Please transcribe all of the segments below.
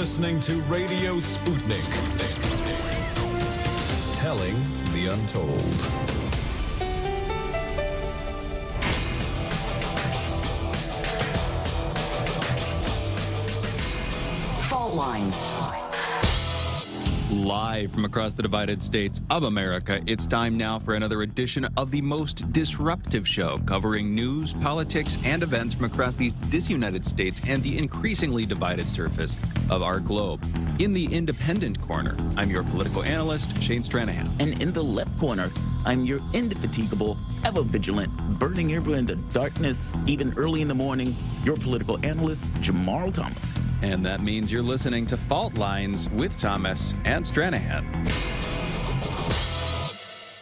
listening to Radio Sputnik. Telling the untold. Fault lines. Live from across the divided states of America, it's time now for another edition of the most disruptive show, covering news, politics, and events from across these disunited states and the increasingly divided surface of our globe. In the independent corner, I'm your political analyst, Shane Stranahan. And in the left corner, I'm your indefatigable, ever-vigilant, burning ever in the darkness, even early in the morning, your political analyst, Jamarl Thomas. And that means you're listening to Fault Lines with Thomas and Stranahan.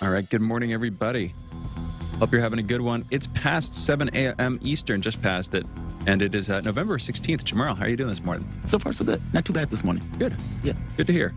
All right, good morning, everybody. Hope you're having a good one. It's past 7 a.m. Eastern, just past it, and it is November 16th. Jamarl, how are you doing this morning? So far, so good. Not too bad this morning. Good. Yeah. Good to hear.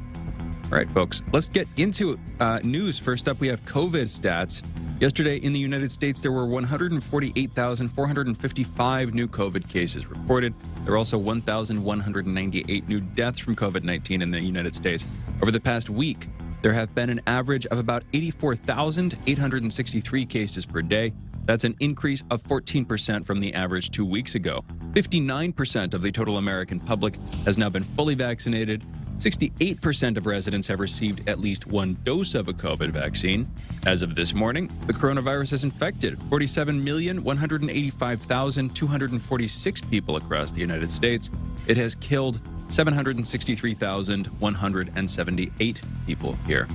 All right, folks, let's get into news. First up, we have COVID stats. Yesterday in the United States, there were 148,455 new COVID cases reported. There were also 1,198 new deaths from COVID-19 in the United States. Over the past week, there have been an average of about 84,863 cases per day. That's an increase of 14% from the average 2 weeks ago. 59% of the total American public has now been fully vaccinated. 68% of residents have received at least one dose of a COVID vaccine. As of this morning, the coronavirus has infected 47,185,246 people across the United States. It has killed 763,178 people here.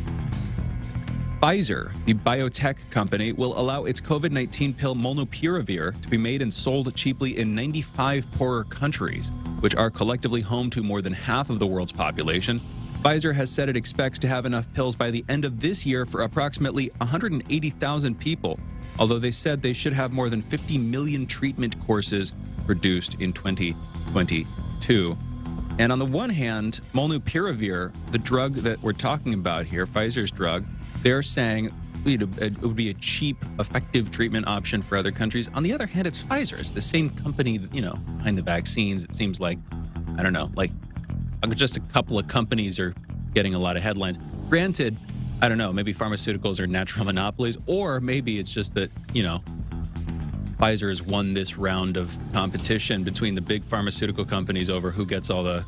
Pfizer, the biotech company, will allow its COVID-19 pill molnupiravir to be made and sold cheaply in 95 poorer countries, which are collectively home to more than half of the world's population. Pfizer has said it expects to have enough pills by the end of this year for approximately 180,000 people, although they said they should have more than 50 million treatment courses produced in 2022. And on the one hand, molnupiravir, the drug that we're talking about here, Pfizer's drug, they're saying it would be a cheap, effective treatment option for other countries. On the other hand, it's Pfizer. It's the same company, behind the vaccines. It seems like, I don't know, like just a couple of companies are getting a lot of headlines. Granted, I don't know, maybe pharmaceuticals are natural monopolies, or maybe it's just that, Pfizer has won this round of competition between the big pharmaceutical companies over who gets all the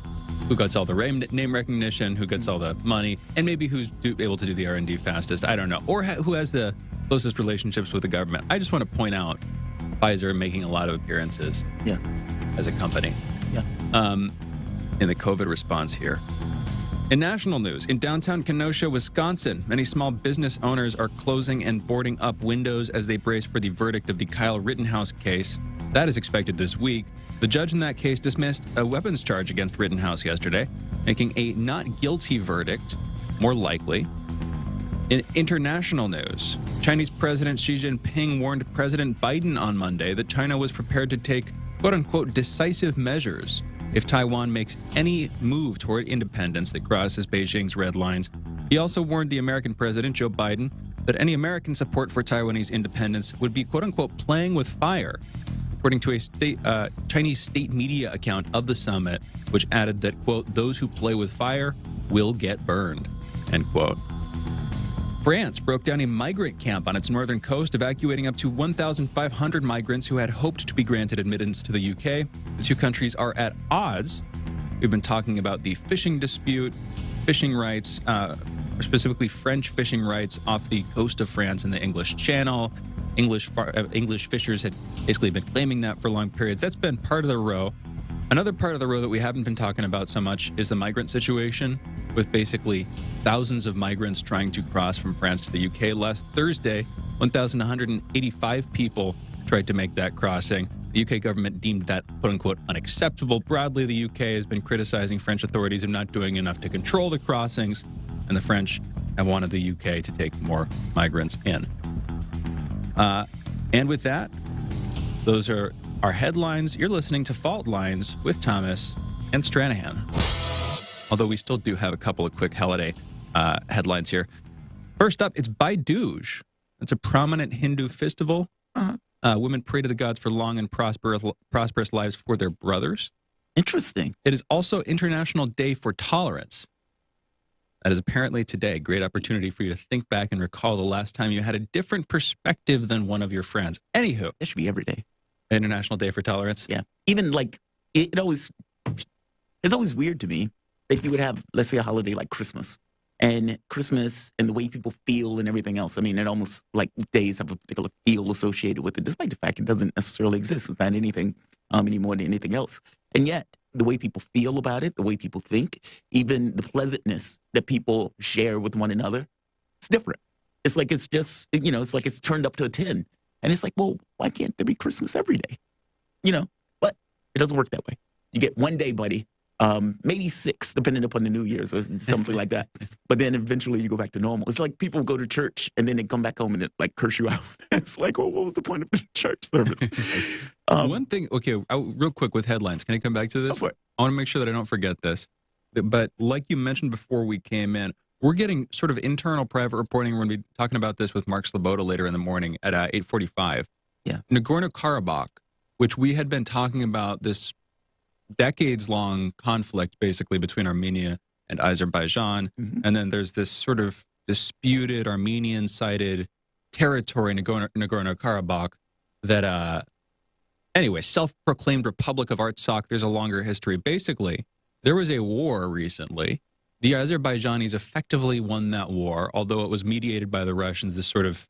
name recognition, who gets all the money, and maybe who's able to do the R&D fastest. I don't know. Or who has the closest relationships with the government. I just want to point out Pfizer making a lot of appearances as a company in the COVID response here. In national news, in downtown Kenosha, Wisconsin, many small business owners are closing and boarding up windows as they brace for the verdict of the Kyle Rittenhouse case. That is expected this week. The judge in that case dismissed a weapons charge against Rittenhouse yesterday, making a not guilty verdict more likely. In international news, Chinese President Xi Jinping warned President Biden on Monday that China was prepared to take, quote-unquote, decisive measures if Taiwan makes any move toward independence that crosses Beijing's red lines. He also warned the American president, Joe Biden, that any American support for Taiwanese independence would be, quote-unquote, playing with fire, according to a Chinese state media account of the summit, which added that, quote, those who play with fire will get burned, end quote. France broke down a migrant camp on its northern coast, evacuating up to 1,500 migrants who had hoped to be granted admittance to the UK. The two countries are at odds. We've been talking about the fishing dispute, fishing rights, specifically French fishing rights off the coast of France in the English Channel. English fishers had basically been claiming that for long periods. That's been part of the row. Another part of the row that we haven't been talking about so much is the migrant situation, with basically thousands of migrants trying to cross from France to the UK. Last Thursday, 1,185 people tried to make that crossing. The UK government deemed that, quote-unquote, unacceptable. Broadly, the UK has been criticizing French authorities of not doing enough to control the crossings, and the French have wanted the UK to take more migrants in. And with that, those are our headlines. You're listening to Fault Lines with Thomas and Stranahan. Although we still do have a couple of quick holiday headlines here. First up, it's Bhai Dooj. It's a prominent Hindu festival. Women pray to the gods for long and prosperous lives for their brothers. Interesting. It is also International Day for Tolerance. That is apparently today. Great opportunity for you to think back and recall the last time you had a different perspective than one of your friends. Anywho. It should be every day. International Day for Tolerance? Yeah. Even like, it's always weird to me that you would have, let's say, a holiday like Christmas. And Christmas and the way people feel and everything else. I mean, it almost like days have a particular feel associated with it, despite the fact it doesn't necessarily exist. It's not anything any more than anything else. And yet, the way people feel about it, the way people think, even the pleasantness that people share with one another, it's different. It's like it's just, it's like it's turned up to a 10. And it's like, well, why can't there be Christmas every day? But it doesn't work that way. You get one day, buddy. Maybe 6, depending upon the New Year's or something like that. But then eventually you go back to normal. It's like people go to church and then they come back home and it like curse you out. It's like, well, what was the point of the church service? One thing, okay, real quick with headlines. Can I come back to this? I want to make sure that I don't forget this. But like you mentioned before we came in, we're getting sort of internal private reporting. We're going to be talking about this with Mark Sloboda later in the morning at 8:45. Yeah. Nagorno-Karabakh, which we had been talking about this decades-long conflict, basically, between Armenia and Azerbaijan. Mm-hmm. And then there's this sort of disputed Armenian-sided territory, Nagorno-Karabakh, that, anyway, self-proclaimed Republic of Artsakh. There's a longer history. Basically, there was a war recently. The Azerbaijanis effectively won that war, although it was mediated by the Russians, this sort of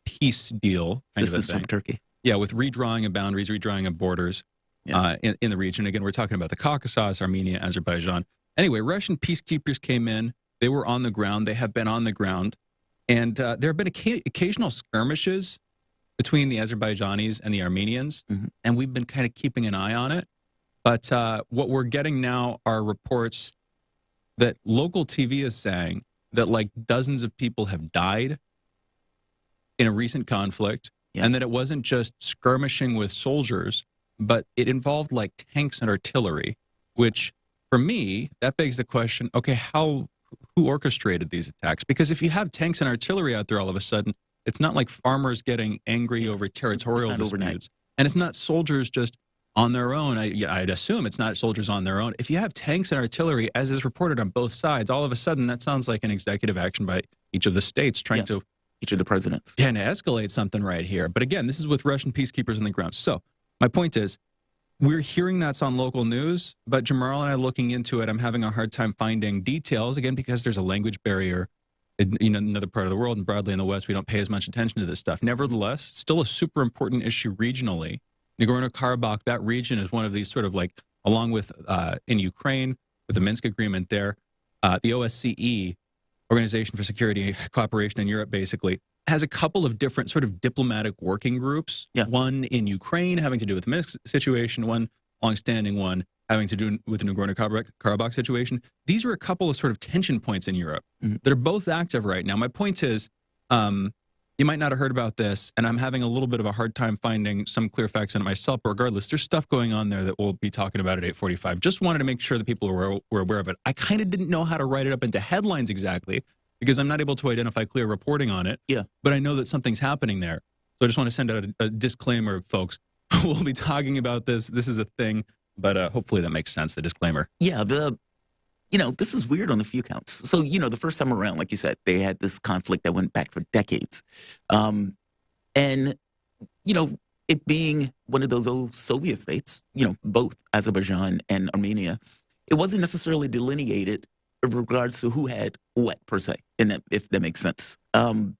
peace deal kind of a thing. From Turkey. Yeah, with redrawing of boundaries, redrawing of borders. Yeah. In the region. Again, we're talking about the Caucasus, Armenia, Azerbaijan. Anyway, Russian peacekeepers came in. They were on the ground. They have been on the ground. And there have been occasional skirmishes between the Azerbaijanis and the Armenians. Mm-hmm. And we've been kind of keeping an eye on it. But what we're getting now are reports that local TV is saying that like dozens of people have died in a recent conflict. Yeah. And that it wasn't just skirmishing with soldiers, but it involved like tanks and artillery, which for me, that begs the question, okay, who orchestrated these attacks? Because if you have tanks and artillery out there all of a sudden, it's not like farmers getting angry over territorial disputes. Overnight. And it's not soldiers just on their own. I'd assume it's not soldiers on their own. If you have tanks and artillery, as is reported on both sides, all of a sudden that sounds like an executive action by each of the states trying to... Each of the presidents. Yeah, and escalate something right here. But again, this is with Russian peacekeepers on the ground. So my point is, we're hearing that's on local news, but Jamarl and I looking into it, I'm having a hard time finding details, again, because there's a language barrier in another part of the world, and broadly in the West, we don't pay as much attention to this stuff. Nevertheless, still a super important issue regionally. Nagorno-Karabakh, that region is one of these sort of like, along with in Ukraine, with the Minsk agreement there, the OSCE, Organization for Security and Cooperation in Europe, basically, has a couple of different sort of diplomatic working groups. Yeah. One in Ukraine having to do with the Minsk situation, one longstanding one having to do with the Nagorno-Karabakh situation. These are a couple of sort of tension points in Europe that are both active right now. My point is, you might not have heard about this, and I'm having a little bit of a hard time finding some clear facts on it myself. But regardless, there's stuff going on there that we'll be talking about at 8:45. Just wanted to make sure that people were aware of it. I kind of didn't know how to write it up into headlines exactly, because I'm not able to identify clear reporting on it. Yeah. But I know that something's happening there. So I just want to send out a disclaimer, folks. We'll be talking about this. This is a thing, but hopefully that makes sense, the disclaimer. Yeah, this is weird on a few counts. So, the first time around, like you said, they had this conflict that went back for decades. And, it being one of those old Soviet states, both Azerbaijan and Armenia, it wasn't necessarily delineated in regards to who had what, per se, if that makes sense. And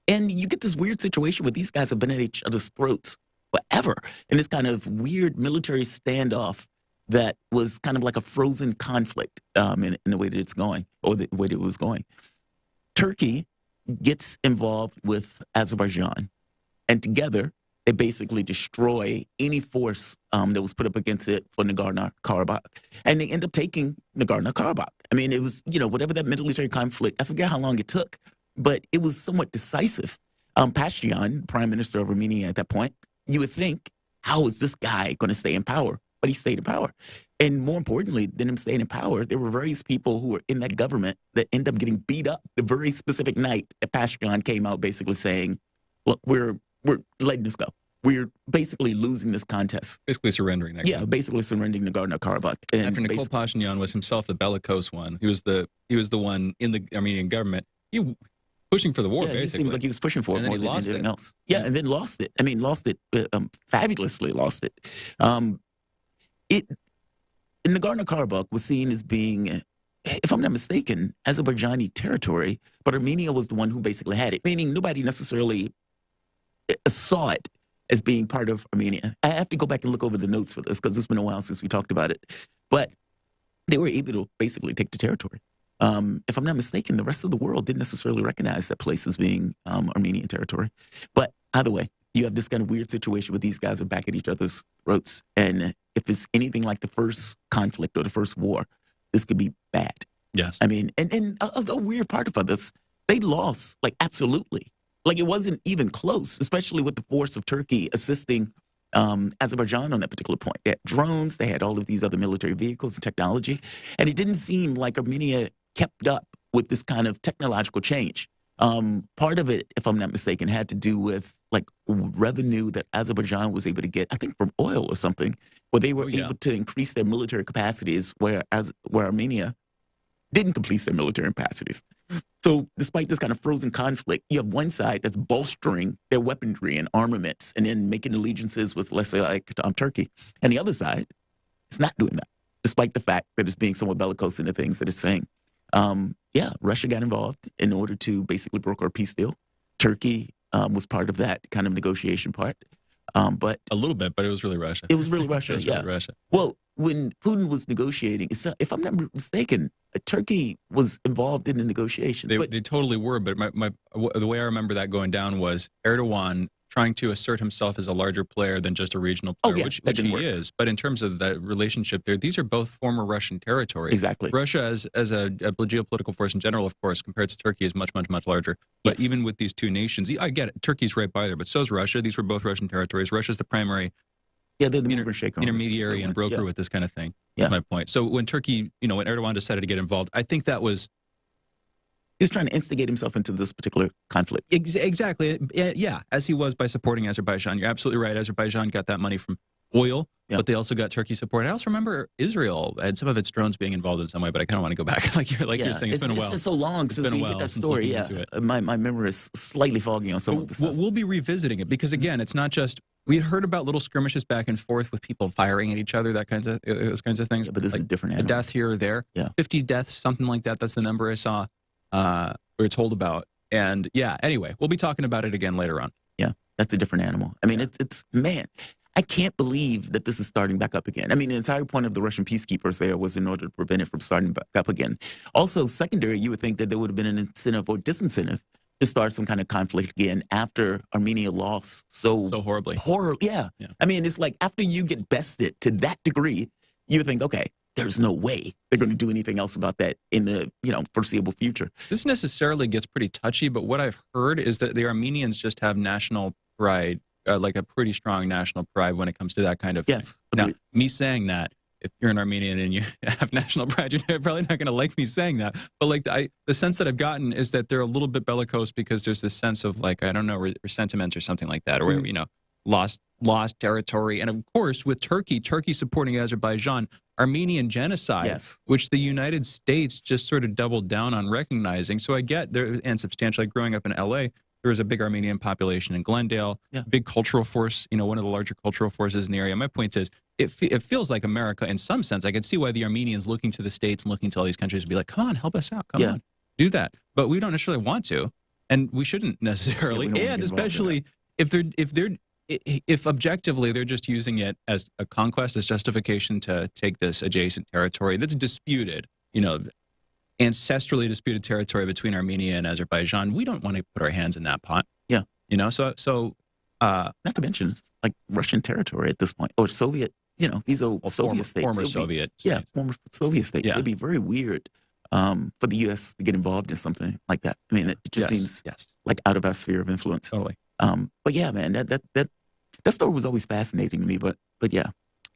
you get this weird situation where these guys have been at each other's throats forever in this kind of weird military standoff that was kind of like a frozen conflict in the way that it's going, or the way that it was going. Turkey gets involved with Azerbaijan, and together they basically destroy any force that was put up against it for Nagorno-Karabakh. And they end up taking Nagorno-Karabakh. I mean, it was, whatever that military conflict, I forget how long it took, but it was somewhat decisive. Pashinyan, prime minister of Armenia at that point, you would think, how is this guy going to stay in power? But he stayed in power. And more importantly than him staying in power, there were various people who were in that government that end up getting beat up the very specific night that Pashinyan came out basically saying, look, we're letting this go. we're basically losing this contest. Basically surrendering that. Yeah, basically surrendering Nagorno-Karabakh. And after Nikol Pashinyan was himself the bellicose one, he was the one in the Armenian government. He pushing for the war. Yeah, basically. he seems like he was pushing for it more than anything else. Yeah, and then lost it. I mean, lost it fabulously. Lost it. Nagorno-Karabakh was seen as being, if I'm not mistaken, Azerbaijani territory, but Armenia was the one who basically had it, meaning nobody necessarily saw it as being part of Armenia. I have to go back and look over the notes for this because it's been a while since we talked about it. But they were able to basically take the territory. If I'm not mistaken, the rest of the world didn't necessarily recognize that place as being Armenian territory. But either way, you have this kind of weird situation where these guys are back at each other's throats. And if it's anything like the first conflict or the first war, this could be bad. Yes. I mean, and a weird part of this, they lost, like, absolutely. Like, it wasn't even close, especially with the force of Turkey assisting Azerbaijan on that particular point. They had drones, they had all of these other military vehicles and technology, and it didn't seem like Armenia kept up with this kind of technological change. Part of it, if I'm not mistaken, had to do with like revenue that Azerbaijan was able to get, I think from oil or something, where they were able to increase their military capacities, where Armenia didn't complete their military capacities. So despite this kind of frozen conflict, you have one side that's bolstering their weaponry and armaments and then making allegiances with, let's say, like Turkey. And the other side is not doing that, despite the fact that it's being somewhat bellicose in the things that it's saying. Yeah, Russia got involved in order to basically broker a peace deal. Turkey was part of that kind of negotiation part. But a little bit, but it was really Russia. It was really Russia, it was yeah. really Russia. Well, when Putin was negotiating, if I'm not mistaken, Turkey was involved in the negotiations. They totally were, but the way I remember that going down was Erdogan trying to assert himself as a larger player than just a regional player, which he is. But in terms of that relationship there, these are both former Russian territories. Exactly. Russia as a geopolitical force in general, of course, compared to Turkey, is much, much, much larger. But even with these two nations, I get it. Turkey's right by there, but so is Russia. These were both Russian territories. Russia's the primary they're the mover and shaker intermediary and broker with this kind of thing. That's my point. So when Turkey, when Erdogan decided to get involved, I think that was... He's trying to instigate himself into this particular conflict. Exactly. Yeah, as he was by supporting Azerbaijan. You're absolutely right. Azerbaijan got that money from oil, but they also got Turkey support. I also remember Israel had some of its drones being involved in some way, but I kind of want to go back. like you're saying, it's been a while. It's been so long since we hit that story. Yeah, my memory is slightly foggy on some of the stuff. We'll be revisiting it because, again, it's not just... We had heard about little skirmishes back and forth with people firing at each other, those kinds of things. Yeah, but this is a different animal. A death here or there. Yeah. 50 deaths, something like that. That's the number I saw. We were told about. And yeah, anyway, we'll be talking about it again later on. Yeah, that's a different animal. I mean, it's man, I can't believe that this is starting back up again. I mean, the entire point of the Russian peacekeepers there was in order to prevent it from starting back up again. Also, secondary, you would think that there would have been an incentive or disincentive to start some kind of conflict again after Armenia lost so horribly. Yeah. I mean, it's like after you get bested to that degree, you would think, okay, there's no way they're going to do anything else about that in the foreseeable future. This necessarily gets pretty touchy, but what I've heard is that the Armenians just have national pride, like a pretty strong national pride when it comes to that kind of thing. Now, me saying that, if you're an Armenian and you have national pride, you're probably not going to like me saying that. But like the sense that I've gotten is that they're a little bit bellicose because there's this sense of like, I don't know, resentment or something like that, or lost territory. And of course, with Turkey supporting Azerbaijan, Armenian genocide, which the United States just sort of doubled down on recognizing. So I get there, and substantially growing up in LA, there was a big Armenian population in Glendale, big cultural force, one of the larger cultural forces in the area. My point is, it feels like America in some sense. I could see why the Armenians looking to the States and looking to all these countries would be like, come on, help us out. Come on, do that. But we don't necessarily want to, and we shouldn't necessarily. And especially if objectively they're just using it as a conquest, as justification to take this adjacent territory that's disputed, ancestrally disputed territory between Armenia and Azerbaijan, we don't want to put our hands in that pot. Yeah. So not to mention it's like Russian territory at this point, or Soviet, these are Soviet states. Former Soviet states. Yeah, former Soviet states. Yeah. It'd be very weird for the U.S. to get involved in something like that. I mean, it just seems like out of our sphere of influence. Totally. But yeah, man, that story was always fascinating to me. But yeah.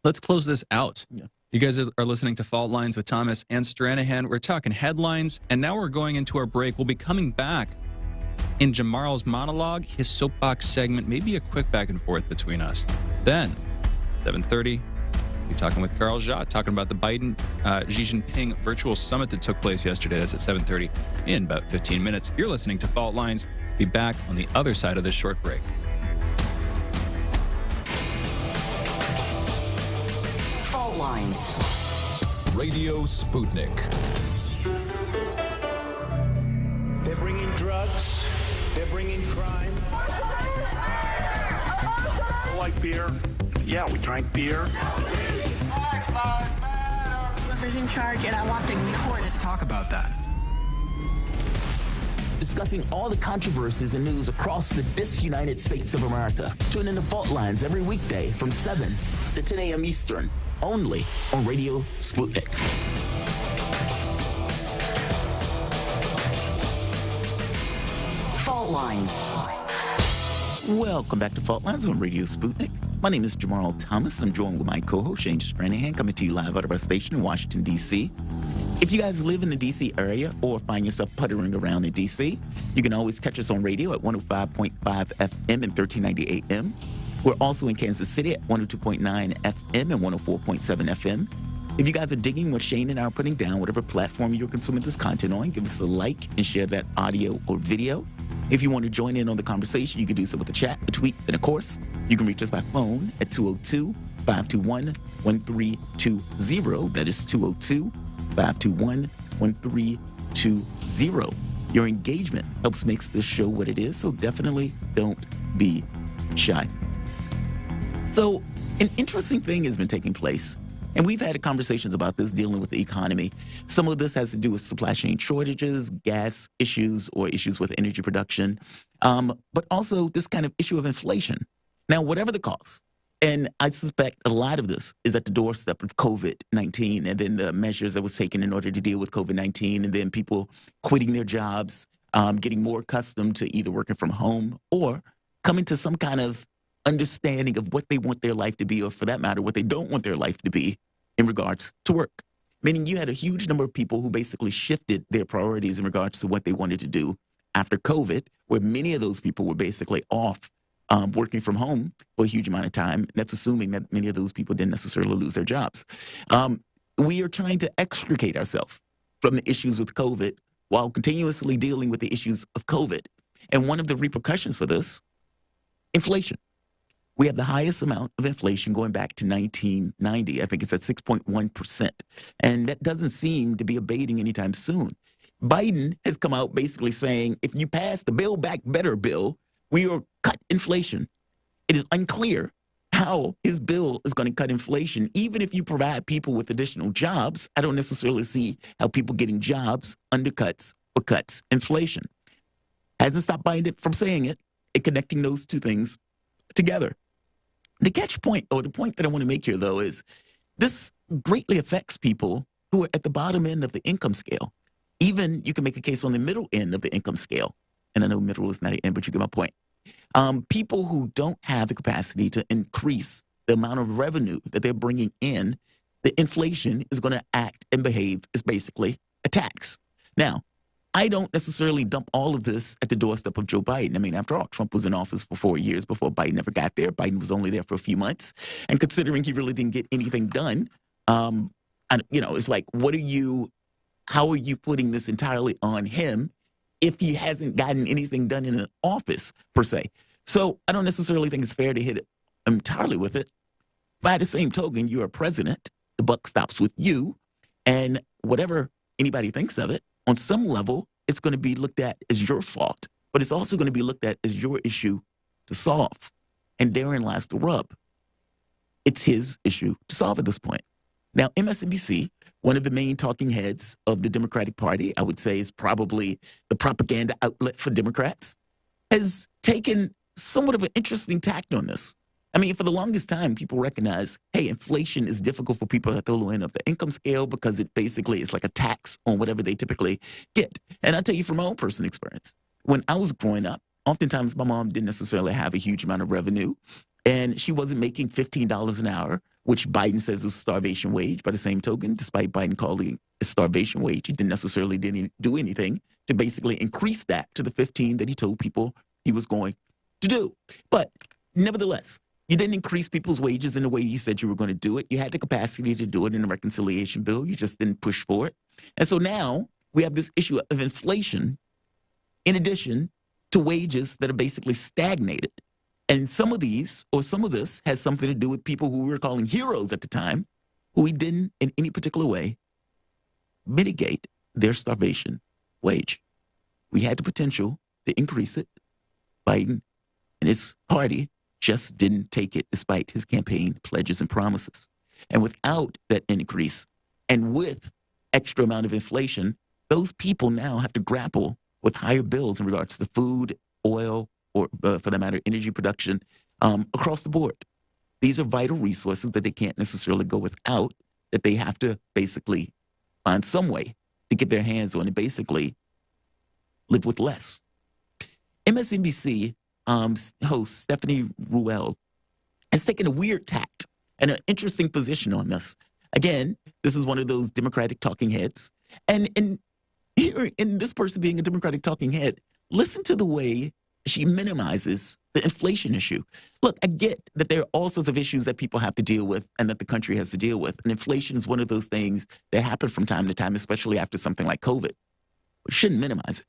Let's close this out. Yeah. You guys are listening to Fault Lines with Thomas and Stranahan. We're talking headlines, and now we're going into our break. We'll be coming back In Jamarl's monologue, his soapbox segment may be a quick back and forth between us. Then, 7:30, we're talking with Carl Jha, talking about the Biden-Xi Jinping virtual summit that took place yesterday. That's at 7:30 in about 15 minutes. You're listening to Fault Lines. Be back on the other side of this short break. Fault Lines. Radio Sputnik. They're bringing drugs. They're bringing crime. Like beer? Yeah, we drank beer. Whoever's in charge, and I want the recorders to talk about that. Discussing all the controversies and news across the disunited states of America. Tune in to Fault Lines every weekday from 7 to 10 a.m. Eastern, only on Radio Sputnik. Fault Lines. Welcome back to Fault Lines on Radio Sputnik. My name is Jamarl Thomas. I'm joined with my co-host, Shane Stranahan, coming to you live out of our station in Washington, D.C. If you guys live in the D.C. area or find yourself puttering around in D.C., you can always catch us on radio at 105.5 FM and 1390 AM. We're also in Kansas City at 102.9 FM and 104.7 FM. If you guys are digging what Shane and I are putting down, whatever platform you're consuming this content on, give us a like and share that audio or video. If you want to join in on the conversation, you can do so with a chat, a tweet, and of course, you can reach us by phone at 202-521-1320. That is 202-521-1320. Your engagement helps make this show what it is, so definitely don't be shy. So, an interesting thing has been taking place. And we've had conversations about this dealing with the economy. Some of this has to do with supply chain shortages, gas issues, or issues with energy production, but also this kind of issue of inflation. Now, whatever the cause, and I suspect a lot of this is at the doorstep of COVID-19 and then the measures that was taken in order to deal with COVID-19 and then people quitting their jobs, getting more accustomed to either working from home or coming to some kind of understanding of what they want their life to be, or for that matter, what they don't want their life to be in regards to work. Meaning you had a huge number of people who basically shifted their priorities in regards to what they wanted to do after COVID, where many of those people were basically off working from home for a huge amount of time. That's assuming that many of those people didn't necessarily lose their jobs. We are trying to extricate ourselves from the issues with COVID while continuously dealing with the issues of COVID. And one of the repercussions for this, inflation. We have the highest amount of inflation going back to 1990. I think it's at 6.1%. And that doesn't seem to be abating anytime soon. Biden has come out basically saying, if you pass the Build Back Better bill, we will cut inflation. It is unclear how his bill is going to cut inflation. Even if you provide people with additional jobs, I don't necessarily see how people getting jobs undercuts or cuts inflation. Hasn't stopped Biden from saying it and connecting those two things together. The catch point, or the point that I want to make here, though, is this greatly affects people who are at the bottom end of the income scale. Even you can make a case on the middle end of the income scale. And I know middle is not an end, but you get my point. People who don't have the capacity to increase the amount of revenue that they're bringing in, the inflation is going to act and behave as basically a tax. Now, I don't necessarily dump all of this at the doorstep of Joe Biden. I mean, after all, Trump was in office for 4 years before Biden ever got there. Biden was only there for a few months. And considering he really didn't get anything done, it's like, how are you putting this entirely on him if he hasn't gotten anything done in the office, per se? So I don't necessarily think it's fair to hit it entirely with it. By the same token, you're a president. The buck stops with you. And whatever anybody thinks of it, on some level, it's going to be looked at as your fault, but it's also going to be looked at as your issue to solve. And therein lies the rub. It's his issue to solve at this point. Now, MSNBC, one of the main talking heads of the Democratic Party, I would say is probably the propaganda outlet for Democrats, has taken somewhat of an interesting tact on this. I mean, for the longest time, people recognize, hey, inflation is difficult for people at the low end of the income scale because it basically is like a tax on whatever they typically get. And I'll tell you from my own personal experience, when I was growing up, oftentimes my mom didn't necessarily have a huge amount of revenue, and she wasn't making $15 an hour, which Biden says is starvation wage by the same token, despite Biden calling a starvation wage. He didn't necessarily do anything to basically increase that to the 15 that he told people he was going to do. But nevertheless, you didn't increase people's wages in the way you said you were going to do it. You had the capacity to do it in the reconciliation bill. You just didn't push for it. And so now we have this issue of inflation in addition to wages that are basically stagnated. And some of these, or some of this, has something to do with people who we were calling heroes at the time, who we didn't in any particular way mitigate their starvation wage. We had the potential to increase it. Biden and his party just didn't take it despite his campaign pledges and promises. And without that increase and with extra amount of inflation, those people now have to grapple with higher bills in regards to food, oil, or for that matter, energy production across the board. These are vital resources that they can't necessarily go without, that they have to basically find some way to get their hands on and basically live with less. MSNBC host Stephanie Ruel has taken a weird tact and an interesting position on this. Again, this is one of those Democratic talking heads. And here, in this person being a Democratic talking head, listen to the way she minimizes the inflation issue. Look, I get that there are all sorts of issues that people have to deal with and that the country has to deal with. And inflation is one of those things that happen from time to time, especially after something like COVID. We shouldn't minimize it,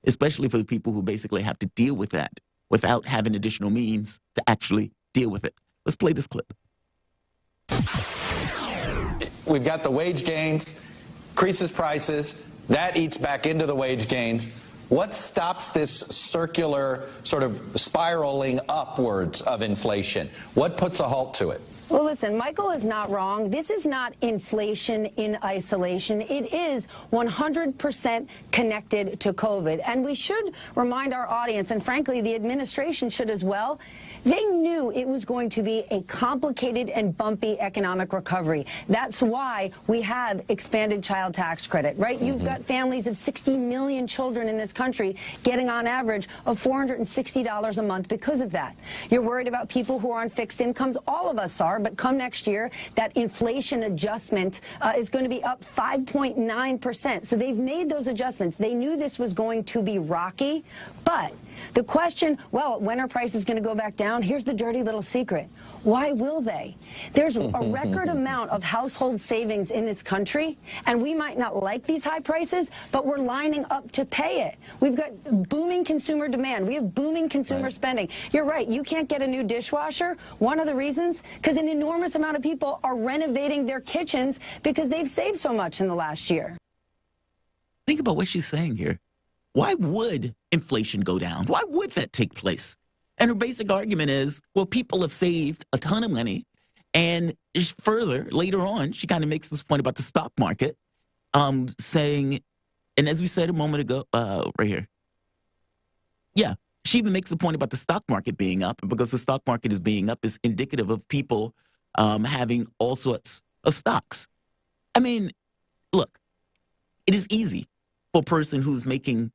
especially for the people who basically have to deal with that without having additional means to actually deal with it. Let's play this clip. We've got the wage gains, increases prices, that eats back into the wage gains. What stops this circular sort of spiraling upwards of inflation? What puts a halt to it? Well, listen, Michael is not wrong. This is not inflation in isolation. It is 100% connected to COVID. And we should remind our audience, and frankly, the administration should as well, they knew it was going to be a complicated and bumpy economic recovery. That's why we have expanded child tax credit, right? You've got families of 60 million children in this country getting on average of $460 a month because of that. You're worried about people who are on fixed incomes. All of us are, but come next year, that inflation adjustment is going to be up 5.9%. So they've made those adjustments. They knew this was going to be rocky, but the question, well, when are prices going to go back down? Here's the dirty little secret. Why will they? There's a record amount of household savings in this country, and we might not like these high prices, but we're lining up to pay it. We've got booming consumer demand. We have booming consumer spending. You're right. You can't get a new dishwasher. One of the reasons, because an enormous amount of people are renovating their kitchens because they've saved so much in the last year. Think about what she's saying here. Why would inflation go down? Why would that take place? And her basic argument is, well, people have saved a ton of money. And further, later on, she kind of makes this point about the stock market, saying, and as we said a moment ago, right here. Yeah, she even makes a point about the stock market being up, because the stock market is being up is indicative of people having all sorts of stocks. I mean, look, it is easy for a person who's making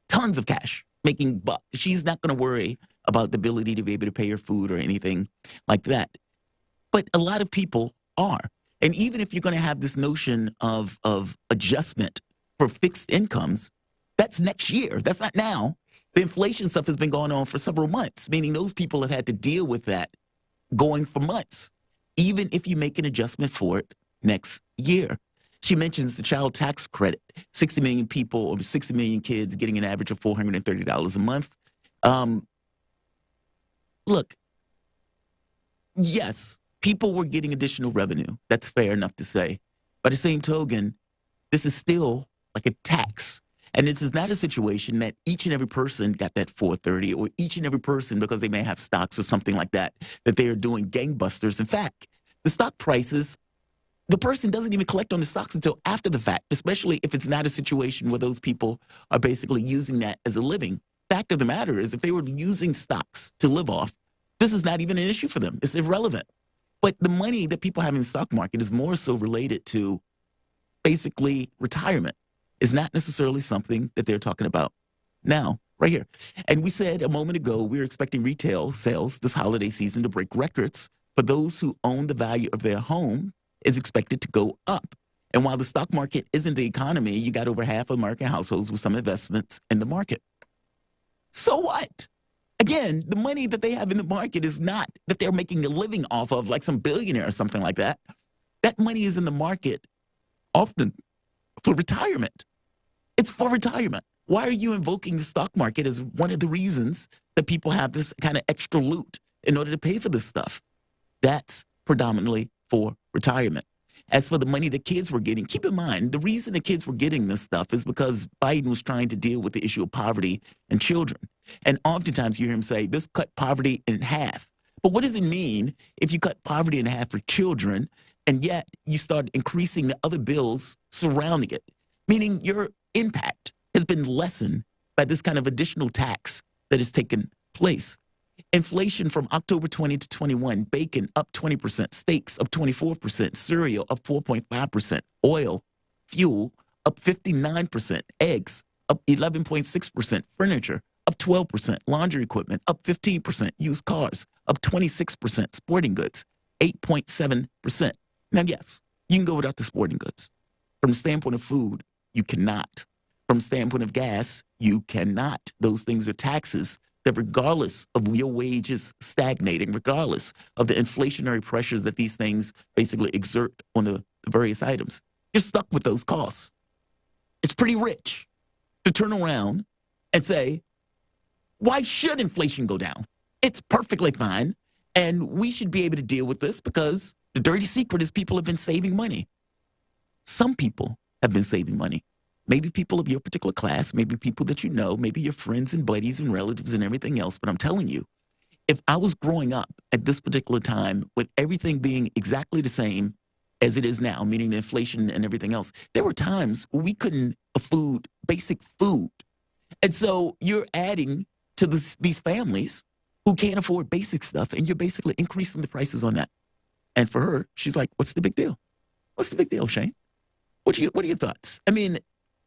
tons of cash, making bucks. She's not going to worry about the ability to be able to pay her food or anything like that. But a lot of people are. And even if you're going to have this notion of adjustment for fixed incomes, that's next year. That's not now. The inflation stuff has been going on for several months, meaning those people have had to deal with that going for months, even if you make an adjustment for it next year. She mentions the child tax credit, 60 million people or 60 million kids getting an average of $430 a month. Look, yes, people were getting additional revenue. That's fair enough to say. By the same token, this is still like a tax. And this is not a situation that each and every person got that 430, or each and every person, because they may have stocks or something like that, that they are doing gangbusters. In fact, the stock prices, the person doesn't even collect on the stocks until after the fact, especially if it's not a situation where those people are basically using that as a living. Fact of the matter is, if they were using stocks to live off, this is not even an issue for them. It's irrelevant. But the money that people have in the stock market is more so related to basically retirement. It's not necessarily something that they're talking about now, right here. And we said a moment ago, we're expecting retail sales this holiday season to break records. For those who own the value of their home is expected to go up. And while the stock market isn't the economy, you got over half of American households with some investments in the market. So what? Again, the money that they have in the market is not that they're making a living off of like some billionaire or something like that. That money is in the market often for retirement. It's for retirement. Why are you invoking the stock market as one of the reasons that people have this kind of extra loot in order to pay for this stuff? That's predominantly for retirement. As for the money that kids were getting, keep in mind, the reason the kids were getting this stuff is because Biden was trying to deal with the issue of poverty and children. And oftentimes you hear him say, this cut poverty in half. But what does it mean if you cut poverty in half for children, and yet you start increasing the other bills surrounding it? Meaning your impact has been lessened by this kind of additional tax that has taken place. Inflation from October 20 to 21, bacon up 20%, steaks up 24%, cereal up 4.5%, oil, fuel up 59%, eggs up 11.6%, furniture up 12%, laundry equipment up 15%, used cars up 26%, sporting goods 8.7%. Now, yes, you can go without the sporting goods. From the standpoint of food, you cannot. From the standpoint of gas, you cannot. Those things are taxes that regardless of your wages stagnating, regardless of the inflationary pressures that these things basically exert on the various items, you're stuck with those costs. It's pretty rich to turn around and say, why should inflation go down? It's perfectly fine, and we should be able to deal with this because the dirty secret is people have been saving money. Some people have been saving money. Maybe people of your particular class, maybe people that you know, maybe your friends and buddies and relatives and everything else. But I'm telling you, if I was growing up at this particular time with everything being exactly the same as it is now, meaning the inflation and everything else, there were times where we couldn't afford basic food. And so you're adding to these families who can't afford basic stuff, and you're basically increasing the prices on that. And for her, she's like, what's the big deal? What's the big deal, Shane? What are your thoughts? I mean,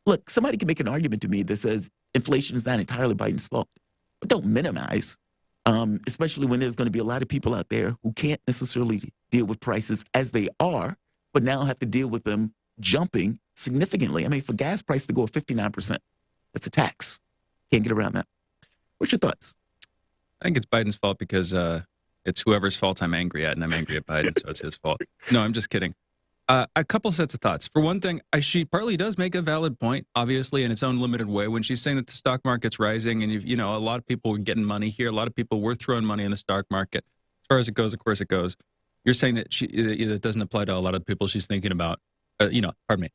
look, somebody can make an argument to me that says inflation is not entirely Biden's fault, but don't minimize, especially when there's going to be a lot of people out there who can't necessarily deal with prices as they are, but now have to deal with them jumping significantly. I mean, for gas price to go up 59%, that's a tax. Can't get around that. What's your thoughts? I think it's Biden's fault because it's whoever's fault I'm angry at, and I'm angry at Biden, so it's his fault. No, I'm just kidding. A couple sets of thoughts. For one thing, she partly does make a valid point, obviously, in its own limited way, when she's saying that the stock market's rising and, you know, a lot of people are getting money here. A lot of people were throwing money in the stock market. As far as it goes, of course it goes. You're saying that it doesn't apply to a lot of people she's thinking about. Pardon me.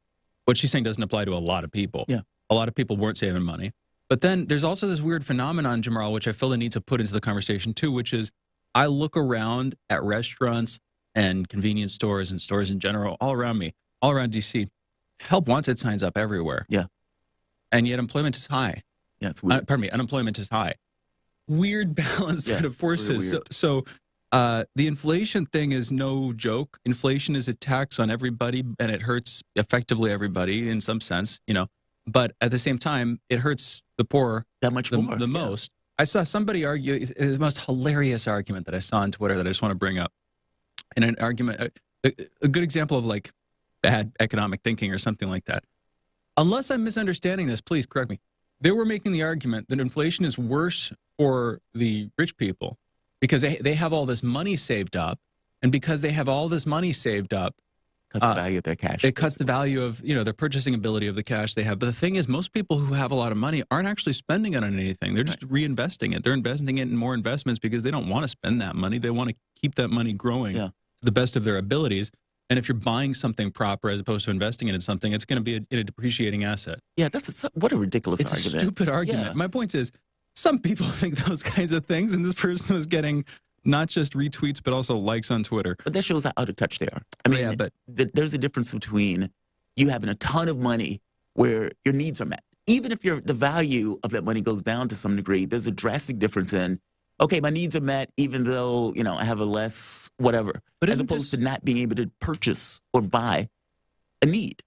What she's saying doesn't apply to a lot of people. Yeah. A lot of people weren't saving money. But then there's also this weird phenomenon, Jamarl, which I feel the need to put into the conversation too, which is I look around at restaurants and convenience stores and stores in general, all around me, all around D.C., help wanted signs up everywhere. Yeah. And yet employment is high. Yeah, it's weird. Unemployment is high. Weird balance set of forces. Really So the inflation thing is no joke. Inflation is a tax on everybody, and it hurts effectively everybody in some sense, you know. But at the same time, it hurts the poor that much more. The most. I saw somebody argue, the most hilarious argument that I saw on Twitter that I just want to bring up. In an argument, a good example of like bad economic thinking or something like that. Unless I'm misunderstanding this, please correct me. They were making the argument that inflation is worse for the rich people because they have all this money saved up. And because they have all this money saved up, cuts the value of their cash. It cuts the value of, you know, their purchasing ability of the cash they have. But the thing is, most people who have a lot of money aren't actually spending it on anything. They're just reinvesting it. They're investing it in more investments because they don't want to spend that money. They want to keep that money growing to the best of their abilities. And if you're buying something proper as opposed to investing it in something, it's going to be a depreciating asset. Yeah, what a ridiculous argument. It's a stupid argument. Yeah. My point is, some people think those kinds of things, and this person was getting not just retweets, but also likes on Twitter. But that shows how out of touch they are. I mean, there's a difference between you having a ton of money where your needs are met. Even if the value of that money goes down to some degree, there's a drastic difference in, okay, my needs are met even though, you know, I have a less whatever, but as opposed to not being able to purchase or buy a need.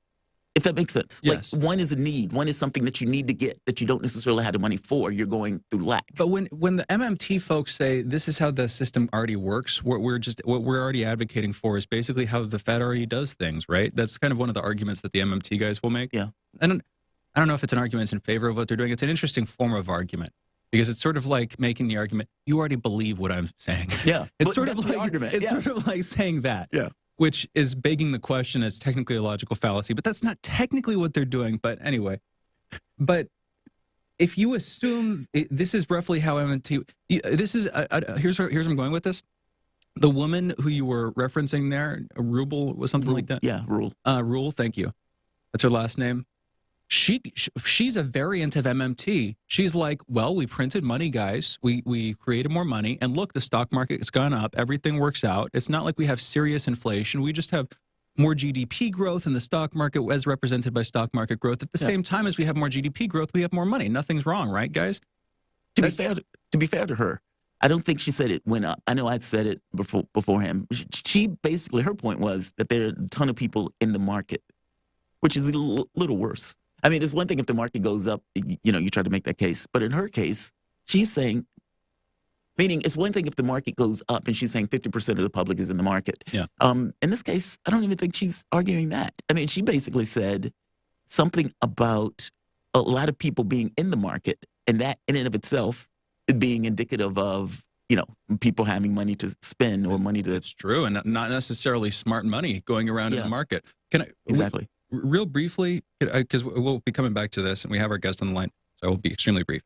If that makes sense. Yes. Like one is a need. One is something that you need to get that you don't necessarily have the money for. You're going through lack. But when the MMT folks say this is how the system already works, what we're already advocating for is basically how the Fed already does things, right? That's kind of one of the arguments that the MMT guys will make. Yeah. And I don't know if it's an argument in favor of what they're doing. It's an interesting form of argument because it's sort of like making the argument, you already believe what I'm saying. Yeah. It's sort of that's like the argument. It's sort of like saying that. Yeah. Which is begging the question as technically a logical fallacy, but that's not technically what they're doing. But anyway, but if you assume this is roughly how MMT, this is here's where I'm going with this. The woman who you were referencing there, Rubel, was something like that. Yeah, Rule. Rule. Thank you. That's her last name. She's a variant of MMT. She's like, well, we printed money, guys. We created more money. And look, the stock market has gone up. Everything works out. It's not like we have serious inflation. We just have more GDP growth in the stock market as represented by stock market growth. At the same time as we have more GDP growth, we have more money. Nothing's wrong, right, guys? To be fair to her, I don't think she said it went up. I know I'd said it beforehand. She basically, her point was that there are a ton of people in the market, which is a little worse. I mean, it's one thing if the market goes up, you try to make that case. But in her case, she's saying, meaning it's one thing if the market goes up and she's saying 50% of the public is in the market. Yeah. In this case, I don't even think she's arguing that. I mean, she basically said something about a lot of people being in the market and that in and of itself being indicative of, people having money to spend or money to. That's true. And not necessarily smart money going around in the market. Exactly. Real briefly, because we'll be coming back to this, and we have our guest on the line, so I will be extremely brief.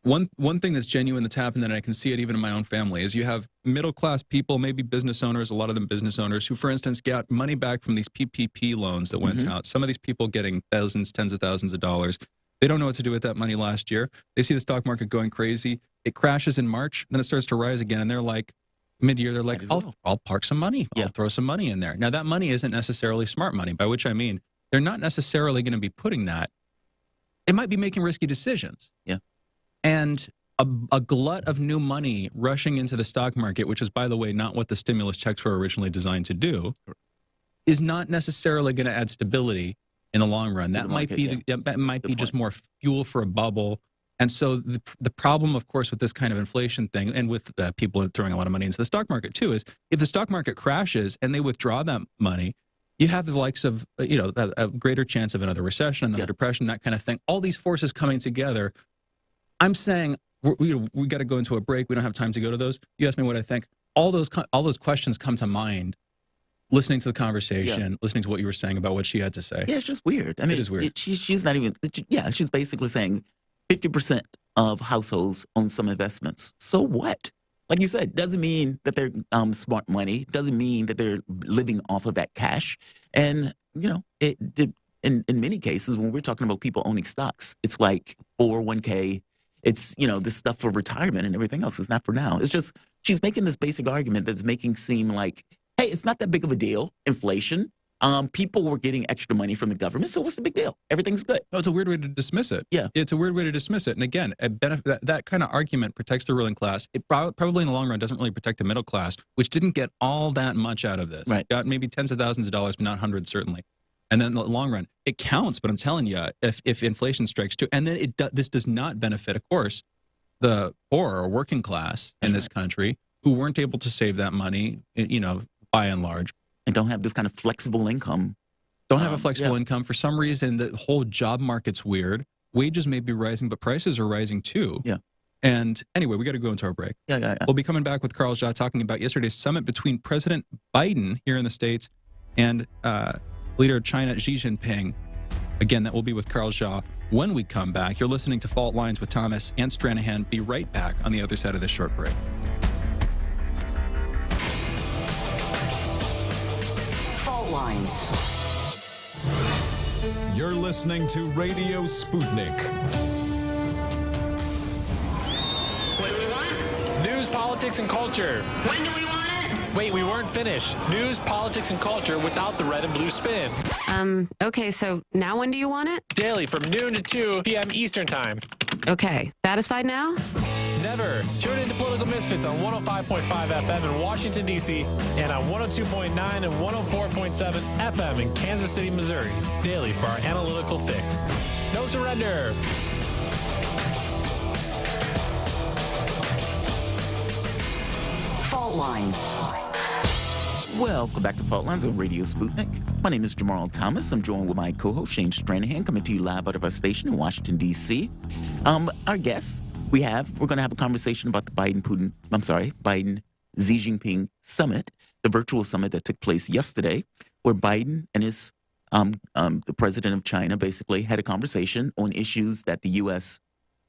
One thing that's genuine that's happened, and I can see it even in my own family, is you have middle-class people, maybe business owners, a lot of them business owners, who, for instance, got money back from these PPP loans that went out. Some of these people getting thousands, tens of thousands of dollars. They don't know what to do with that money last year. They see the stock market going crazy. It crashes in March, then it starts to rise again, and they're like, mid-year, they're like, I'll park some money. I'll throw some money in there. Now, that money isn't necessarily smart money, by which I mean they're not necessarily going to be putting that. It might be making risky decisions. Yeah. And a glut of new money rushing into the stock market, which is, by the way, not what the stimulus checks were originally designed to do, is not necessarily going to add stability in the long run. That might be that might be just more fuel for a bubble. And so the problem, of course, with this kind of inflation thing and with people throwing a lot of money into the stock market, too, is if the stock market crashes and they withdraw that money, you have the likes of, a greater chance of another recession, another depression, that kind of thing. All these forces coming together. I'm saying we got to go into a break. We don't have time to go to those. You asked me what I think. All those questions come to mind listening to the conversation, listening to what you were saying about what she had to say. Yeah, it's just weird. I mean, it is weird. She's not even, she's basically saying 50% of households own some investments. So what? Like you said, doesn't mean that they're smart money. Doesn't mean that they're living off of that cash. And, in many cases, when we're talking about people owning stocks, it's like 401k. It's, this stuff for retirement and everything else. It's not for now. It's just she's making this basic argument that's making seem like, hey, it's not that big of a deal. Inflation. People were getting extra money from the government, so what's the big deal? Everything's good. No, it's a weird way to dismiss it. Yeah. It's a weird way to dismiss it. And again, that kind of argument protects the ruling class. It probably in the long run doesn't really protect the middle class, which didn't get all that much out of this. Right. Got maybe tens of thousands of dollars, but not hundreds, certainly. And then in the long run, it counts, but I'm telling you, if inflation strikes too, and then this does not benefit, of course, the poor or working class in this country who weren't able to save that money, by and large. And don't have this kind of flexible income. Don't have a flexible income. For some reason, the whole job market's weird. Wages may be rising, but prices are rising too. Yeah. And anyway, we got to go into our break. Yeah. We'll be coming back with Carl Jha talking about yesterday's summit between President Biden here in the States and leader of China, Xi Jinping. Again, that will be with Carl Jha when we come back. You're listening to Fault Lines with Thomas and Stranahan. Be right back on the other side of this short break. Lines. You're listening to Radio Sputnik. What do we want? News, politics, and culture. When do we want it? Wait, we weren't finished. News, politics, and culture without the red and blue spin. Okay, so now when do you want it? Daily from noon to 2 p.m. Eastern Time. Okay, satisfied now? never. Tune in to Political Misfits on 105.5 FM in Washington, D.C., and on 102.9 and 104.7 FM in Kansas City, Missouri, daily for our analytical fix. No surrender. Fault Lines. Welcome back to Fault Lines on Radio Sputnik. My name is Jamarl Thomas. I'm joined with my co-host Shane Stranahan, coming to you live out of our station in Washington, D.C. Our guests, we're going to have a conversation about the Biden-Xi Jinping summit, the virtual summit that took place yesterday, where Biden and his the president of China basically had a conversation on issues that the U.S.,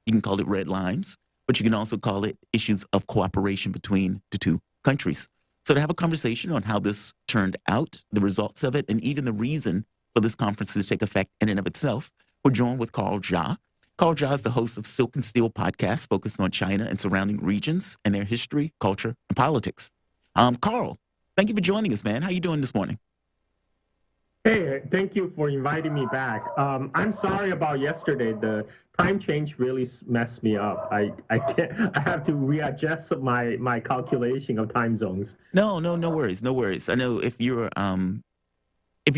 you can call it red lines, but you can also call it issues of cooperation between the two countries. So to have a conversation on how this turned out, the results of it, and even the reason for this conference to take effect in and of itself, we're joined with Carl Jha. Carl Jha is the host of Silk and Steel podcast focused on China and surrounding regions and their history, culture, and politics. Carl, thank you for joining us, man. How you doing this morning? Hey, thank you for inviting me back. I'm sorry about yesterday. The time change really messed me up. I have to readjust my calculation of time zones. No worries. I know if you're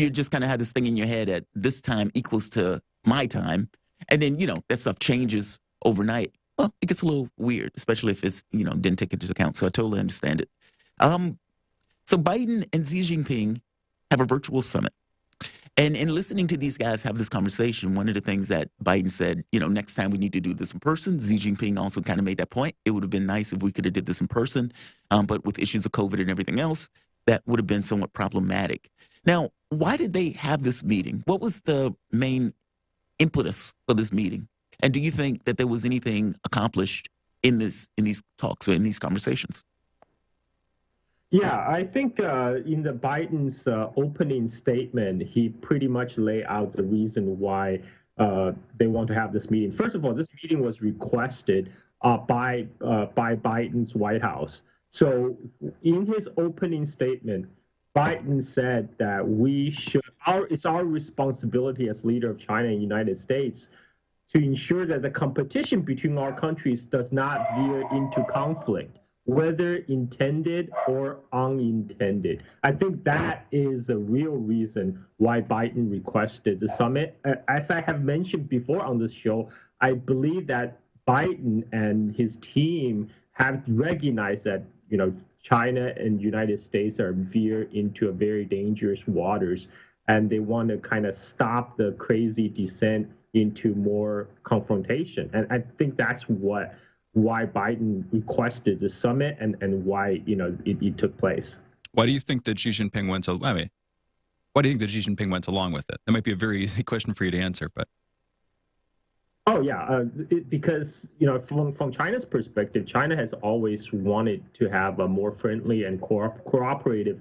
just kind of had this thing in your head at this time equals to my time, and then that stuff changes overnight. Well, it gets a little weird, especially if it's didn't take it into account. So I totally understand it. So Biden and Xi Jinping have a virtual summit. And in listening to these guys have this conversation, one of the things that Biden said, next time we need to do this in person. Xi Jinping also kind of made that point. It would have been nice if we could have did this in person, but with issues of COVID and everything else, that would have been somewhat problematic. Now, why did they have this meeting? What was the main impetus for this meeting? And do you think that there was anything accomplished in these talks or in these conversations? Yeah, I think in the Biden's opening statement, he pretty much laid out the reason why they want to have this meeting. First of all, this meeting was requested by Biden's White House. So in his opening statement, Biden said that it's our responsibility as leader of China and the United States to ensure that the competition between our countries does not veer into conflict, whether intended or unintended. I think that is the real reason why Biden requested the summit. As I have mentioned before on this show, I believe that Biden and his team have recognized that, China and United States are veer into a very dangerous waters, and they want to kind of stop the crazy descent into more confrontation. And I think that's why Biden requested the summit and why it took place. Why do you think that Xi Jinping why do you think that Xi Jinping went along with it? That might be a very easy question for you to answer, but. Oh yeah, because from China's perspective, China has always wanted to have a more friendly and cooperative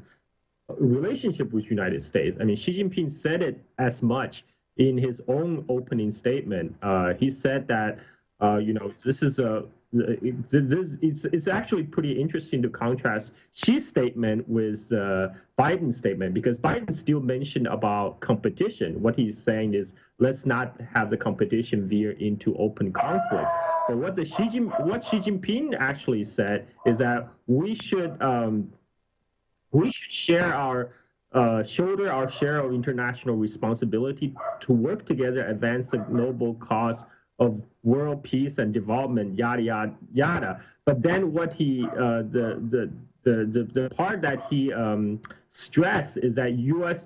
relationship with the United States. I mean, Xi Jinping said it as much in his own opening statement. He said that this is it's actually pretty interesting to contrast Xi's statement with Biden's statement, because Biden still mentioned about competition. What he's saying is, let's not have the competition veer into open conflict. But what Xi Jinping actually said is that we should share shoulder our share of international responsibility to work together, advance the noble cause of world peace and development, yada yada yada. But then what he the part that he stressed is that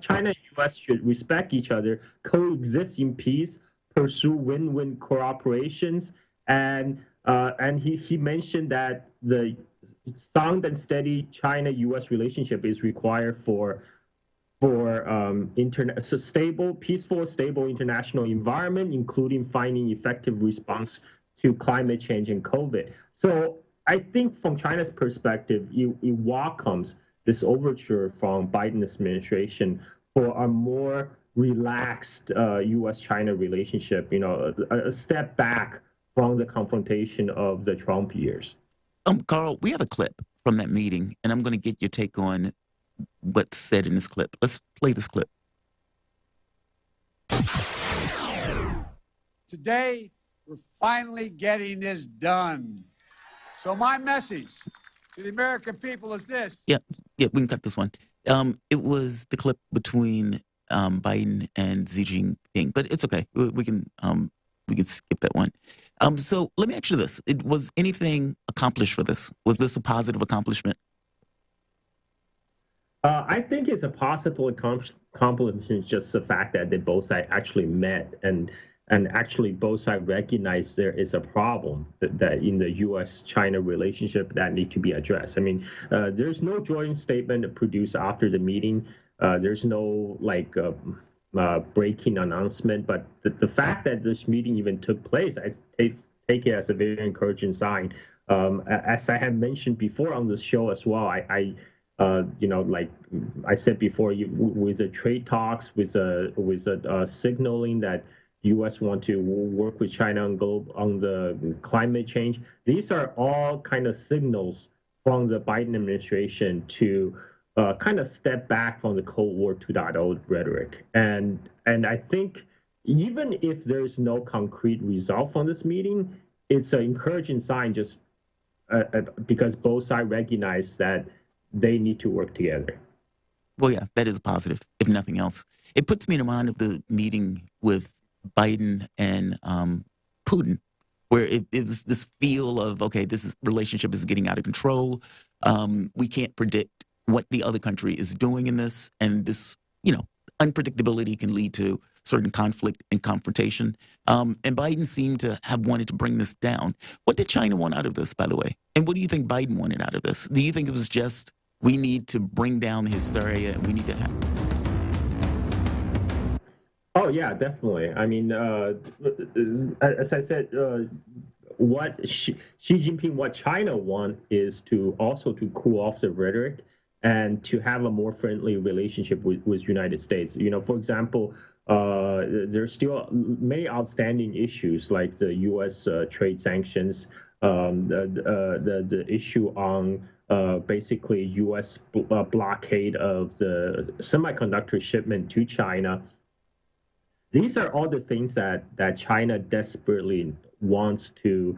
China and U.S. should respect each other, coexist in peace, pursue win-win cooperations, and he mentioned that the sound and steady China-U.S. relationship is required for peaceful, stable international environment, including finding effective response to climate change and COVID. So I think from China's perspective, it welcomes this overture from Biden's administration for a more relaxed U.S.-China relationship, a step back from the confrontation of the Trump years. Carl, we have a clip from that meeting, and I'm going to get your take on what's said in this clip. Let's play this clip. Today, we're finally getting this done. So my message to the American people is this. Yeah, we can cut this one. It was the clip between Biden and Xi Jinping, but it's okay. We can skip that one. So let me ask you this: was anything accomplished for this? Was this a positive accomplishment? I think it's a possible accomplishment, just the fact that they both sides actually met and actually both sides recognize there is a problem that in the U.S.-China relationship that need to be addressed. I mean, there's no joint statement produced after the meeting. There's no breaking announcement, but the fact that this meeting even took place, I take it as a very encouraging sign. As I have mentioned before on this show as well, like I said before, with the trade talks, with signaling that U.S. want to work with China on the climate change, these are all kind of signals from the Biden administration to kind of step back from the Cold War 2.0 rhetoric. And I think even if there's no concrete result from this meeting, it's an encouraging sign just because both sides recognize that they need to work together. Well, yeah, that is a positive, if nothing else. It puts me in mind of the meeting with Biden and Putin, where it was this feel of, okay, this relationship is getting out of control. We can't predict what the other country is doing in this, and this, unpredictability can lead to certain conflict and confrontation. And Biden seemed to have wanted to bring this down. What did China want out of this, by the way? And what do you think Biden wanted out of this? Do you think it was just, we need to bring down the hysteria and we need to have... Oh, yeah, definitely. I mean, as I said, what Xi Jinping, what China want is to cool off the rhetoric and to have a more friendly relationship with United States. For example, there's still many outstanding issues like the U.S. Trade sanctions, the issue on basically U.S. blockade of the semiconductor shipment to China. These are all the things that China desperately wants to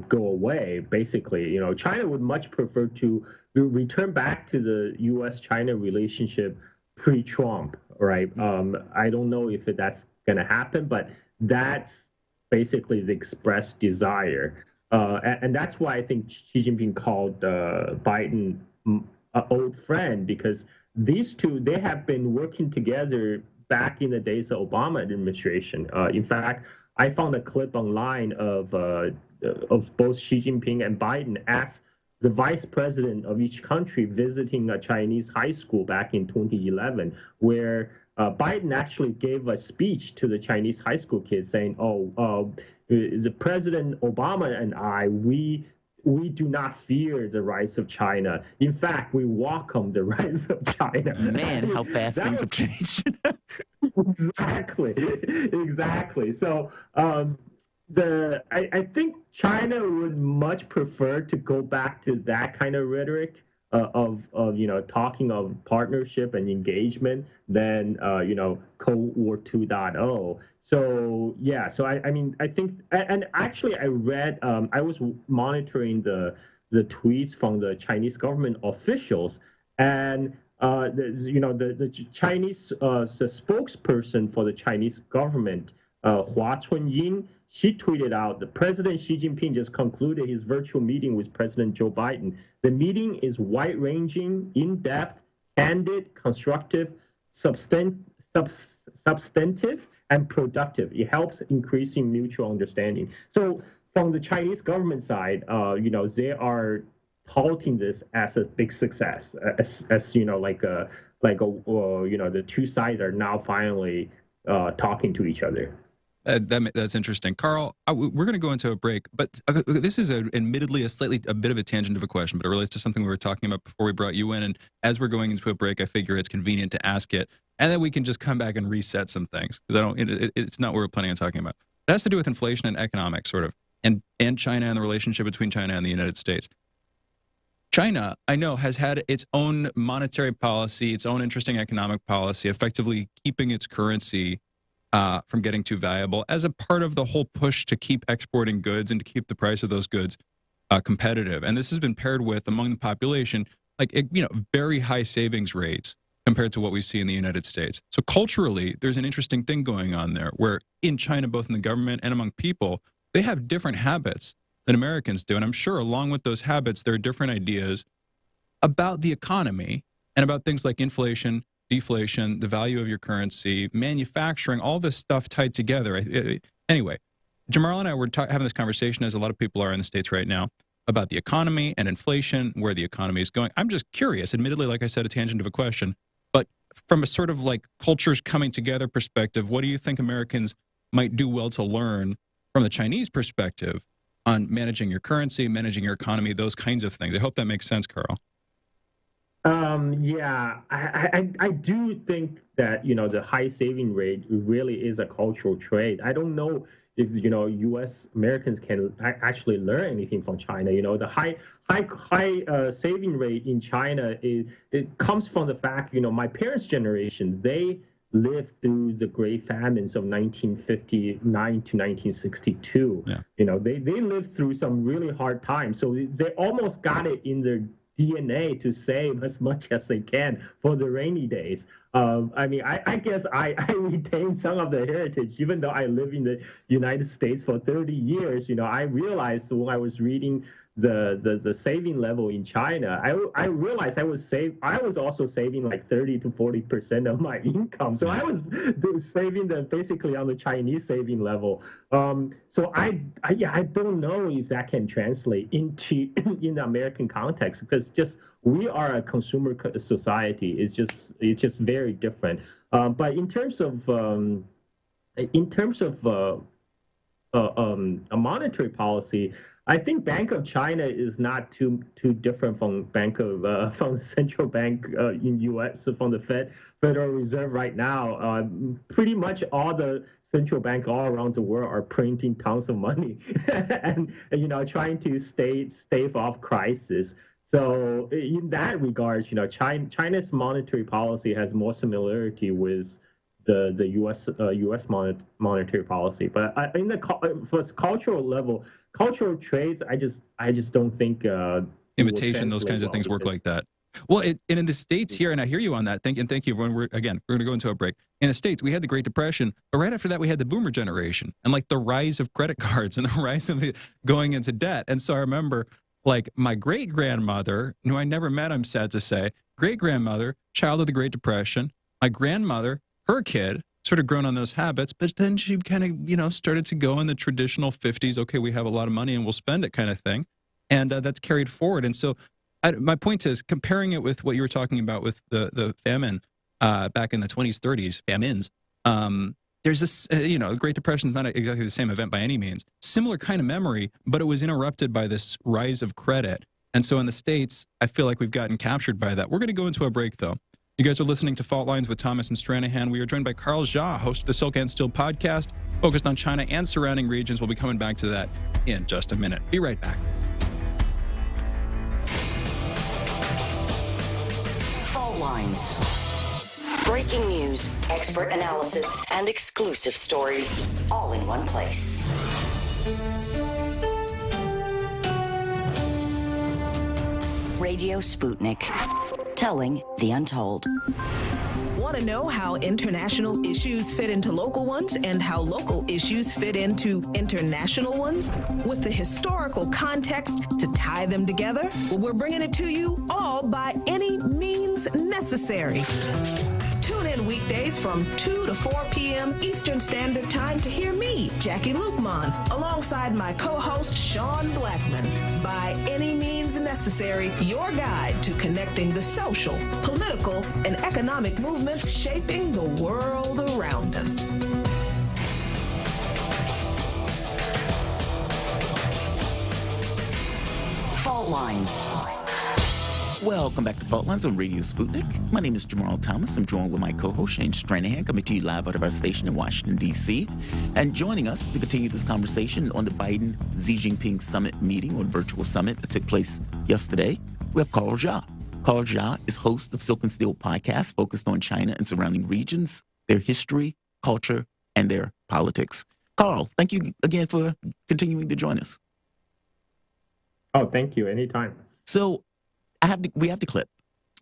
go away. Basically, China would much prefer to return back to the U.S.-China relationship pre-Trump, right? I don't know if that's going to happen, but that's basically the expressed desire. And that's why I think Xi Jinping called Biden an old friend, because these two, they have been working together back in the days of Obama administration. In fact, I found a clip online of both Xi Jinping and Biden as the vice president of each country visiting a Chinese high school back in 2011, where Biden actually gave a speech to the Chinese high school kids saying, the President Obama and I, we do not fear the rise of China. In fact, we welcome the rise of China. Man, how fast things have changed. Exactly. So I think China would much prefer to go back to that kind of rhetoric of talking of partnership and engagement than Cold War 2.0. So yeah, so I mean I think, and actually I read, I was monitoring the tweets from the Chinese government officials, and the Chinese the spokesperson for the Chinese government, Hua Chunying, she tweeted out, the President Xi Jinping just concluded his virtual meeting with President Joe Biden. The meeting is wide-ranging, in-depth, candid, constructive, substantive, and productive. It helps increasing mutual understanding. So from the Chinese government side, they are touting this as a big success, as the two sides are now finally talking to each other. That's interesting. Carl, we're going to go into a break, but this is admittedly a bit of a tangent of a question, but it relates to something we were talking about before we brought you in. And as we're going into a break, I figure it's convenient to ask it, and then we can just come back and reset some things, because it's not what we're planning on talking about. It has to do with inflation and economics, sort of, and China and the relationship between China and the United States. China, I know, has had its own monetary policy, its own interesting economic policy, effectively keeping its currency from getting too valuable as a part of the whole push to keep exporting goods and to keep the price of those goods competitive. And this has been paired with, among the population, very high savings rates compared to what we see in the United States. So culturally, there's an interesting thing going on there where in China, both in the government and among people, they have different habits than Americans do. And I'm sure along with those habits, there are different ideas about the economy and about things like inflation, deflation, the value of your currency, manufacturing, all this stuff tied together. Anyway, Jamarl and I were having this conversation, as a lot of people are in the States right now, about the economy and inflation, where the economy is going. I'm just curious, admittedly, like I said, a tangent of a question, but from a sort of like cultures coming together perspective, what do you think Americans might do well to learn from the Chinese perspective on managing your currency, managing your economy, those kinds of things? I hope that makes sense, Carl. Yeah, I do think that, the high saving rate really is a cultural trait. I don't know if, U.S. Americans can actually learn anything from China. The high saving rate in China, it comes from the fact, my parents' generation, they lived through the great famines of 1959 to 1962. Yeah. They lived through some really hard times. So they almost got it in their DNA to save as much as they can for the rainy days. I guess I retain some of the heritage, even though I live in the United States for 30 years. I realized when I was reading the saving level in China, I realized I was also saving like 30 to 40% of my income. So I was saving basically on the Chinese saving level. So I don't know if that can translate into in the American context, because we are a consumer society. It's just very different. But in terms of a monetary policy, I think Bank of China is not too different from from the central bank in U.S. from the Federal Reserve right now. Pretty much all the central bank all around the world are printing tons of money and trying to stave off crisis. So in that regard, China's monetary policy has more similarity with the U.S. monetary policy, but in the cultural level, cultural traits, I just don't think imitation, those kinds of things work like that. Well, and in the States here, and I hear you on that. Thank you, everyone. We're going to go into a break. In the States, we had the Great Depression, but right after that, we had the Boomer generation and like the rise of credit cards and the rise of going into debt. And so I remember, like, my great grandmother, who I never met, I'm sad to say, great grandmother, child of the Great Depression, my grandmother, her kid, sort of grown on those habits, but then she kind of, started to go in the traditional 50s, okay, we have a lot of money and we'll spend it kind of thing. And that's carried forward. And so my point is, comparing it with what you were talking about with the famine back in the 20s, 30s, famines, there's this, the Great Depression is not exactly the same event by any means. Similar kind of memory, but it was interrupted by this rise of credit. And so in the States, I feel like we've gotten captured by that. We're going to go into a break, though. You guys are listening to Fault Lines with Thomas and Stranahan. We are joined by Carl Jha, host of the Silk and Steel podcast, focused on China and surrounding regions. We'll be coming back to that in just a minute. Be right back. Fault Lines. Breaking news, expert analysis, and exclusive stories, all in one place. Radio Sputnik, telling the untold. Want to know how international issues fit into local ones and how local issues fit into international ones? With the historical context to tie them together, we're bringing it to you all by any means necessary. Tune in weekdays from 2 to 4 p.m. Eastern Standard Time to hear me, Jackie Lukman, alongside my co-host, Sean Blackman. By any means necessary, your guide to connecting the social, political, and economic movements shaping the world around us. Fault Lines. Welcome back to Fault Lines on Radio Sputnik. My name is Jamarl Thomas. I'm joined with my co-host, Shane Stranahan, coming to you live out of our station in Washington, D.C. And joining us to continue this conversation on the Biden-Xi Jinping summit meeting, or virtual summit that took place yesterday, we have Carl Jha. Carl Jha is host of Silk and Steel podcast, focused on China and surrounding regions, their history, culture, and their politics. Carl, thank you again for continuing to join us. Oh, thank you. Anytime. So we have the clip.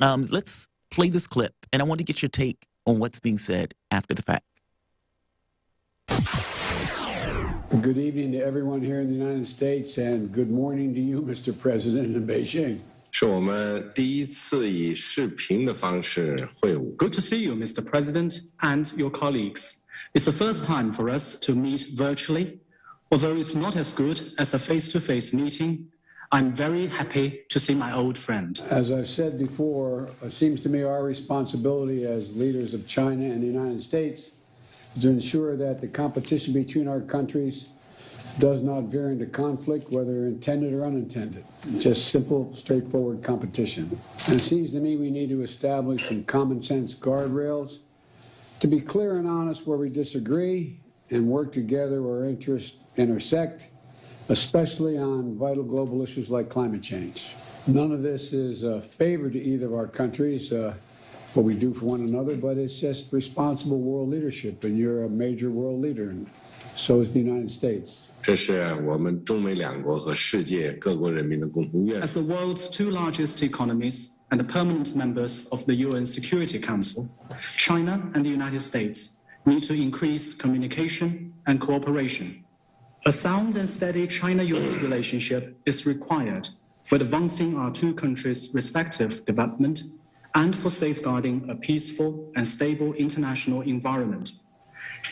Let's play this clip, and I want to get your take on what's being said after the fact. Good evening to everyone here in the United States, and good morning to you, Mr. President, in Beijing. 是我们第一次以视频的方式会晤。 Good to see you, Mr. President, and your colleagues. It's the first time for us to meet virtually. Although it's not as good as a face-to-face meeting, I'm very happy to see my old friend. As I've said before, it seems to me our responsibility as leaders of China and the United States is to ensure that the competition between our countries does not veer into conflict, whether intended or unintended. Just simple, straightforward competition. And it seems to me we need to establish some common sense guardrails to be clear and honest where we disagree and work together where interests intersect, especially on vital global issues like climate change. None of this is a favor to either of our countries, what we do for one another, but it's just responsible world leadership, and you're a major world leader, and so is the United States. 这是我们中美两国和世界各国人民的共同愿。 As the world's two largest economies and the permanent members of the UN Security Council, China and the United States need to increase communication and cooperation. A sound and steady China-US relationship is required for advancing our two countries' respective development and for safeguarding a peaceful and stable international environment,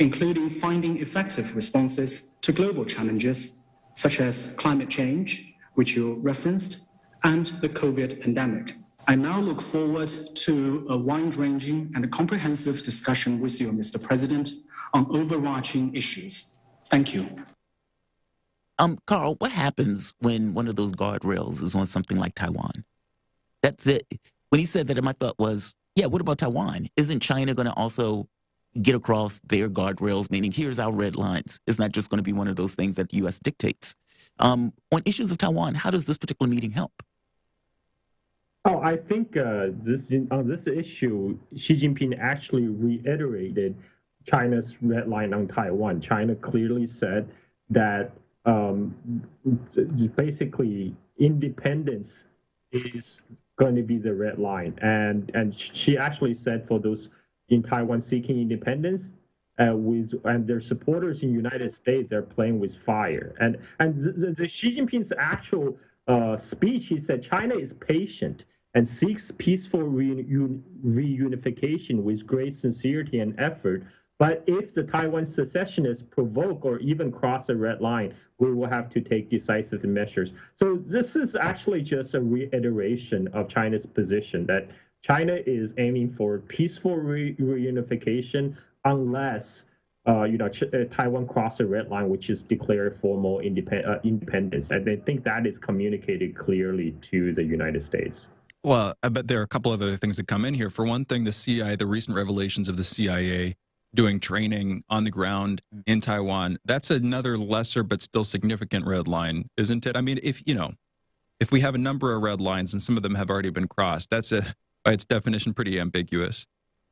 including finding effective responses to global challenges such as climate change, which you referenced, and the COVID pandemic. I now look forward to a wide-ranging and comprehensive discussion with you, Mr. President, on overarching issues. Thank you. Carl, what happens when one of those guardrails is on something like Taiwan? That's it. When he said that, my thought was, yeah, what about Taiwan? Isn't China going to also get across their guardrails, meaning here's our red lines? It's not just going to be one of those things that the U.S. dictates. On issues of Taiwan, how does this particular meeting help? Oh, I think on this issue, Xi Jinping actually reiterated China's red line on Taiwan. China clearly said that basically independence is going to be the red line. And she actually said for those in Taiwan seeking independence, and their supporters in the United States, they're playing with fire. And the Xi Jinping's actual speech, he said China is patient and seeks peaceful reunification with great sincerity and effort. But if the Taiwan secessionists provoke or even cross a red line, we will have to take decisive measures. So this is actually just a reiteration of China's position that China is aiming for peaceful reunification unless Taiwan cross a red line, which is declared formal independence. And I think that is communicated clearly to the United States. Well, I bet there are a couple of other things that come in here. For one thing, the recent revelations of the CIA doing training on the ground in Taiwan, that's another lesser but still significant red line, isn't it? I mean, if we have a number of red lines and some of them have already been crossed, that's by its definition pretty ambiguous.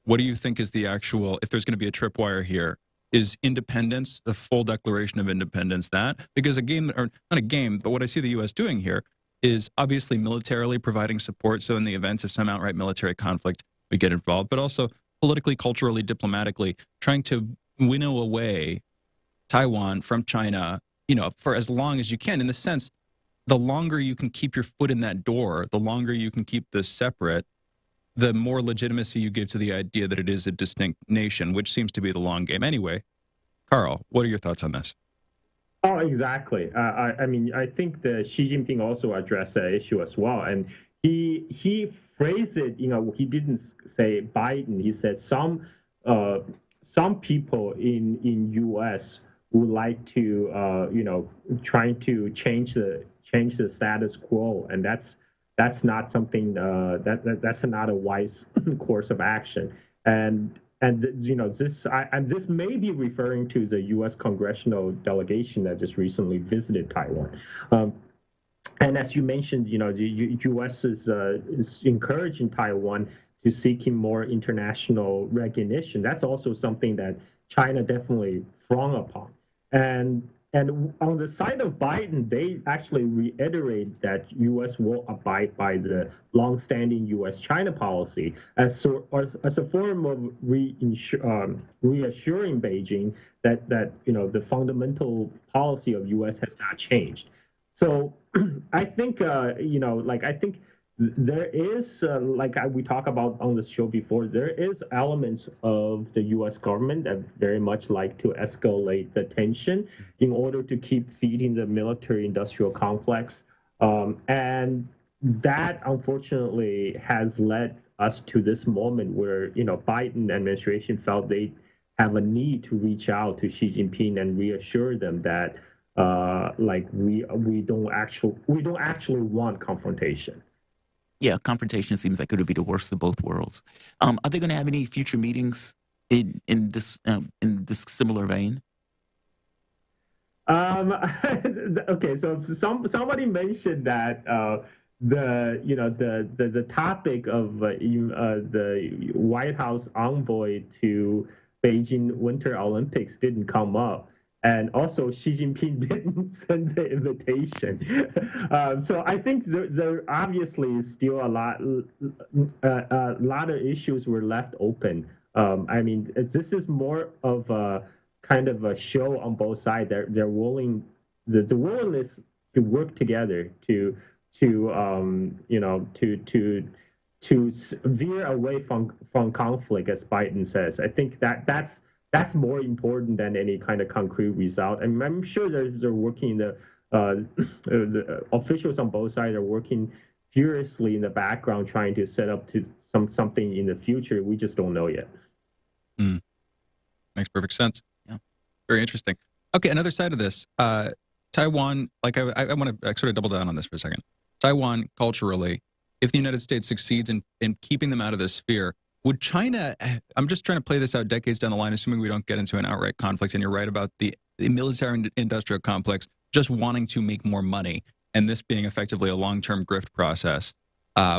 What do you think is the actual, if there's going to be a tripwire here, is independence, the full declaration of independence, that? Because a game, or not a game, but what I see the U.S. doing here is obviously militarily providing support. So in the event of some outright military conflict, we get involved, but also politically, culturally, diplomatically, trying to winnow away Taiwan from China, for as long as you can, in the sense, the longer you can keep your foot in that door, the longer you can keep this separate, the more legitimacy you give to the idea that it is a distinct nation, which seems to be the long game anyway. Carl, what are your thoughts on this? Oh, exactly. I mean, I think that Xi Jinping also addressed that issue as well. And he phrased it, he didn't say Biden. He said some people in U.S. would like to, trying to change the status quo. And that's not something that's not a wise course of action. And this may be referring to the U.S. congressional delegation that just recently visited Taiwan. And as you mentioned, the U.S. is encouraging Taiwan seeking more international recognition. That's also something that China definitely frown upon. And on the side of Biden, they actually reiterate that U.S. will abide by the longstanding U.S.-China policy as a form of reassuring Beijing that the fundamental policy of U.S. has not changed. So I think I think there is, we talked about on the show before, there is elements of the U.S. government that very much like to escalate the tension in order to keep feeding the military-industrial complex. And that, unfortunately, has led us to this moment where, Biden administration felt they have a need to reach out to Xi Jinping and reassure them that, we don't actually want confrontation. Yeah, confrontation seems like it would be the worst of both worlds. Are they going to have any future meetings in this similar vein? Okay, so somebody mentioned that the topic of the White House envoy to Beijing Winter Olympics didn't come up. And also, Xi Jinping didn't send the invitation. So I think there obviously is still a lot of issues were left open. I mean, this is more of a kind of a show on both sides. They're willing, the willingness to work together to veer away from conflict, as Biden says. I think that's more important than any kind of concrete result. And I'm sure they're working, the officials on both sides are working furiously in the background trying to set up to something in the future. We just don't know yet. Makes perfect sense. Yeah, very interesting. Okay, another side of this, Taiwan. I want to sort of double down on this for a second. Taiwan culturally, if the United States succeeds in keeping them out of this sphere, would China, I'm just trying to play this out decades down the line, assuming we don't get into an outright conflict, and you're right about the military-industrial complex just wanting to make more money, and this being effectively a long-term grift process,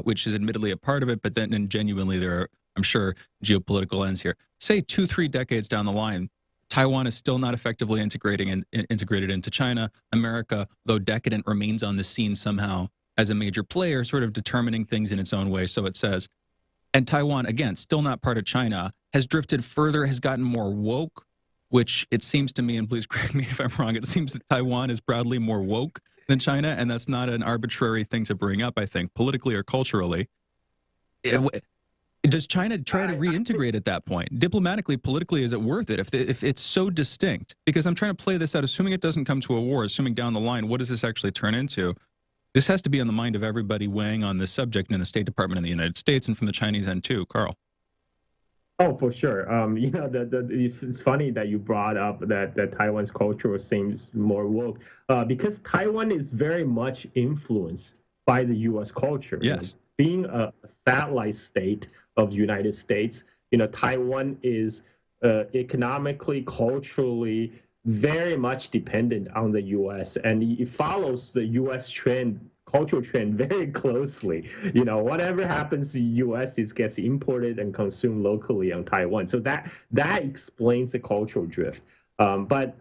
which is admittedly a part of it, but then genuinely there are, I'm sure, geopolitical ends here. Say 2-3 decades down the line, Taiwan is still not effectively integrated into China. America, though decadent, remains on the scene somehow as a major player, sort of determining things in its own way, so it says. And Taiwan, again, still not part of China, has drifted further, has gotten more woke, which it seems to me, and please correct me if I'm wrong, it seems that Taiwan is proudly more woke than China, and that's not an arbitrary thing to bring up, I think, politically or culturally. Does China try to reintegrate at that point? Diplomatically, politically, is it worth it if it's so distinct? Because I'm trying to play this out, assuming it doesn't come to a war, assuming down the line, what does this actually turn into? This has to be on the mind of everybody weighing on this subject in the State Department in the United States and from the Chinese end too. Carl. Oh, for sure. It's funny that you brought up that Taiwan's culture seems more woke because Taiwan is very much influenced by the U.S. culture. Yes. Being a satellite state of the United States, Taiwan is economically, culturally, very much dependent on the U.S. and it follows the U.S. cultural trend very closely. Whatever happens in the U.S. it gets imported and consumed locally on Taiwan. So that explains the cultural drift. But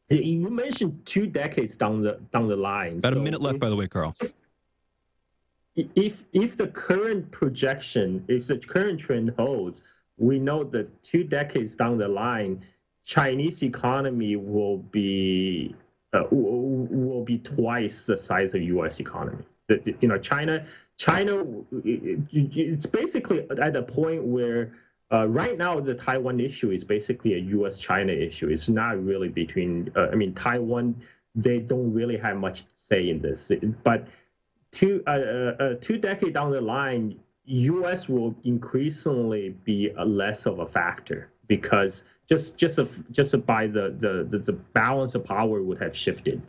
you mentioned 2 decades down the line. About a minute left, by the way, Carl. If the current projection, if the current trend holds, we know that 2 decades down the line, Chinese economy will be twice the size of U.S. economy. China, it's basically at a point where right now the Taiwan issue is basically a U.S.-China issue. It's not really between. Taiwan, they don't really have much say in this. But 2 decades down the line, U.S. will increasingly be less of a factor because just by the balance of power would have shifted.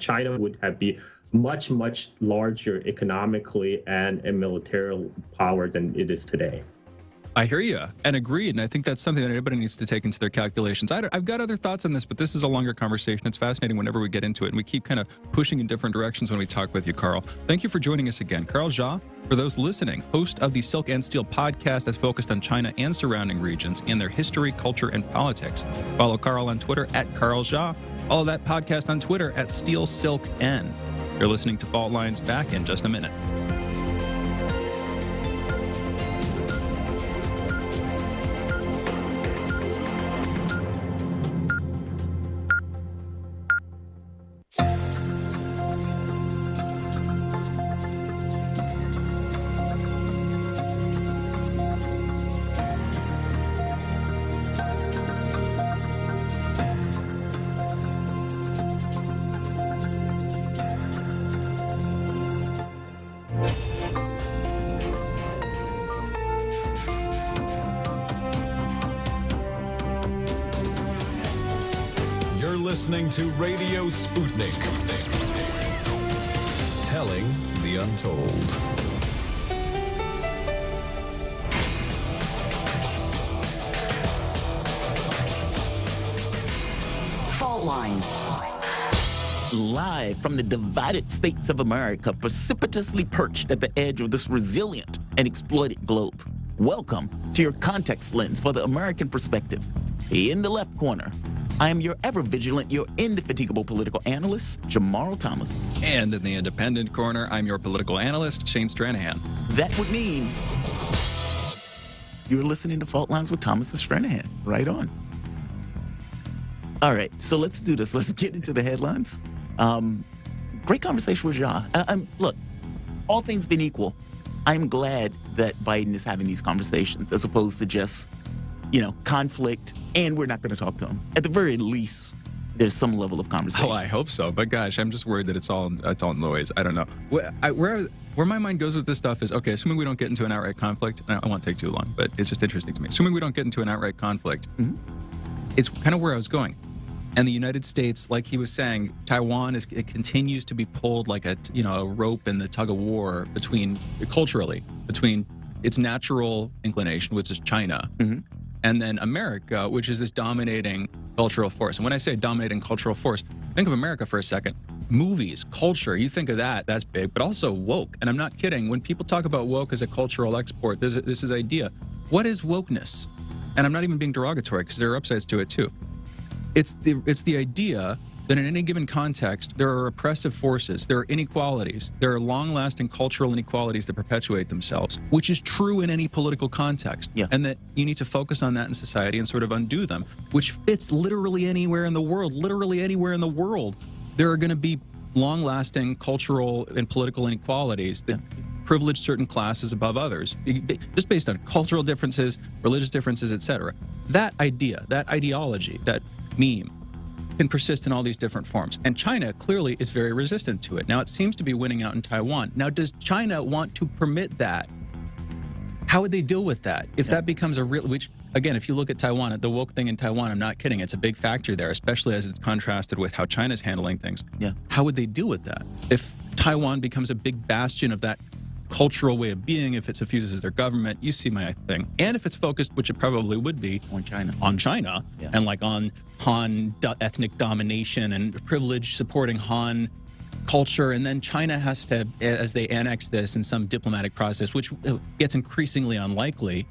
China would have been much larger economically and military power than it is today. I hear you and agreed. And I think that's something that everybody needs to take into their calculations. I've got other thoughts on this, but this is a longer conversation. It's fascinating whenever we get into it. And we keep kind of pushing in different directions when we talk with you, Carl. Thank you for joining us again. Carl Jha, for those listening, host of the Silk and Steel podcast that's focused on China and surrounding regions and their history, culture, and politics. Follow Carl on Twitter at Carl Jha. Follow that podcast on Twitter at Steel Silk N. You're listening to Fault Lines. Back in just a minute. Listening to Radio Sputnik. Telling the untold. Fault Lines. Live from the divided states of America, precipitously perched at the edge of this resilient and exploited globe. Welcome to your context lens for the American perspective. In the left corner, I am your ever-vigilant, your indefatigable political analyst, Jamarl Thomas. And in the independent corner, I'm your political analyst, Shane Stranahan. That would mean you're listening to Fault Lines with Thomas and Stranahan. Right on. All right, so let's do this. Let's get into the headlines. Great conversation with Jha. Look, all things being equal, I'm glad that Biden is having these conversations as opposed to just, conflict, and we're not going to talk to him. At the very least, there's some level of conversation. Oh, I hope so. But gosh, I'm just worried that it's all noise. I don't know. Where my mind goes with this stuff is, okay, assuming we don't get into an outright conflict, and I won't take too long, but it's just interesting to me. Assuming we don't get into an outright conflict, it's kind of where I was going. And the United States, like he was saying, Taiwan it continues to be pulled like a rope in the tug of war culturally between its natural inclination, which is China, and then America, which is this dominating cultural force. And when I say dominating cultural force, think of America for a second. Movies, culture, you think of that's big, but also woke. And I'm not kidding. When people talk about woke as a cultural export, there's this idea. What is wokeness? And I'm not even being derogatory because there are upsides to it too. It's the idea that in any given context, there are oppressive forces, there are inequalities, there are long-lasting cultural inequalities that perpetuate themselves, which is true in any political context, and that you need to focus on that in society and sort of undo them, which fits literally anywhere in the world. Literally anywhere in the world, there are going to be long-lasting cultural and political inequalities that privilege certain classes above others, just based on cultural differences, religious differences, etc. That idea, that ideology, that meme, can persist in all these different forms. And China clearly is very resistant to it. Now, it seems to be winning out in Taiwan. Now, does China want to permit that? How would they deal with that? If that becomes a real, which, again, if you look at Taiwan, the woke thing in Taiwan, I'm not kidding, it's a big factor there, especially as it's contrasted with how China's handling things. How would they deal with that? If Taiwan becomes a big bastion of that cultural way of being, if it suffuses their government, you see my thing. And if it's focused, which it probably would be, on China, and like on Han ethnic domination and privilege supporting Han culture, and then China has to, as they annex this in some diplomatic process, which gets increasingly unlikely,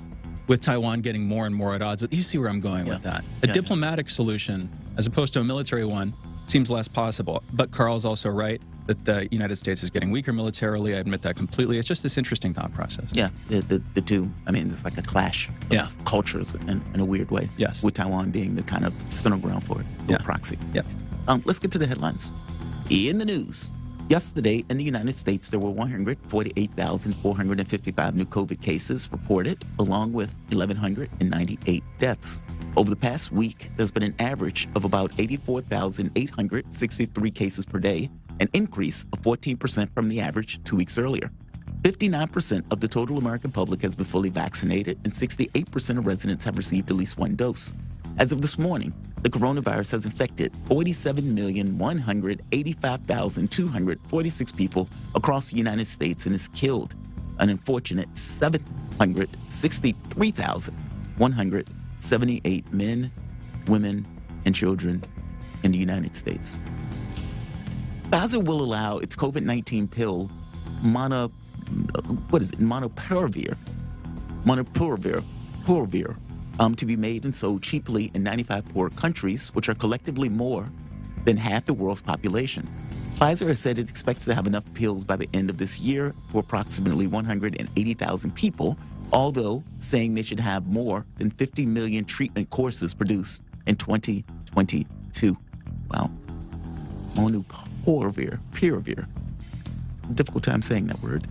with Taiwan getting more and more at odds. But you see where I'm going with that. A diplomatic solution, as opposed to a military one, seems less possible. But Carl's also right that the United States is getting weaker militarily. I admit that completely. It's just this interesting thought process. Yeah, the two. I mean, it's like a clash of cultures in a weird way. Yes. With Taiwan being the kind of center ground for it, proxy. Yeah. Let's get to the headlines. In the news, yesterday in the United States, there were 148,455 new COVID cases reported, along with 1,198 deaths. Over the past week, there's been an average of about 84,863 cases per day, an increase of 14% from the average 2 weeks earlier. 59% of the total American public has been fully vaccinated, and 68% of residents have received at least one dose. As of this morning, the coronavirus has infected 47,185,246 people across the United States and has killed an unfortunate 7 163,178 men, women, and children in the United States. Pfizer will allow its COVID-19 pill, Monopiravir, to be made and sold cheaply in 95 poor countries, which are collectively more than half the world's population. Pfizer has said it expects to have enough pills by the end of this year for approximately 180,000 people, although saying they should have more than 50 million treatment courses produced in 2022. Wow. Monopiravir. Difficult time saying that word.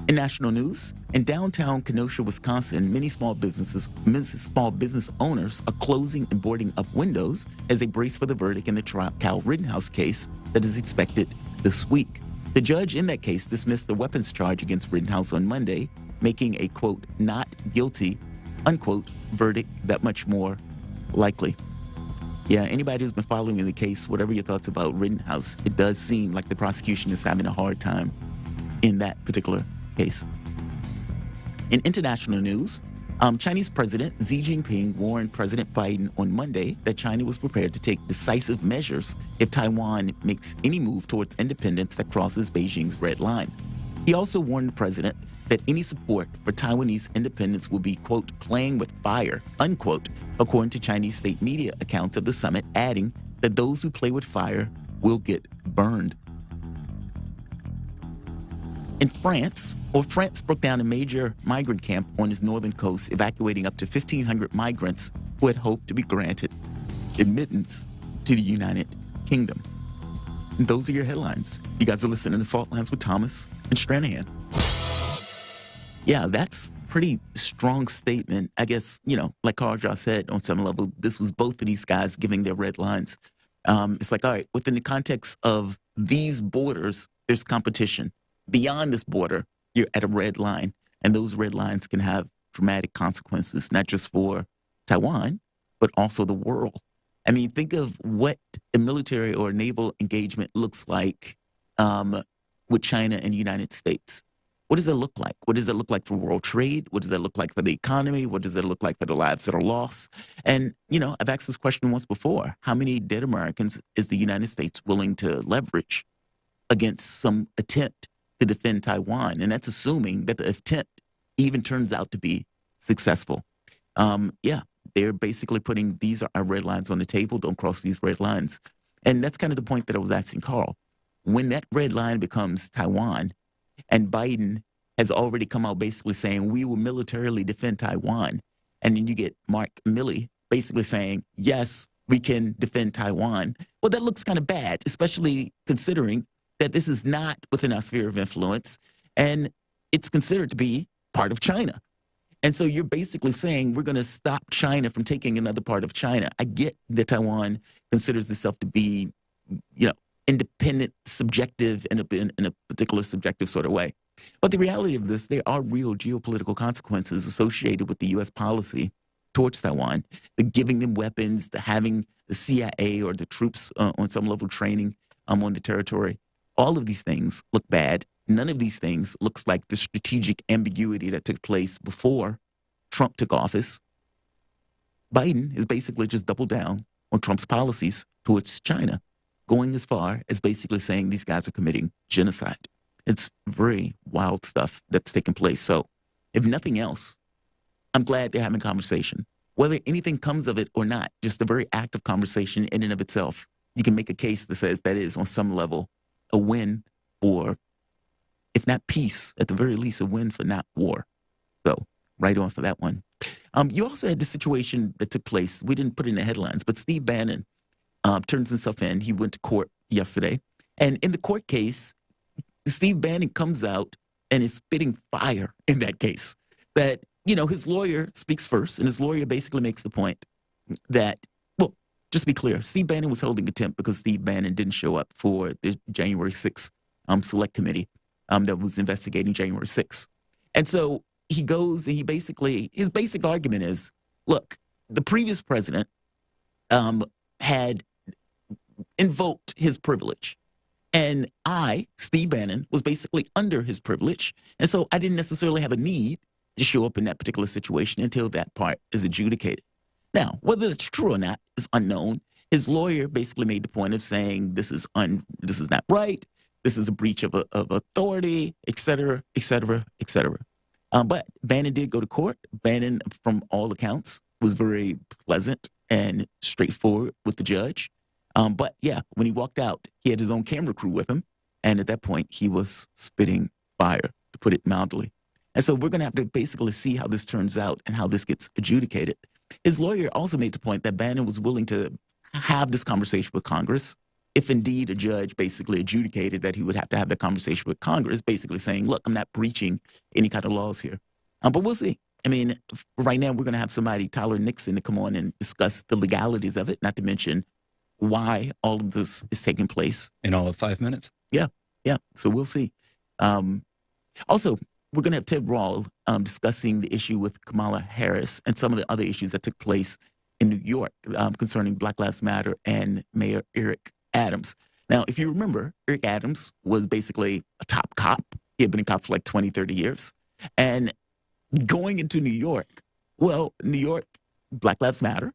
In national news, in downtown Kenosha, Wisconsin, many small business owners are closing and boarding up windows as they brace for the verdict in the Cal Rittenhouse case that is expected this week. The judge in that case dismissed the weapons charge against Rittenhouse on Monday, making a, quote, not guilty, unquote, verdict that much more likely. Yeah, anybody who's been following the case, whatever your thoughts about Rittenhouse, it does seem like the prosecution is having a hard time in that particular case. In international news, Chinese President Xi Jinping warned President Biden on Monday that China was prepared to take decisive measures if Taiwan makes any move towards independence that crosses Beijing's red line. He also warned the president that any support for Taiwanese independence will be, quote, playing with fire, unquote, according to Chinese state media accounts of the summit, adding that those who play with fire will get burned. In France broke down a major migrant camp on its northern coast, evacuating up to 1,500 migrants who had hoped to be granted admittance to the United Kingdom. And those are your headlines. You guys are listening to Fault Lines with Thomas and Stranahan. Yeah, that's pretty strong statement. I guess, like Carl just said, on some level, this was both of these guys giving their red lines. It's like, all right, within the context of these borders, there's competition. Beyond this border, you're at a red line, and those red lines can have dramatic consequences, not just for Taiwan, but also the world. I mean, think of what a military or naval engagement looks like with China and the United States. What does it look like? What does it look like for world trade? What does that look like for the economy? What does it look like for the lives that are lost? And, I've asked this question once before. How many dead Americans is the United States willing to leverage against some attempt to defend Taiwan? And that's assuming that the attempt even turns out to be successful. They're basically putting these are our red lines on the table. Don't cross these red lines. And that's kind of the point that I was asking Carl. When that red line becomes Taiwan, and Biden has already come out basically saying we will militarily defend Taiwan, and then you get Mark Milley basically saying, yes, we can defend Taiwan. Well, that looks kind of bad, especially considering that this is not within our sphere of influence, and it's considered to be part of China. And so you're basically saying we're going to stop China from taking another part of China. I get that Taiwan considers itself to be, independent, subjective in a particular subjective sort of way. But the reality of this, there are real geopolitical consequences associated with the U.S. policy towards Taiwan, the giving them weapons, the having the CIA or the troops on some level training on the territory. All of these things look bad. None of these things looks like the strategic ambiguity that took place before Trump took office. Biden has basically just doubled down on Trump's policies towards China, going as far as basically saying these guys are committing genocide. It's very wild stuff that's taking place. So if nothing else, I'm glad they're having a conversation. Whether anything comes of it or not, just the very act of conversation in and of itself, you can make a case that says that is on some level a win, or if not peace, at the very least a win for not war. So right on for that one. You also had the situation that took place. We didn't put it in the headlines, but Steve Bannon turns himself in. He went to court yesterday. And in the court case, Steve Bannon comes out and is spitting fire in that case. That, his lawyer speaks first, and his lawyer basically makes the point that, well, just to be clear, Steve Bannon was held in contempt because Steve Bannon didn't show up for the January 6th select committee that was investigating January 6th. And so he goes and his basic argument is, look, the previous president had invoked his privilege. And I, Steve Bannon, was basically under his privilege. And so I didn't necessarily have a need to show up in that particular situation until that part is adjudicated. Now, whether it's true or not is unknown. His lawyer basically made the point of saying this is not right. This is a breach of authority, et cetera, et cetera, et cetera. But Bannon did go to court. Bannon, from all accounts, was very pleasant and straightforward with the judge. But yeah, when he walked out, he had his own camera crew with him. And at that point, he was spitting fire, to put it mildly. And so we're going to have to basically see how this turns out and how this gets adjudicated. His lawyer also made the point that Bannon was willing to have this conversation with Congress if indeed a judge basically adjudicated that he would have to have that conversation with Congress, basically saying, look, I'm not breaching any kind of laws here. But we'll see. I mean, right now we're going to have somebody, Tyler Nixon, to come on and discuss the legalities of it, not to mention why all of this is taking place. In all of 5 minutes? Yeah. So we'll see. Also, we're going to have Ted Rall discussing the issue with Kamala Harris and some of the other issues that took place in New York concerning Black Lives Matter and Mayor Eric Adams. Now, if you remember, Eric Adams was basically a top cop. He had been a cop for like 20, 30 years. And going into New York, well, New York, Black Lives Matter,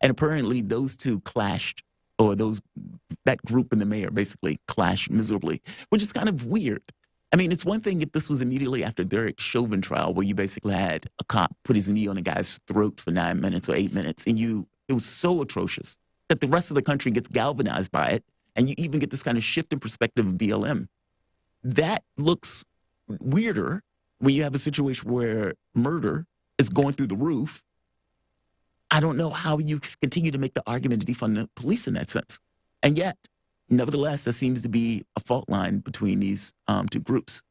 and apparently those two clashed, or that group and the mayor basically clashed miserably, which is kind of weird. I mean, it's one thing if this was immediately after Derek Chauvin trial, where you basically had a cop put his knee on a guy's throat for 9 minutes or 8 minutes, and it was so atrocious that the rest of the country gets galvanized by it, and you even get this kind of shift in perspective of BLM. That looks weirder when you have a situation where murder is going through the roof. I don't know how you continue to make the argument to defund the police in that sense. And yet, nevertheless, there seems to be a fault line between these two groups.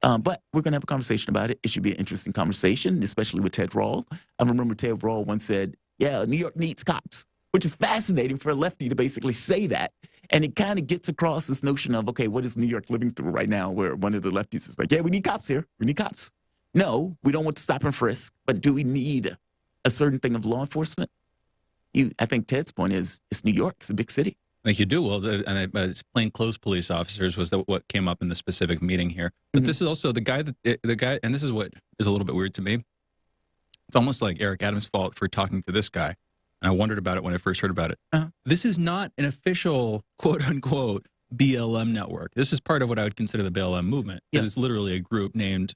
But we're going to have a conversation about it. It should be an interesting conversation, especially with Ted Rall. I remember Ted Rall once said, yeah, New York needs cops, which is fascinating for a lefty to basically say that. And it kind of gets across this notion of, okay, what is New York living through right now, where one of the lefties is like, yeah, we need cops here. We need cops. No, we don't want to stop and frisk, but do we need a certain thing of law enforcement? I think Ted's point is, it's New York. It's a big city. I think you do. Well, it's plainclothes police officers was what came up in the specific meeting here. But this is also the guy, and this is what is a little bit weird to me. It's almost like Eric Adams' fault for talking to this guy. And I wondered about it when I first heard about it. This is not an official, quote unquote, BLM network. This is part of what I would consider the BLM movement, because it's literally a group named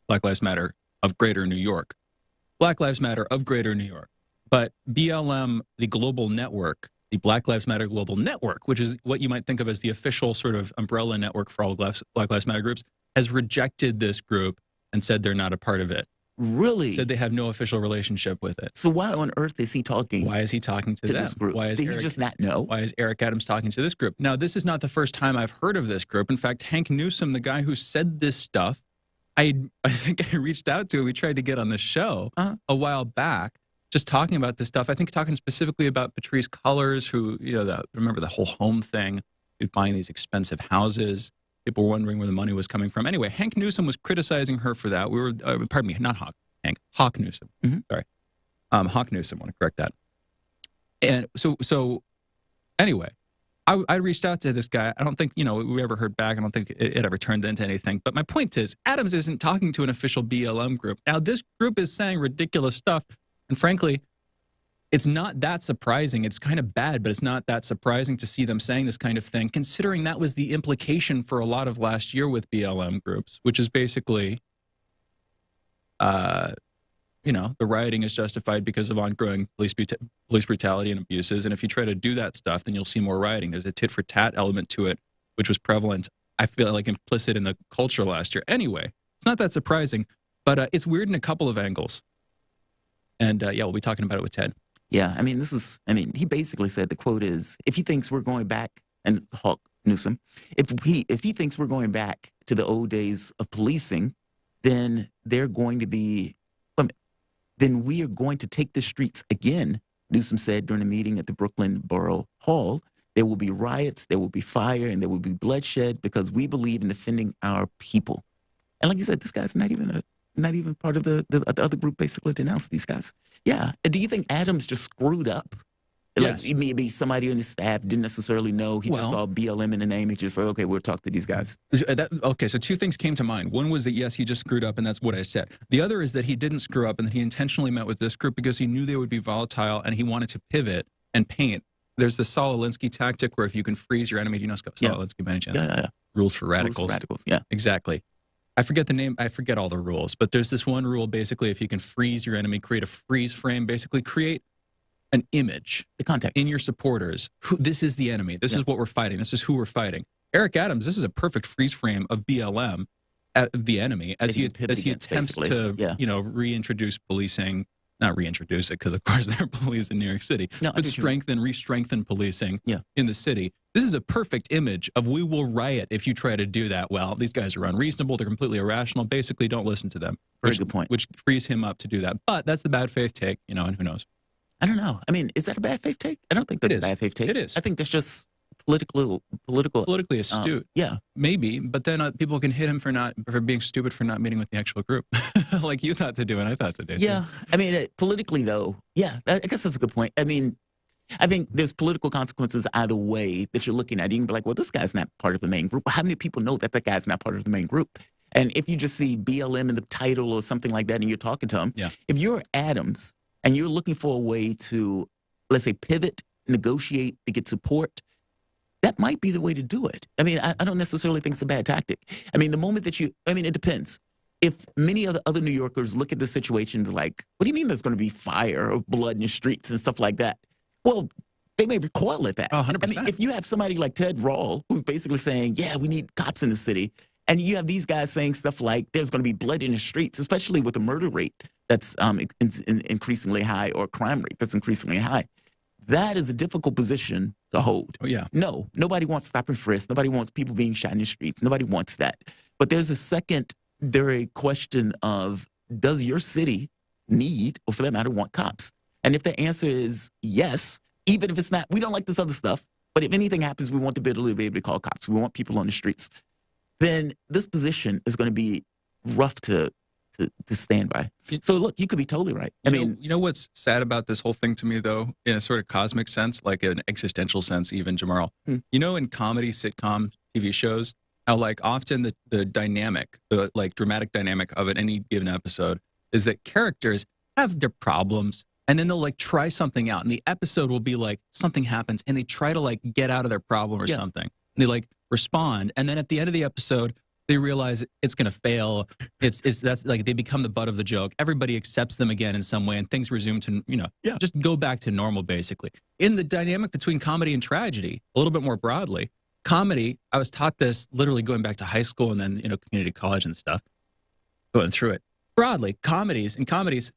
Black Lives Matter of Greater New York. Black Lives Matter of Greater New York. But BLM, the global network, the Black Lives Matter Global Network, which is what you might think of as the official sort of umbrella network for all Black Lives Matter groups, has rejected this group and said they're not a part of it. Really? Said they have no official relationship with it. So why on earth is he talking? Why is he talking to them? This group? Why is Did he just not know? Why is Eric Adams talking to this group? Now, this is not the first time I've heard of this group. In fact, Hank Newsom, the guy who said this stuff, I think I reached out to. We tried to get on the show a while back, just talking about this stuff. I think talking specifically about Patrisse Cullors, who, remember the whole home thing, buying these expensive houses. People were wondering where the money was coming from. Anyway, Hank Newsom was criticizing her for that. We were, pardon me, not Hawk, Hank, Hawk Newsom. Sorry. Hawk Newsom, I want to correct that. And so anyway, I reached out to this guy. I don't think, we ever heard back. I don't think it ever turned into anything. But my point is, Adams isn't talking to an official BLM group. Now, this group is saying ridiculous stuff. And frankly, it's not that surprising. It's kind of bad, but it's not that surprising to see them saying this kind of thing, considering that was the implication for a lot of last year with BLM groups, which is basically, the rioting is justified because of ongoing police brutality and abuses. And if you try to do that stuff, then you'll see more rioting. There's a tit for tat element to it, which was prevalent, I feel like, implicit in the culture last year. Anyway, it's not that surprising, but it's weird in a couple of angles. And we'll be talking about it with Ted. Yeah, he basically said, the quote is, if he thinks we're going back, and Hawk Newsom, if he thinks we're going back to the old days of policing, then then we are going to take the streets again, Newsom said during a meeting at the Brooklyn Borough Hall. There will be riots, there will be fire, and there will be bloodshed because we believe in defending our people. And like you said, this guy's not even part of the other group basically denounced these guys. Yeah. Do you think Adams just screwed up Like Yes. maybe somebody on the staff didn't necessarily know. He just saw BLM in the name. He just said, okay, we'll talk to these guys. Okay, so two things came to mind. One was that, yes, he just screwed up, and that's what I said. The other is that he didn't screw up, and that he intentionally met with this group because he knew they would be volatile, and he wanted to pivot and paint. There's the Saul Alinsky tactic where if you can freeze your enemy, do you know Saul Alinsky by any chance? Yeah. Rules for radicals. Rules for radicals, yeah. Exactly. I forget the name. I forget all the rules, but there's this one rule, basically, if you can freeze your enemy, create a freeze frame, basically create an image, the context in your supporters. This is the enemy. This is what we're fighting. This is who we're fighting. Eric Adams, this is a perfect freeze frame of BLM, the enemy, as he attempts to reintroduce policing. Not reintroduce it, because of course there are police in New York City, but re-strengthen policing in the city. This is a perfect image of we will riot if you try to do that. Well, these guys are unreasonable. They're completely irrational. Basically, don't listen to them. Very good point. Which frees him up to do that. But that's the bad faith take, and who knows? I don't know. I mean, is that a bad faith take? I don't think that's a bad faith take. It is. I think that's just politically astute. Yeah, maybe. But then people can hit him for being stupid for not meeting with the actual group, like you thought to do and I thought to do. Yeah, I mean, politically though, I guess that's a good point. I mean, I think there's political consequences either way that you're looking at. You can be like, well, this guy's not part of the main group. But how many people know that guy's not part of the main group? And if you just see BLM in the title or something like that, and you're talking to him, if you're Adams and you're looking for a way to, let's say, pivot, negotiate to get support, that might be the way to do it. I mean, I don't necessarily think it's a bad tactic. I mean, the moment that it depends. If many other New Yorkers look at the situation like, what do you mean there's going to be fire or blood in the streets and stuff like that? Well, they may recoil at that. Oh, 100%. I mean, if you have somebody like Ted Rall, who's basically saying, yeah, we need cops in the city, and you have these guys saying stuff like there's going to be blood in the streets, especially with the murder rate that's increasingly high, or crime rate that's increasingly high. That is a difficult position to hold. Oh, yeah. No, nobody wants stop and frisk. Nobody wants people being shot in the streets. Nobody wants that. But there's a secondary question of, does your city need, or for that matter, want cops? And if the answer is yes, even if it's not, we don't like this other stuff, but if anything happens, we want to be able to call cops. We want people on the streets. Then this position is going to be rough to stand by. So look, you could be totally right. I mean, you know what's sad about this whole thing to me, though, in a sort of cosmic sense, like an existential sense, even, Jamarl. You know, in comedy, sitcom, TV shows, how like often the dynamic, the like dramatic dynamic of any given episode is that characters have their problems, and then they'll like try something out, and the episode will be like something happens, and they try to like get out of their problem or something, and they like respond, and then at the end of the episode, they realize it's going to fail. That's like they become the butt of the joke. Everybody accepts them again in some way, and things resume to just go back to normal. Basically, in the dynamic between comedy and tragedy, a little bit more broadly, comedy. I was taught this literally going back to high school and then community college and stuff. Going through it broadly, comedies,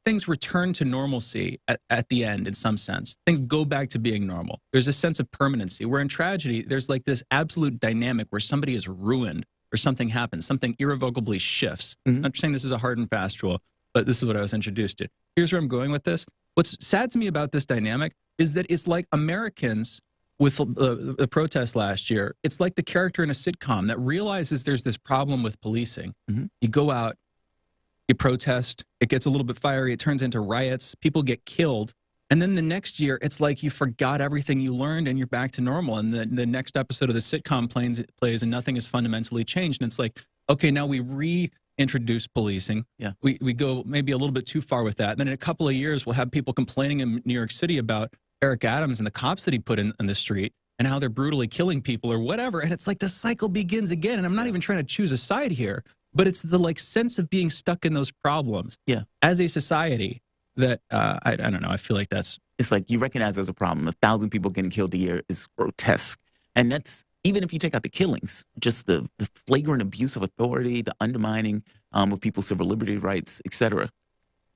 things return to normalcy at the end in some sense. Things go back to being normal. There's a sense of permanency. Where in tragedy, there's like this absolute dynamic where somebody is ruined. Or something happens, something irrevocably shifts. I'm not saying this is a hard and fast rule, but this is what I was introduced to. Here's where I'm going with this. What's sad to me about this dynamic is that it's like Americans with the protest last year. It's like the character in a sitcom that realizes there's this problem with policing. You go out, you protest, it gets a little bit fiery, it turns into riots, people get killed. And then the next year, it's like you forgot everything you learned and you're back to normal. And the next episode of the sitcom plays and nothing has fundamentally changed. And it's like, okay, now we reintroduce policing. Yeah. We go maybe a little bit too far with that. And then in a couple of years, we'll have people complaining in New York City about Eric Adams and the cops that he put in the street and how they're brutally killing people or whatever. And it's like the cycle begins again. And I'm not even trying to choose a side here, but it's the like sense of being stuck in those problems as a society. That I don't know. I feel like it's like you recognize there's a problem. 1,000 people getting killed a year is grotesque, and that's even if you take out the killings, just the flagrant abuse of authority, the undermining of people's civil liberty rights, etc.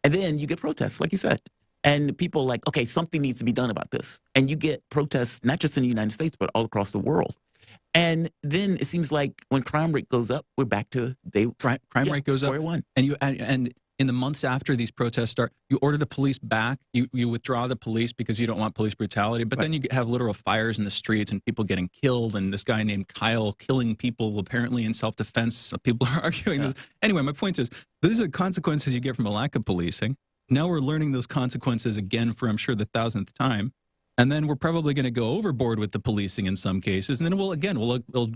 And then you get protests, like you said, and people are like, okay, something needs to be done about this, and you get protests not just in the United States but all across the world. And then it seems like when crime rate goes up, we're back to crime rate goes up. Square one. And in the months after these protests start, you order the police back. You withdraw the police because you don't want police brutality. But then you have literal fires in the streets and people getting killed. And this guy named Kyle killing people apparently in self-defense. People are arguing this. Anyway, my point is, these are the consequences you get from a lack of policing. Now we're learning those consequences again for, I'm sure, the 1,000th time. And then we're probably going to go overboard with the policing in some cases. And then we'll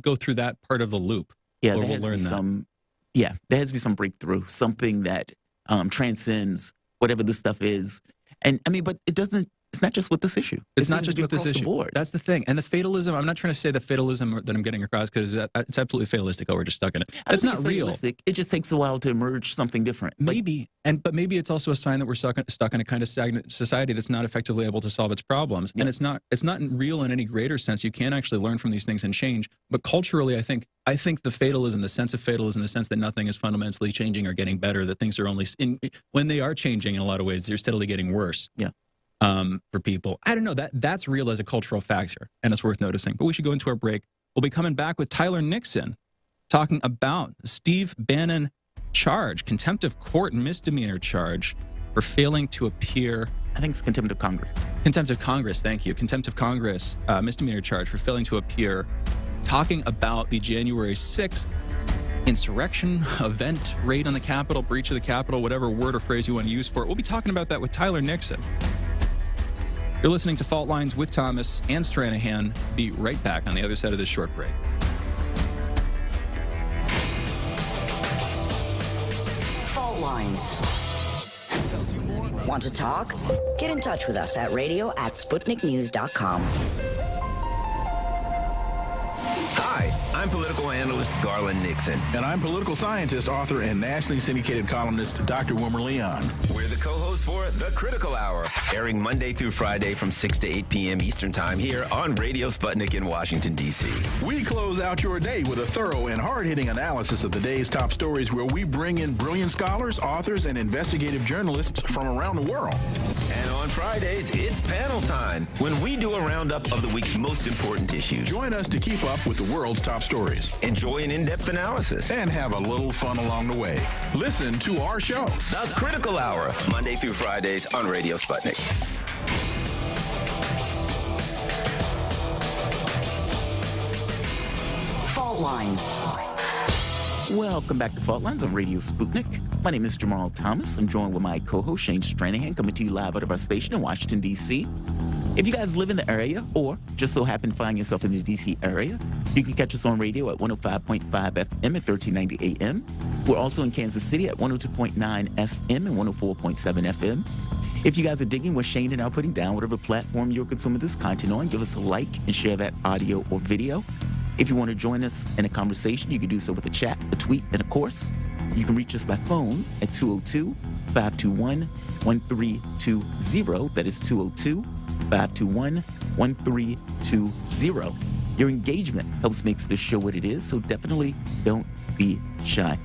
go through that part of the loop. Yeah, there has to be some. Yeah, there has to be some breakthrough, something that transcends whatever this stuff is. And I mean, but it doesn't. It's not just with this issue. It's not just with this issue. That's the thing. And the fatalism, I'm not trying to say the fatalism that I'm getting across because it's absolutely fatalistic. Oh, we're just stuck in it. That's not real. It just takes a while to emerge something different. Maybe. But maybe it's also a sign that we're stuck in a kind of stagnant society that's not effectively able to solve its problems. Yeah. And it's not real in any greater sense. You can actually learn from these things and change. But culturally, I think the fatalism, the sense of fatalism, the sense that nothing is fundamentally changing or getting better, that things are only, when they are changing in a lot of ways, they're steadily getting worse. Yeah. For people. I don't know, that's real as a cultural factor, and it's worth noticing. But we should go into our break. We'll be coming back with Tyler Nixon talking about Steve Bannon charge, contempt of court misdemeanor charge for failing to appear. I think it's contempt of Congress. Contempt of Congress, thank you. Contempt of Congress misdemeanor charge for failing to appear, talking about the January 6th insurrection event, raid on the Capitol, breach of the Capitol, whatever word or phrase you want to use for it. We'll be talking about that with Tyler Nixon. You're listening to Fault Lines with Thomas and Stranahan. Be right back on the other side of this short break. Fault Lines. Want to talk? Get in touch with us at radio@sputniknews.com. Hi, I'm political analyst Garland Nixon. And I'm political scientist, author, and nationally syndicated columnist Dr. Wilmer Leon. We're the co-hosts for The Critical Hour, airing Monday through Friday from 6 to 8 p.m. Eastern Time here on Radio Sputnik in Washington, D.C. We close out your day with a thorough and hard-hitting analysis of the day's top stories where we bring in brilliant scholars, authors, and investigative journalists from around the world. And on Fridays, it's panel time, when we do a roundup of the week's most important issues. Join us to keep up with the world's top stories. Enjoy an in-depth analysis. And have a little fun along the way. Listen to our show. The Critical Hour, Monday through Fridays on Radio Sputnik. Fault Lines. Welcome back to Fault Lines on Radio Sputnik. My name is Jamarl Thomas. I'm joined with my co-host Shane Stranahan, coming to you live out of our station in Washington, D.C. If you guys live in the area or just so happen to find yourself in the D.C. area, you can catch us on radio at 105.5 FM at 1390 AM. We're also in Kansas City at 102.9 FM and 104.7 FM. If you guys are digging what Shane and I are putting down, whatever platform you're consuming this content on, give us a like and share that audio or video. If you want to join us in a conversation, you can do so with a chat, a tweet, and of course, you can reach us by phone at 202-521-1320. That is 202-521-1320. Your engagement helps make this show what it is, so definitely don't be shy.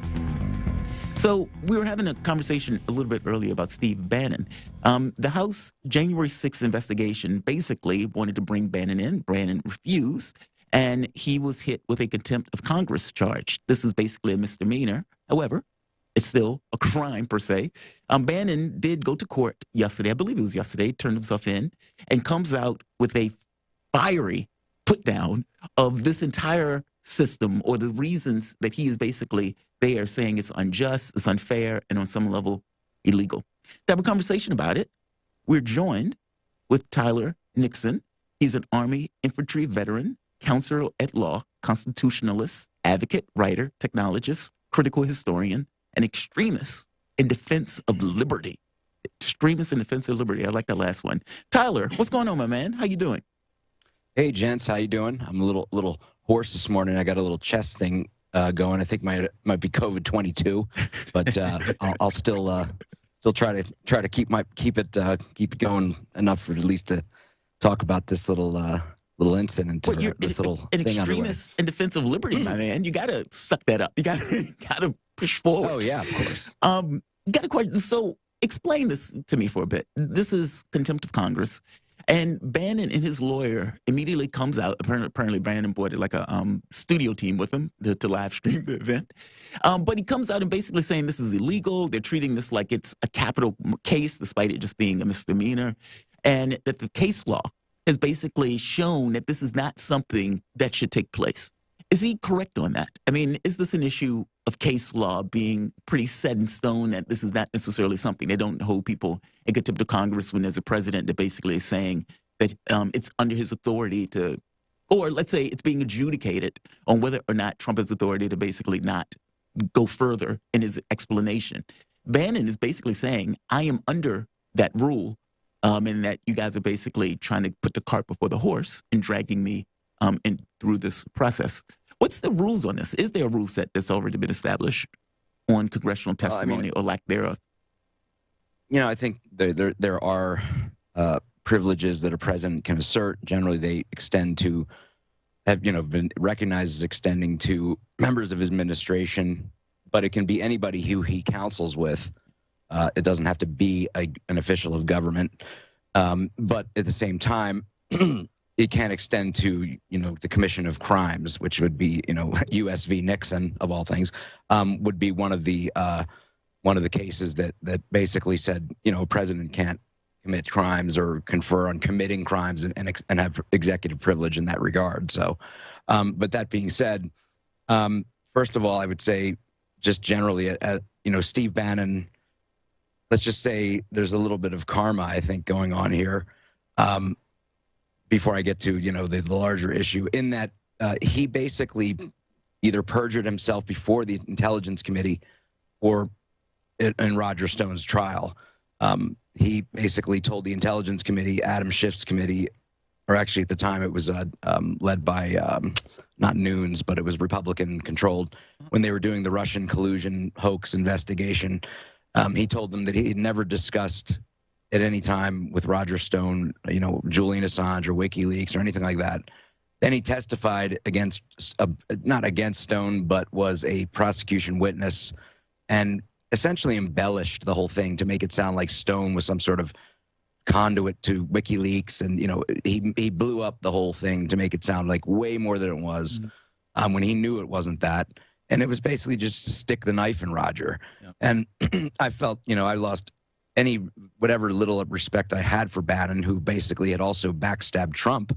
So we were having a conversation a little bit earlier about Steve Bannon. The House January 6th investigation basically wanted to bring Bannon in. Bannon refused, and he was hit with a contempt of Congress charge. This is basically a misdemeanor. However, it's still a crime per se. Bannon did go to court yesterday. I believe it was yesterday, turned himself in, and comes out with a fiery put down of this entire system, or the reasons that he is basically there saying it's unjust, it's unfair, and on some level illegal. To have a conversation about it, we're joined with Tyler Nixon. He's an Army infantry veteran, counselor at law, constitutionalist, advocate, writer, technologist, critical historian, and extremist in defense of liberty. Extremist in defense of liberty. I like that last one. Tyler, what's going on, my man? How you doing? Hey, gents, how you doing? I'm a little hoarse this morning. I got a little chest thing going. I think might be COVID-22, but I'll still try to keep it going enough for at least to talk about this little incident. Well, you're this little an thing extremist in defense of liberty, my man. You gotta suck that up. You gotta push forward. Oh yeah, of course. Got a question. So explain this to me for a bit. This is contempt of Congress. And Bannon and his lawyer immediately comes out. Apparently Bannon brought like a studio team with him to live stream the event. But he comes out and basically saying this is illegal. They're treating this like it's a capital case, despite it just being a misdemeanor. And that the case law has basically shown that this is not something that should take place. Is he correct on that? I mean, is this an issue of case law being pretty set in stone that this is not necessarily something? They don't hold people in contempt of Congress when there's a president that basically is saying that it's under his authority to, or let's say it's being adjudicated on whether or not Trump has authority to basically not go further in his explanation. Bannon is basically saying, I am under that rule, and that you guys are basically trying to put the cart before the horse and dragging me in through this process. What's the rules on this? Is there a rule set that's already been established on congressional testimony or lack thereof? You know, I think there are privileges that a president can assert. Generally, they extend to have been recognized as extending to members of his administration, but it can be anybody who he counsels with. It doesn't have to be an official of government, but at the same time, it can extend to the commission of crimes, which would be U.S. v. Nixon of all things, would be one of the cases that basically said a president can't commit crimes or confer on committing crimes and have executive privilege in that regard. So, but that being said, first of all, I would say just generally, Steve Bannon. Let's just say there's a little bit of karma, I think, going on here. Before I get to the larger issue, in that he basically either perjured himself before the Intelligence Committee or in Roger Stone's trial. He basically told the Intelligence Committee, Adam Schiff's committee, or actually at the time it was led by not Nunes, but it was Republican controlled, when they were doing the Russian collusion hoax investigation. He told them that he had never discussed at any time with Roger Stone, Julian Assange or WikiLeaks or anything like that. Then he testified against, not against Stone, but was a prosecution witness and essentially embellished the whole thing to make it sound like Stone was some sort of conduit to WikiLeaks. And, he blew up the whole thing to make it sound like way more than it was when he knew it wasn't that. And it was basically just to stick the knife in Roger. Yeah. And I felt, I lost whatever little respect I had for Bannon, who basically had also backstabbed Trump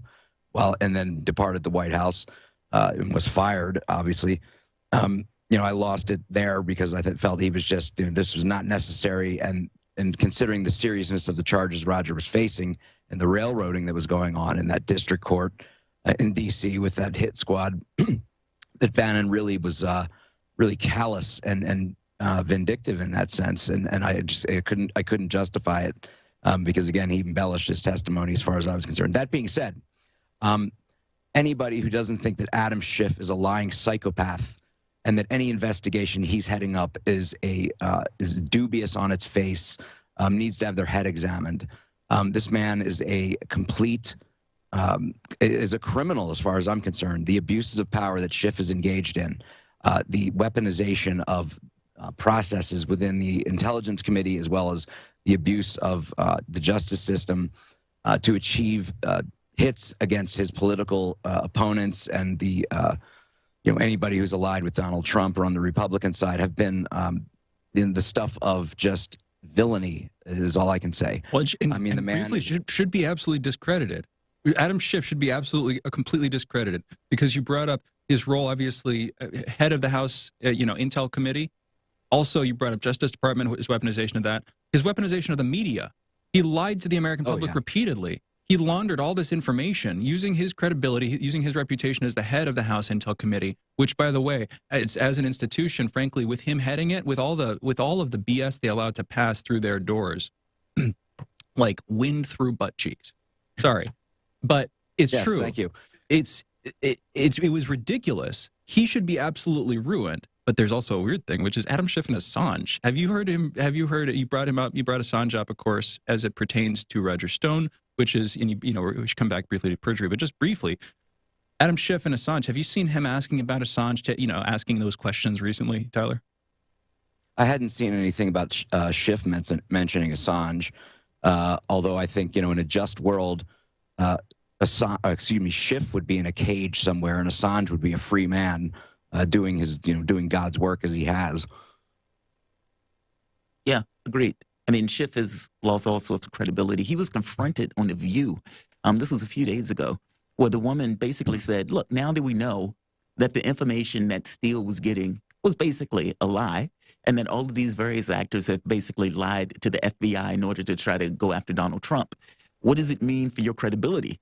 and then departed the White House and was fired, obviously. I lost it there because I felt he was just, this was not necessary. And considering the seriousness of the charges Roger was facing and the railroading that was going on in that district court in D.C. with that hit squad, that Bannon really was really callous and vindictive in that sense, and I couldn't justify it because again he embellished his testimony as far as I was concerned. That being said, anybody who doesn't think that Adam Schiff is a lying psychopath and that any investigation he's heading up is dubious on its face needs to have their head examined. This man is a complete. Is a criminal as far as I'm concerned. The abuses of power that Schiff is engaged in, the weaponization of processes within the Intelligence Committee, as well as the abuse of the justice system to achieve hits against his political opponents and the anybody who's allied with Donald Trump or on the Republican side have been in the stuff of just villainy is all I can say. Well, the man briefly, should be absolutely discredited. Adam Schiff should be completely discredited because you brought up his role, obviously, head of the House, Intel Committee. Also, you brought up Justice Department, his weaponization of that, his weaponization of the media. He lied to the American public repeatedly. He laundered all this information using his credibility, using his reputation as the head of the House Intel Committee, which, by the way, it's as an institution, frankly, with him heading it, with all of the BS they allowed to pass through their doors, like wind through butt cheeks. Sorry. But it's true. Thank you. It was ridiculous. He should be absolutely ruined. But there's also a weird thing, which is Adam Schiff and Assange. Have you heard him? Have you heard it? You brought him up. You brought Assange up, of course, as it pertains to Roger Stone, which is, we should come back briefly to perjury, but just briefly, Adam Schiff and Assange. Have you seen him asking about Assange? Asking those questions recently, Tyler? I hadn't seen anything about Schiff mentioning Assange, although I think in a just world. Schiff would be in a cage somewhere, and Assange would be a free man doing God's work as he has. Yeah, agreed. I mean, Schiff has lost all sorts of credibility. He was confronted on The View. This was a few days ago, where the woman basically said, look, now that we know that the information that Steele was getting was basically a lie, and that all of these various actors have basically lied to the FBI in order to try to go after Donald Trump. what does it mean for your credibility?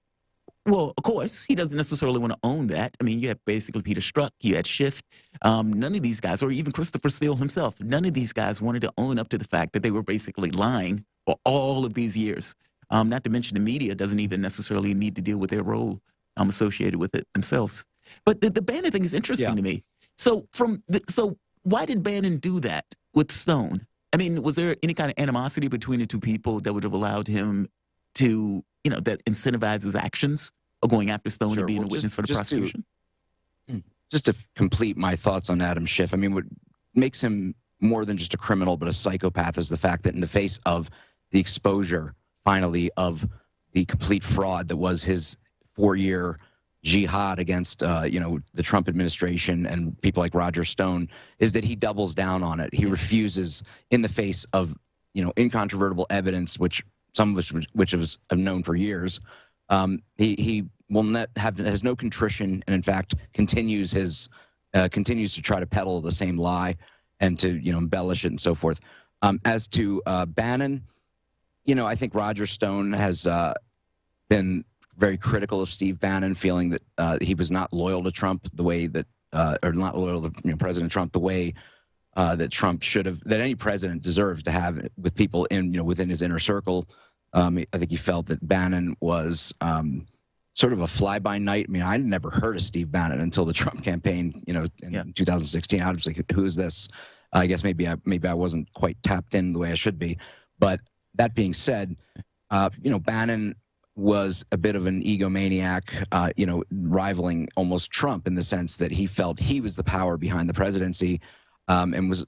Well, of course, he doesn't necessarily want to own that. I mean, you have basically Peter Strzok, you had Schiff. None of these guys, or even Christopher Steele himself, none of these guys wanted to own up to the fact that they were basically lying for all of these years. Not to mention the media doesn't even necessarily need to deal with their role associated with it themselves. But the Bannon thing is interesting to me. So why did Bannon do that with Stone? I mean, was there any kind of animosity between the two people that would have allowed him to, that incentivized his actions of going after Stone and being a witness for the prosecution? Just to complete my thoughts on Adam Schiff, I mean, what makes him more than just a criminal but a psychopath is the fact that in the face of the exposure, finally, of the complete fraud that was his 4-year jihad against, the Trump administration and people like Roger Stone, is that he doubles down on it. He refuses, in the face of, incontrovertible evidence, which some of us have known for years. He will not has no contrition, and in fact continues to try to peddle the same lie and to embellish it and so forth. As to Bannon, I think Roger Stone has been very critical of Steve Bannon, feeling that he was not loyal to Trump the way that, or not loyal to President Trump the way that Trump should have, that any president deserves to have with people within his inner circle. I think he felt that Bannon was sort of a fly-by-night. I mean, I'd never heard of Steve Bannon until the Trump campaign, in 2016. I was like, who is this? I guess maybe I wasn't quite tapped in the way I should be. But that being said, Bannon was a bit of an egomaniac, rivaling almost Trump in the sense that he felt he was the power behind the presidency, and was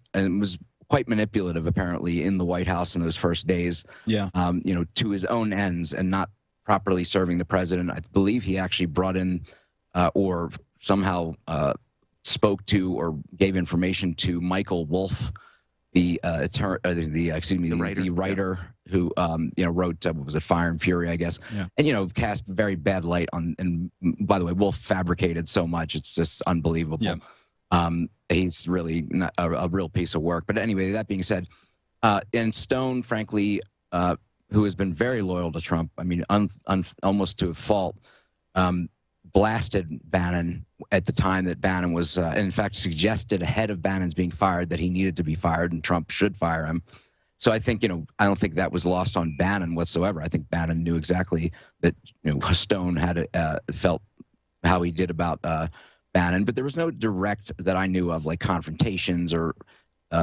quite manipulative, apparently, in the White House in those first days. To his own ends and not properly serving the president. I believe he actually brought in or somehow spoke to or gave information to Michael Wolff, the writer who wrote what was it, Fire and Fury, I guess, and cast very bad light on. And by the way, Wolff fabricated so much; it's just unbelievable. He's really not a real piece of work. But anyway, that being said, and Stone, frankly, who has been very loyal to Trump, I mean, almost to a fault, blasted Bannon at the time that Bannon was, in fact, suggested ahead of Bannon's being fired that he needed to be fired and Trump should fire him. So I think, I don't think that was lost on Bannon whatsoever. I think Bannon knew exactly that, Stone had felt how he did about Bannon, but there was no direct that I knew of, like confrontations or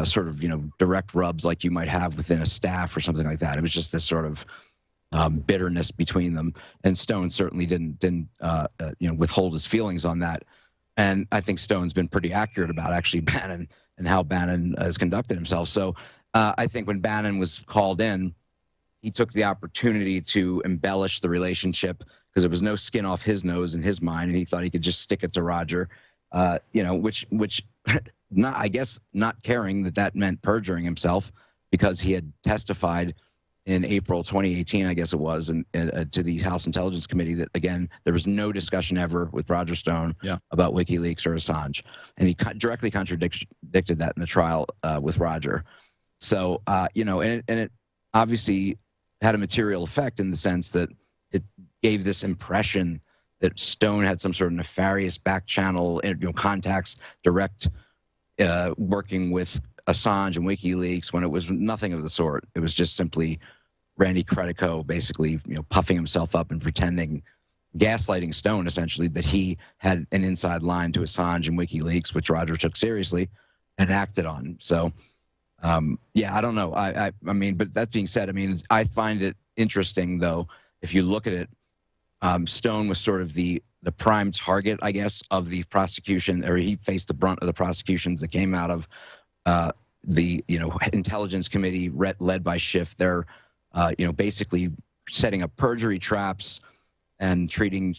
sort of, direct rubs like you might have within a staff or something like that. It was just this sort of bitterness between them, and Stone certainly didn't withhold his feelings on that. And I think Stone's been pretty accurate about actually Bannon and how Bannon has conducted himself. So I think when Bannon was called in, he took the opportunity to embellish the relationship because there was no skin off his nose in his mind, and he thought he could just stick it to Roger, which not, I guess, not caring that meant perjuring himself because he had testified in April 2018, I guess it was, and to the House Intelligence Committee that, again, there was no discussion ever with Roger Stone about WikiLeaks or Assange. And he directly contradicted that in the trial with Roger. So, and it obviously had a material effect in the sense that it gave this impression that Stone had some sort of nefarious back channel, contacts, direct working with Assange and WikiLeaks, when it was nothing of the sort. It was just simply Randy Credico basically, puffing himself up and pretending, gaslighting Stone essentially, that he had an inside line to Assange and WikiLeaks, which Roger took seriously and acted on. So, I don't know. I mean, but that being said, I mean, I find it interesting though, if you look at it, Stone was sort of the prime target, I guess, of the prosecution, or he faced the brunt of the prosecutions that came out of the Intelligence Committee led by Schiff. They're basically setting up perjury traps and treating,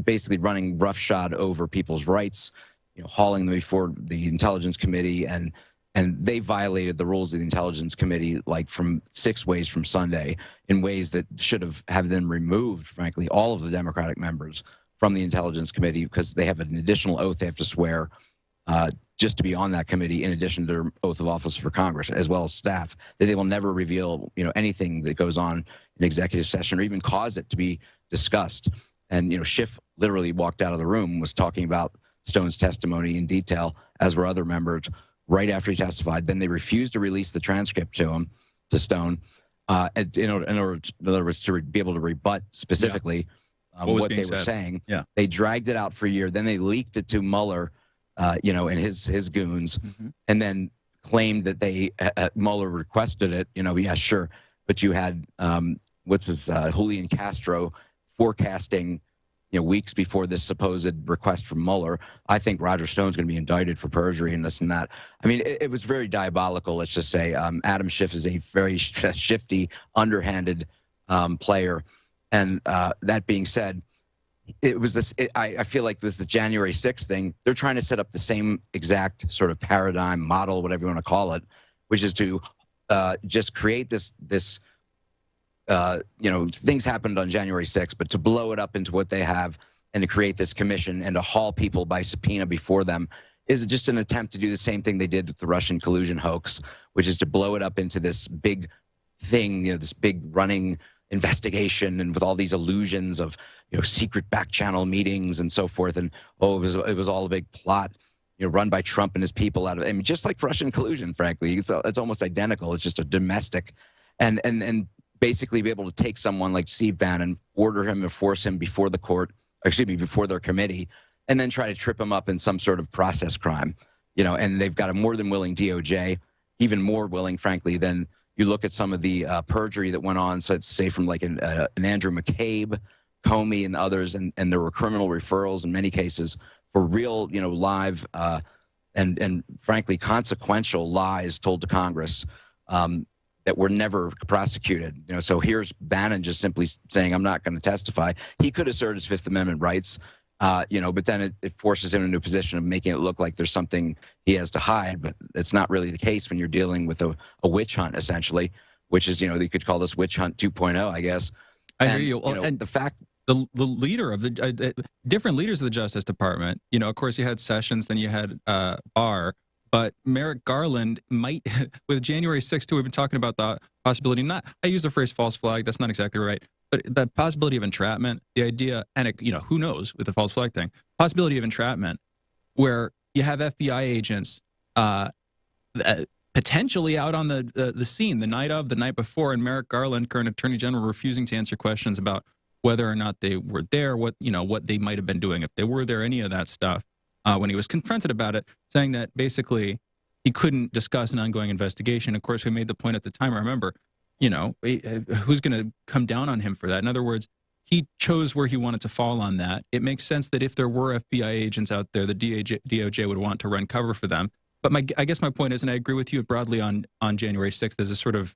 basically running roughshod over people's rights, hauling them before the Intelligence Committee, and they violated the rules of the Intelligence Committee like from 6 ways from Sunday, in ways that should have them removed, frankly, all of the Democratic members from the Intelligence Committee, because they have an additional oath they have to swear just to be on that committee, in addition to their oath of office for Congress, as well as staff, that they will never reveal, anything that goes on an executive session or even cause it to be discussed. And, Schiff literally walked out of the room and was talking about Stone's testimony in detail, as were other members, right after he testified. Then they refused to release the transcript to Stone, in other words, to be able to rebut specifically what they were saying. Yeah. They dragged it out for a year. Then they leaked it to Mueller, and his goons, and then claimed that Mueller requested it. Yeah, sure. But you had, Julian Castro forecasting, weeks before this supposed request from Mueller. I think Roger Stone's going to be indicted for perjury and this and that. I mean, it was very diabolical, let's just say. Adam Schiff is a very shifty, underhanded player. And that being said, it was this. I feel like this is the January 6th thing. They're trying to set up the same exact sort of paradigm, model, whatever you want to call it, which is to just create this. Things happened on January 6th, but to blow it up into what they have and to create this commission and to haul people by subpoena before them is just an attempt to do the same thing they did with the Russian collusion hoax, which is to blow it up into this big thing, this big running investigation, and with all these illusions of secret back channel meetings and so forth, and it was all a big plot run by Trump and his people out of, I mean, just like Russian collusion, frankly. It's almost identical. It's just a domestic and basically be able to take someone like Steve Bannon, order him or force him before the court, before their committee, and then try to trip him up in some sort of process crime. And they've got a more than willing DOJ, even more willing, frankly, than you look at some of the perjury that went on, so say from like an Andrew McCabe, Comey, and others, and there were criminal referrals in many cases for real, live and frankly consequential lies told to Congress that were never prosecuted. So here's Bannon just simply saying, I'm not going to testify. He could assert his Fifth Amendment rights, but then it forces him into a position of making it look like there's something he has to hide, but it's not really the case when you're dealing with a witch hunt, essentially, which is, you could call this witch hunt 2.0, I guess. I hear you. And the fact... The leader of the different leaders of the Justice Department, of course, you had Sessions, then you had Barr, but Merrick Garland might, with January 6th, too, we've been talking about the possibility, I use the phrase false flag, that's not exactly right, but the possibility of entrapment, the idea, and who knows with the false flag thing, possibility of entrapment, where you have FBI agents potentially out on the scene the night before, and Merrick Garland, current Attorney General, refusing to answer questions about whether or not they were there, what they might have been doing if they were there, any of that stuff. When he was confronted about it, saying that basically he couldn't discuss an ongoing investigation. Of course, we made the point at the time, I remember, who's going to come down on him for that? In other words, he chose where he wanted to fall on that. It makes sense that if there were FBI agents out there, the DOJ would want to run cover for them. But I guess my point is, and I agree with you broadly on January 6th, as a sort of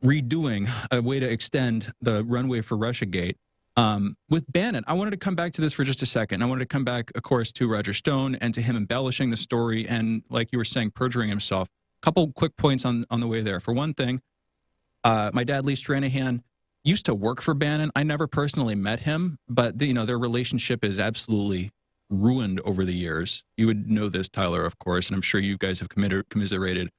redoing, a way to extend the runway for Russiagate. With Bannon, I wanted to come back to this for just a second. I wanted to come back, of course, to Roger Stone and to him embellishing the story and, like you were saying, perjuring himself. A couple quick points on the way there. For one thing, my dad, Lee Stranahan, used to work for Bannon. I never personally met him, but their relationship is absolutely ruined over the years. You would know this, Tyler, of course, and I'm sure you guys have commiserated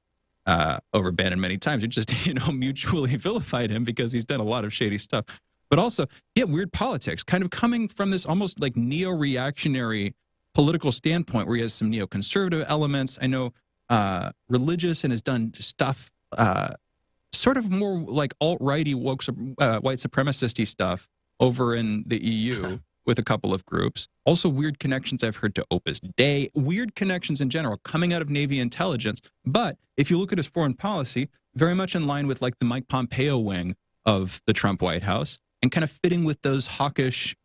over Bannon many times. You just, mutually vilified him because he's done a lot of shady stuff. But also, weird politics, kind of coming from this almost like neo-reactionary political standpoint where he has some neoconservative elements. I know religious and has done stuff sort of more like alt-righty, woke, white supremacist-y stuff over in the EU with a couple of groups. Also weird connections I've heard to Opus Dei, weird connections in general coming out of Navy intelligence. But if you look at his foreign policy, very much in line with like the Mike Pompeo wing of the Trump White House, and kind of fitting with those hawkish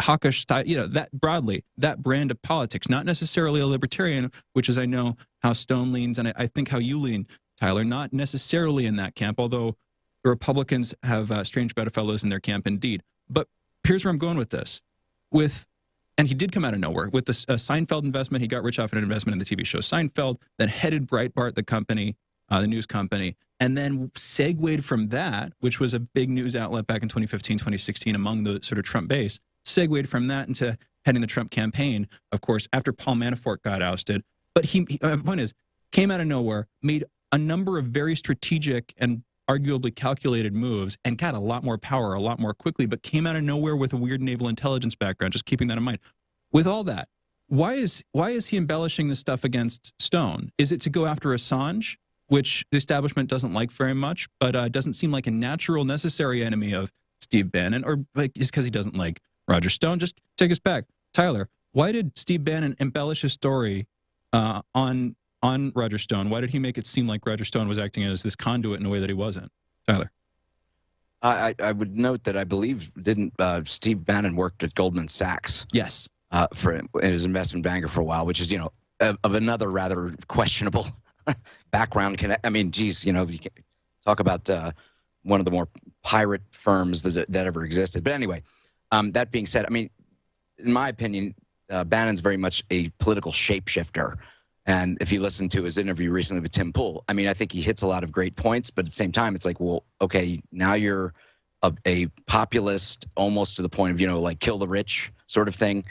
style, that broadly, that brand of politics, not necessarily a libertarian, which is, I know, how Stone leans, and I think how you lean, Tyler, not necessarily in that camp, although the Republicans have strange bedfellows in their camp indeed. But here's where I'm going with this. And he did come out of nowhere. With the Seinfeld investment, he got rich off an investment in the TV show Seinfeld, then headed Breitbart, the company, the news company, and then segued from that, which was a big news outlet back in 2015, 2016 among the sort of Trump base, segued from that into heading the Trump campaign, of course, after Paul Manafort got ousted. But my point is, came out of nowhere, made a number of very strategic and arguably calculated moves and got a lot more power a lot more quickly, but came out of nowhere with a weird naval intelligence background, just keeping that in mind. With all that, why is he embellishing this stuff against Stone? Is it to go after Assange, which the establishment doesn't like very much, but doesn't seem like a natural, necessary enemy of Steve Bannon, or like just because he doesn't like Roger Stone? Just take us back. Tyler, why did Steve Bannon embellish his story on Roger Stone? Why did he make it seem like Roger Stone was acting as this conduit in a way that he wasn't? Tyler. I would note that I believe Steve Bannon worked at Goldman Sachs. Yes. For his investment banker for a while, which is, of another rather questionable background. I mean, geez, you can talk about one of the more pirate firms that ever existed. But anyway, that being said, I mean, in my opinion, Bannon's very much a political shapeshifter. And if you listen to his interview recently with Tim Pool, I mean, I think he hits a lot of great points, but at the same time, it's like, well, okay, now you're a populist almost to the point of, like kill the rich sort of thing.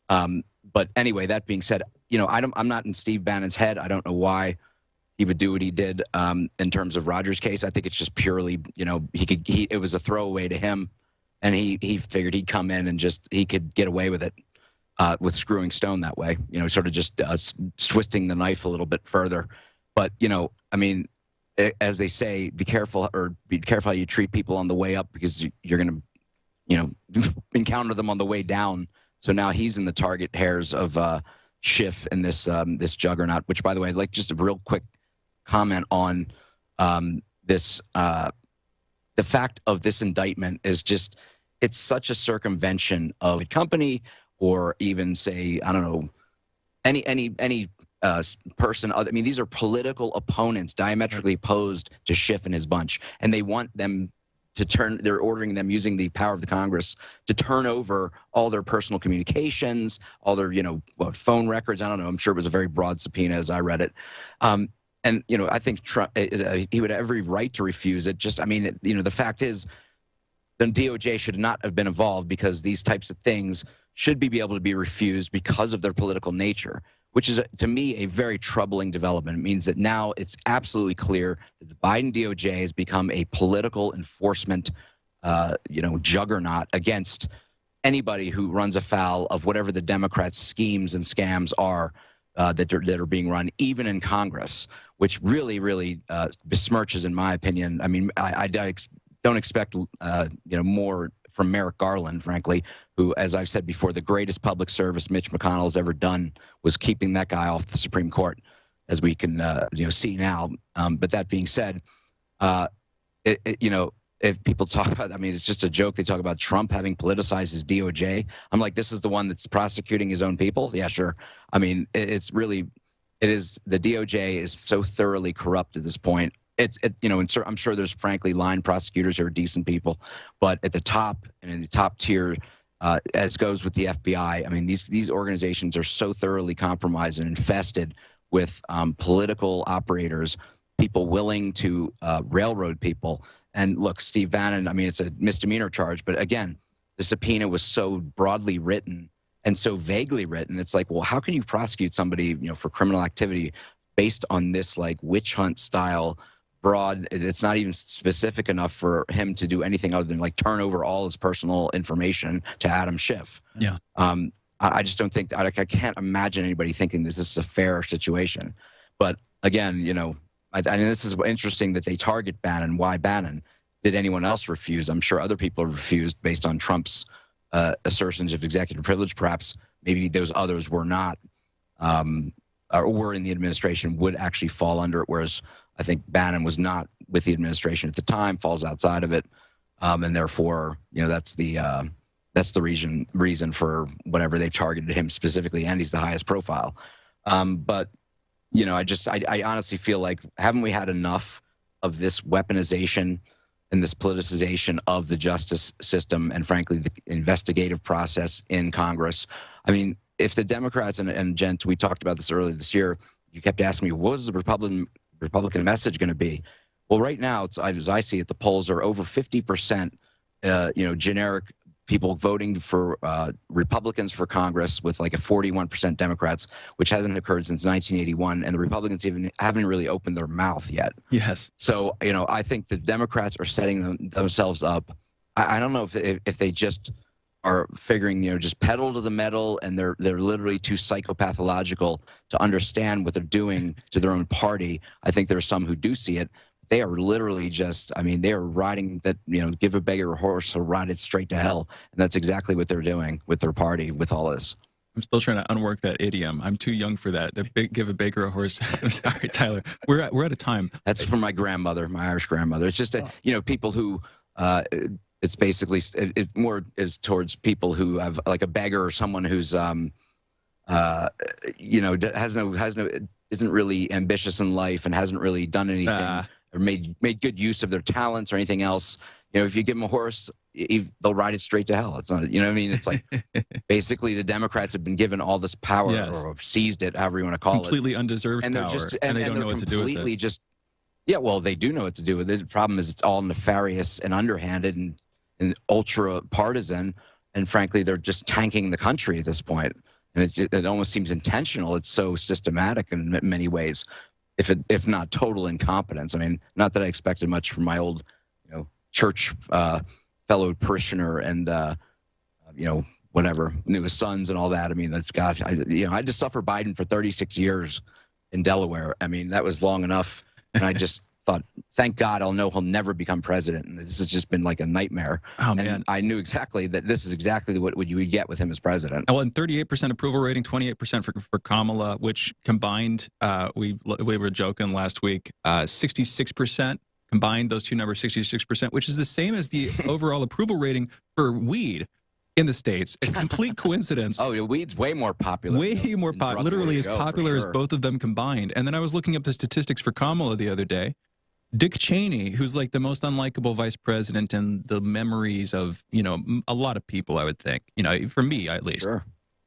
But anyway, that being said, I'm not in Steve Bannon's head. I don't know why he would do what he did in terms of Roger's case. I think it's just purely, it was a throwaway to him, and he figured he'd come in and he could get away with it. With screwing Stone that way, sort of just twisting the knife a little bit further. But, I mean, as they say, be careful how you treat people on the way up, because you're going to, encounter them on the way down. So now he's in the target hairs of Schiff and this juggernaut, which, by the way, I'd like just a real quick comment on this. The fact of this indictment is just, it's such a circumvention of a company, or even say, I don't know, any person. I mean, these are political opponents diametrically opposed to Schiff and his bunch, and they want them to they're ordering them, using the power of the Congress, to turn over all their personal communications, all their, phone records. I don't know. I'm sure it was a very broad subpoena as I read it. And, I think Trump, he would have every right to refuse it. Just, I mean, the fact is, the DOJ should not have been involved, because these types of things should be able to be refused because of their political nature, which is, to me, a very troubling development. It means that now it's absolutely clear that the Biden DOJ has become a political enforcement, juggernaut against anybody who runs afoul of whatever the Democrats' schemes and scams are that are being run, even in Congress, which really, really besmirches, in my opinion. I mean, I don't expect, more from Merrick Garland, frankly, who, as I've said before, the greatest public service Mitch McConnell has ever done was keeping that guy off the Supreme Court, as we can, see now. But that being said, if people talk about, I mean, it's just a joke. They talk about Trump having politicized his DOJ. I'm like, this is the one that's prosecuting his own people? Yeah, sure. I mean, the DOJ is so thoroughly corrupt at this point. I'm sure there's frankly line prosecutors who are decent people, but at the top and in the top tier, as goes with the FBI, I mean, these organizations are so thoroughly compromised and infested with political operators, people willing to railroad people. And look, Steve Bannon, I mean, it's a misdemeanor charge, but again, the subpoena was so broadly written and so vaguely written. It's like, well, how can you prosecute somebody, for criminal activity based on this like witch hunt style? Broad, it's not even specific enough for him to do anything other than like turn over all his personal information to Adam Schiff. Yeah. I just don't think I can't imagine anybody thinking that this is a fair situation. But again, I mean, this is interesting that they target Bannon. Why Bannon? Did anyone else refuse? I'm sure other people refused based on Trump's assertions of executive privilege. Perhaps maybe those others were not, or were in the administration, would actually fall under it, whereas I think Bannon was not with the administration at the time, falls outside of it, and therefore, that's the reason for whatever they targeted him specifically, and he's the highest profile. But I honestly feel like, haven't we had enough of this weaponization and this politicization of the justice system and, frankly, the investigative process in Congress? I mean, if the Democrats and gents, we talked about this earlier this year, you kept asking me, what is the Republican message going to be? Well, right now, as I see it, the polls are over 50%, generic people voting for Republicans for Congress with like a 41% Democrats, which hasn't occurred since 1981, and the Republicans even haven't really opened their mouth yet. Yes. So, I think the Democrats are setting themselves up. I don't know if they just are figuring, just pedal to the metal, and they're literally too psychopathological to understand what they're doing to their own party. I think there are some who do see it. They are literally just, they are riding that, give a beggar a horse, so ride it straight to hell. And that's exactly what they're doing with their party, with all this. I'm still trying to unwork that idiom. I'm too young for that. Give a baker a horse. I'm sorry, Tyler. We're out of time. That's from my grandmother, my Irish grandmother. It's just, people who, it's basically, it more is towards people who have like a beggar or someone who's, isn't really ambitious in life and hasn't really done anything. Or made good use of their talents or anything else. If you give them a horse, they'll ride it straight to hell. It's not, It's like basically the Democrats have been given all this power, or have seized it, however you want to call completely undeserved and power, and they don't know what to do with it. Well, they do know what to do with it. The problem is it's all nefarious and underhanded and ultra partisan, and frankly, they're just tanking the country at this point. And it almost seems intentional. It's so systematic in many ways. If not total incompetence. Not that I expected much from my old, church fellow parishioner and whatever, knew his sons and all that. That's gosh, I just suffered Biden for 36 years in Delaware. That was long enough, and I just thought, thank God, I'll know he'll never become president. And this has just been like a nightmare. Oh, man. And I knew exactly that this is exactly what you would get with him as president. Well, and 38% approval rating, 28% for Kamala, which combined, we were joking last week, 66% combined, those two numbers, 66%, which is the same as the overall approval rating for weed in the States. A complete coincidence. Oh, weed's way more popular. Way more popular. Literally as popular as both of them combined. And then I was looking up the statistics for Kamala the other day. Dick Cheney, who's like the most unlikable vice president in the memories of, a lot of people, I would think, for me at least,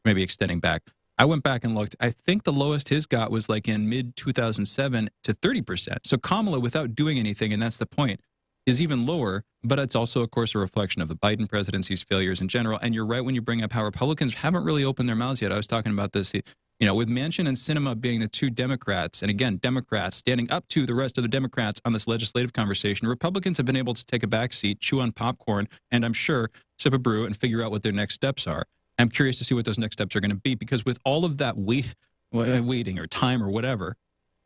maybe extending back. I went back and looked. I think the lowest his got was like in mid-2007 to 30%. So Kamala, without doing anything, and that's the point, is even lower. But it's also, of course, a reflection of the Biden presidency's failures in general. And you're right when you bring up how Republicans haven't really opened their mouths yet. I was talking about this, with Manchin and Sinema being the two Democrats, and again, Democrats standing up to the rest of the Democrats on this legislative conversation, Republicans have been able to take a back seat, chew on popcorn, and I'm sure sip a brew and figure out what their next steps are. I'm curious to see what those next steps are going to be, because with all of that waiting or time or whatever,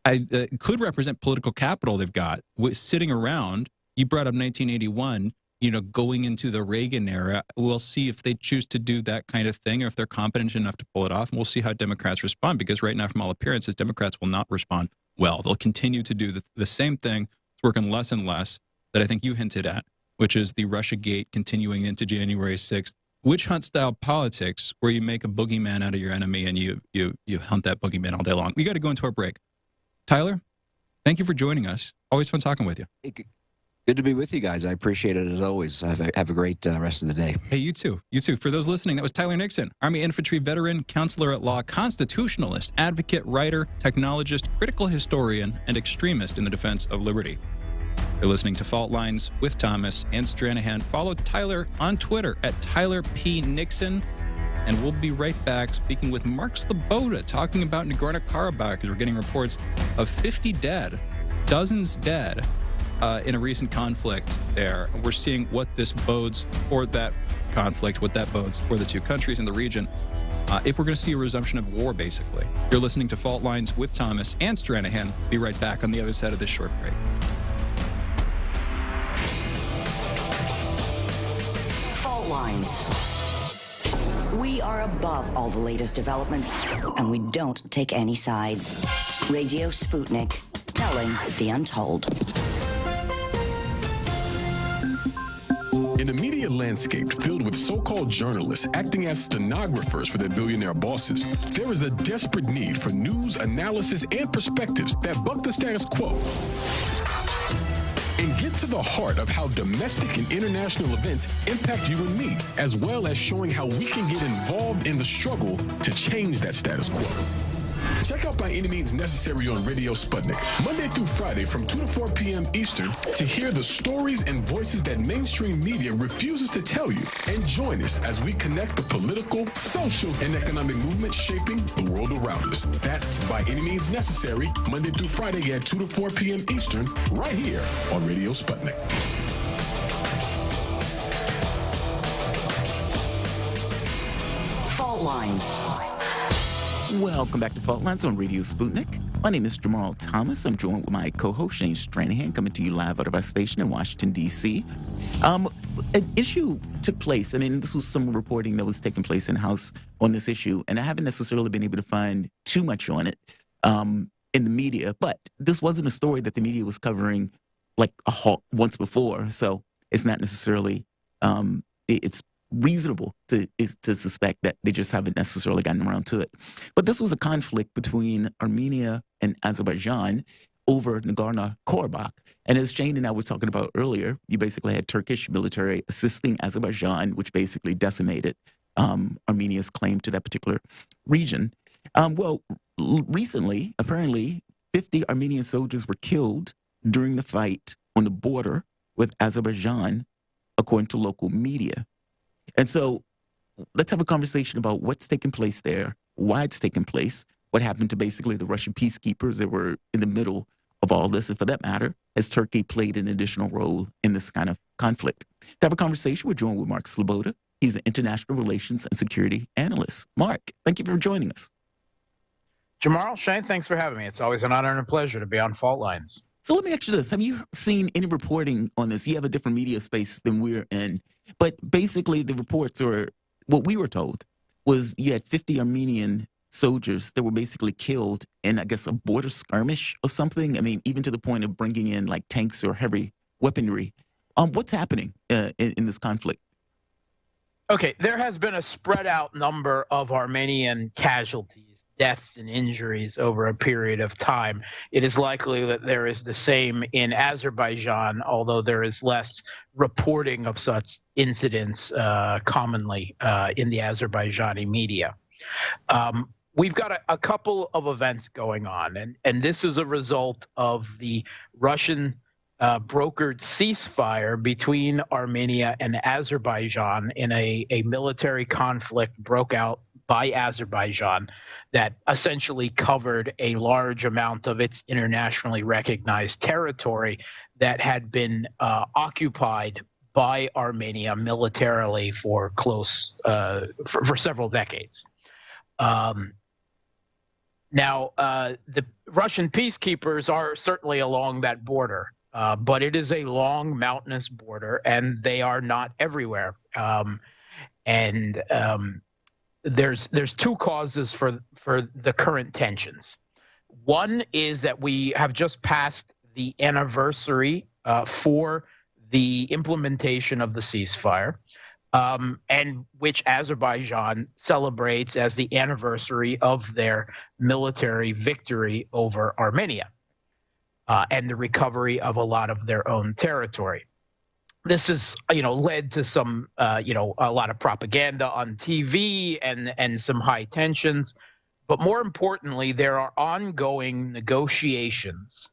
it could represent political capital they've got sitting around. You brought up 1981. Going into the Reagan era, we'll see if they choose to do that kind of thing or if they're competent enough to pull it off. And we'll see how Democrats respond, because right now, from all appearances, Democrats will not respond well. They'll continue to do the same thing. It's working less and less that I think you hinted at, which is the Russiagate continuing into January 6th. Witch hunt style politics, where you make a boogeyman out of your enemy and you hunt that boogeyman all day long. We got to go into our break. Tyler, thank you for joining us. Always fun talking with you. Good to be with you guys. I appreciate it as always. Have a great rest of the day. Hey, you too. You too. For those listening, that was Tyler Nixon, Army infantry veteran, counselor at law, constitutionalist, advocate, writer, technologist, critical historian, and extremist in the defense of liberty. You're listening to Fault Lines with Thomas and Stranahan. Follow Tyler on Twitter at Tyler P. Nixon. And we'll be right back speaking with Mark Sloboda, talking about Nagorno-Karabakh, because we're getting reports of 50 dead, dozens dead, in a recent conflict there. We're seeing what this bodes for that conflict, what that bodes for the two countries in the region, if we're going to see a resumption of war, basically. You're listening to Fault Lines with Thomas and Stranahan. Be right back on the other side of this short break. Fault Lines. We are above all the latest developments, and we don't take any sides. Radio Sputnik, telling the untold. In a media landscape filled with so-called journalists acting as stenographers for their billionaire bosses, there is a desperate need for news, analysis, and perspectives that buck the status quo and get to the heart of how domestic and international events impact you and me, as well as showing how we can get involved in the struggle to change that status quo. Check out By Any Means Necessary on Radio Sputnik, Monday through Friday from 2 to 4 p.m. Eastern, to hear the stories and voices that mainstream media refuses to tell you. And join us as we connect the political, social, and economic movements shaping the world around us. That's By Any Means Necessary, Monday through Friday at 2 to 4 p.m. Eastern, right here on Radio Sputnik. Fault Lines. Welcome back to Fault Lines on Radio Sputnik. My name is Jamarl Thomas. I'm joined with my co-host, Shane Stranahan, coming to you live out of our station in Washington, D.C. An issue took place. I mean, this was some reporting that was taking place in-house on this issue, and I haven't necessarily been able to find too much on it in the media, but this wasn't a story that the media was covering like once before, so it's not necessarily, it's reasonable to suspect that they just haven't necessarily gotten around to it. But this was a conflict between Armenia and Azerbaijan over Nagorno-Karabakh. And as Shane and I were talking about earlier, you basically had Turkish military assisting Azerbaijan, which basically decimated Armenia's claim to that particular region. Recently, apparently, 50 Armenian soldiers were killed during the fight on the border with Azerbaijan, according to local media. And so let's have a conversation about what's taking place there, why it's taking place, what happened to basically the Russian peacekeepers that were in the middle of all this, and for that matter, has Turkey played an additional role in this kind of conflict? To have a conversation, we're joined with Mark Sloboda. He's an international relations and security analyst. Mark, thank you for joining us. Jamarl, Shane, thanks for having me. It's always an honor and a pleasure to be on Fault Lines. So let me ask you this. Have you seen any reporting on this? You have a different media space than we're in. But basically the reports, or what we were told, was you had 50 Armenian soldiers that were basically killed in, I guess, a border skirmish or something. I mean, even to the point of bringing in like tanks or heavy weaponry. What's happening in this conflict? Okay, there has been a spread out number of Armenian casualties, deaths and injuries over a period of time. It is likely that there is the same in Azerbaijan, although there is less reporting of such incidents commonly in the Azerbaijani media. We've got a couple of events going on, and this is a result of the Russian brokered ceasefire between Armenia and Azerbaijan in a military conflict broke out by Azerbaijan that essentially covered a large amount of its internationally recognized territory that had been occupied by Armenia militarily for several decades. Now, the Russian peacekeepers are certainly along that border, but it is a long mountainous border, and they are not everywhere. There's two causes for the current tensions. One is that we have just passed the anniversary for the implementation of the ceasefire, and which Azerbaijan celebrates as the anniversary of their military victory over Armenia and the recovery of a lot of their own territory. This has, led to some, a lot of propaganda on TV and some high tensions. But more importantly, there are ongoing negotiations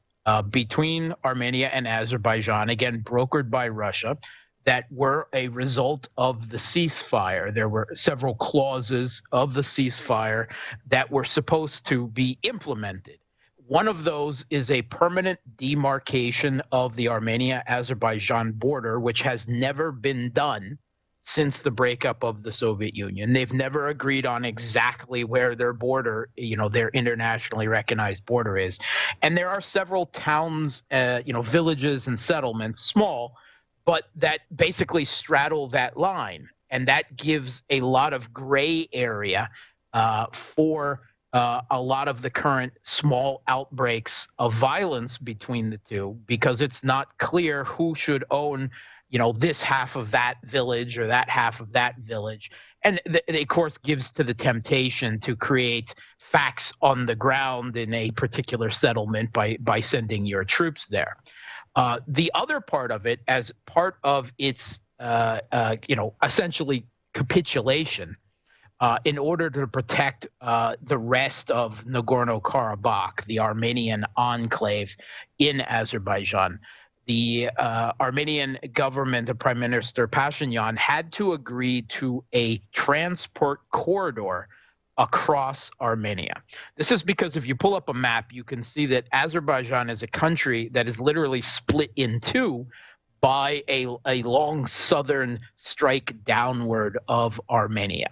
between Armenia and Azerbaijan, again, brokered by Russia, that were a result of the ceasefire. There were several clauses of the ceasefire that were supposed to be implemented. One of those is a permanent demarcation of the Armenia-Azerbaijan border, which has never been done since the breakup of the Soviet Union. They've never agreed on exactly where their border, their internationally recognized border is. And there are several towns, villages and settlements, small, but that basically straddle that line. And that gives a lot of gray area for a lot of the current small outbreaks of violence between the two, because it's not clear who should own, this half of that village or that half of that village. And it, of course, gives to the temptation to create facts on the ground in a particular settlement by sending your troops there. The other part of it, as part of its, essentially capitulation, in order to protect the rest of Nagorno-Karabakh, the Armenian enclave in Azerbaijan. The Armenian government, the Prime Minister Pashinyan, had to agree to a transport corridor across Armenia. This is because if you pull up a map, you can see that Azerbaijan is a country that is literally split in two by a long southern strike downward of Armenia.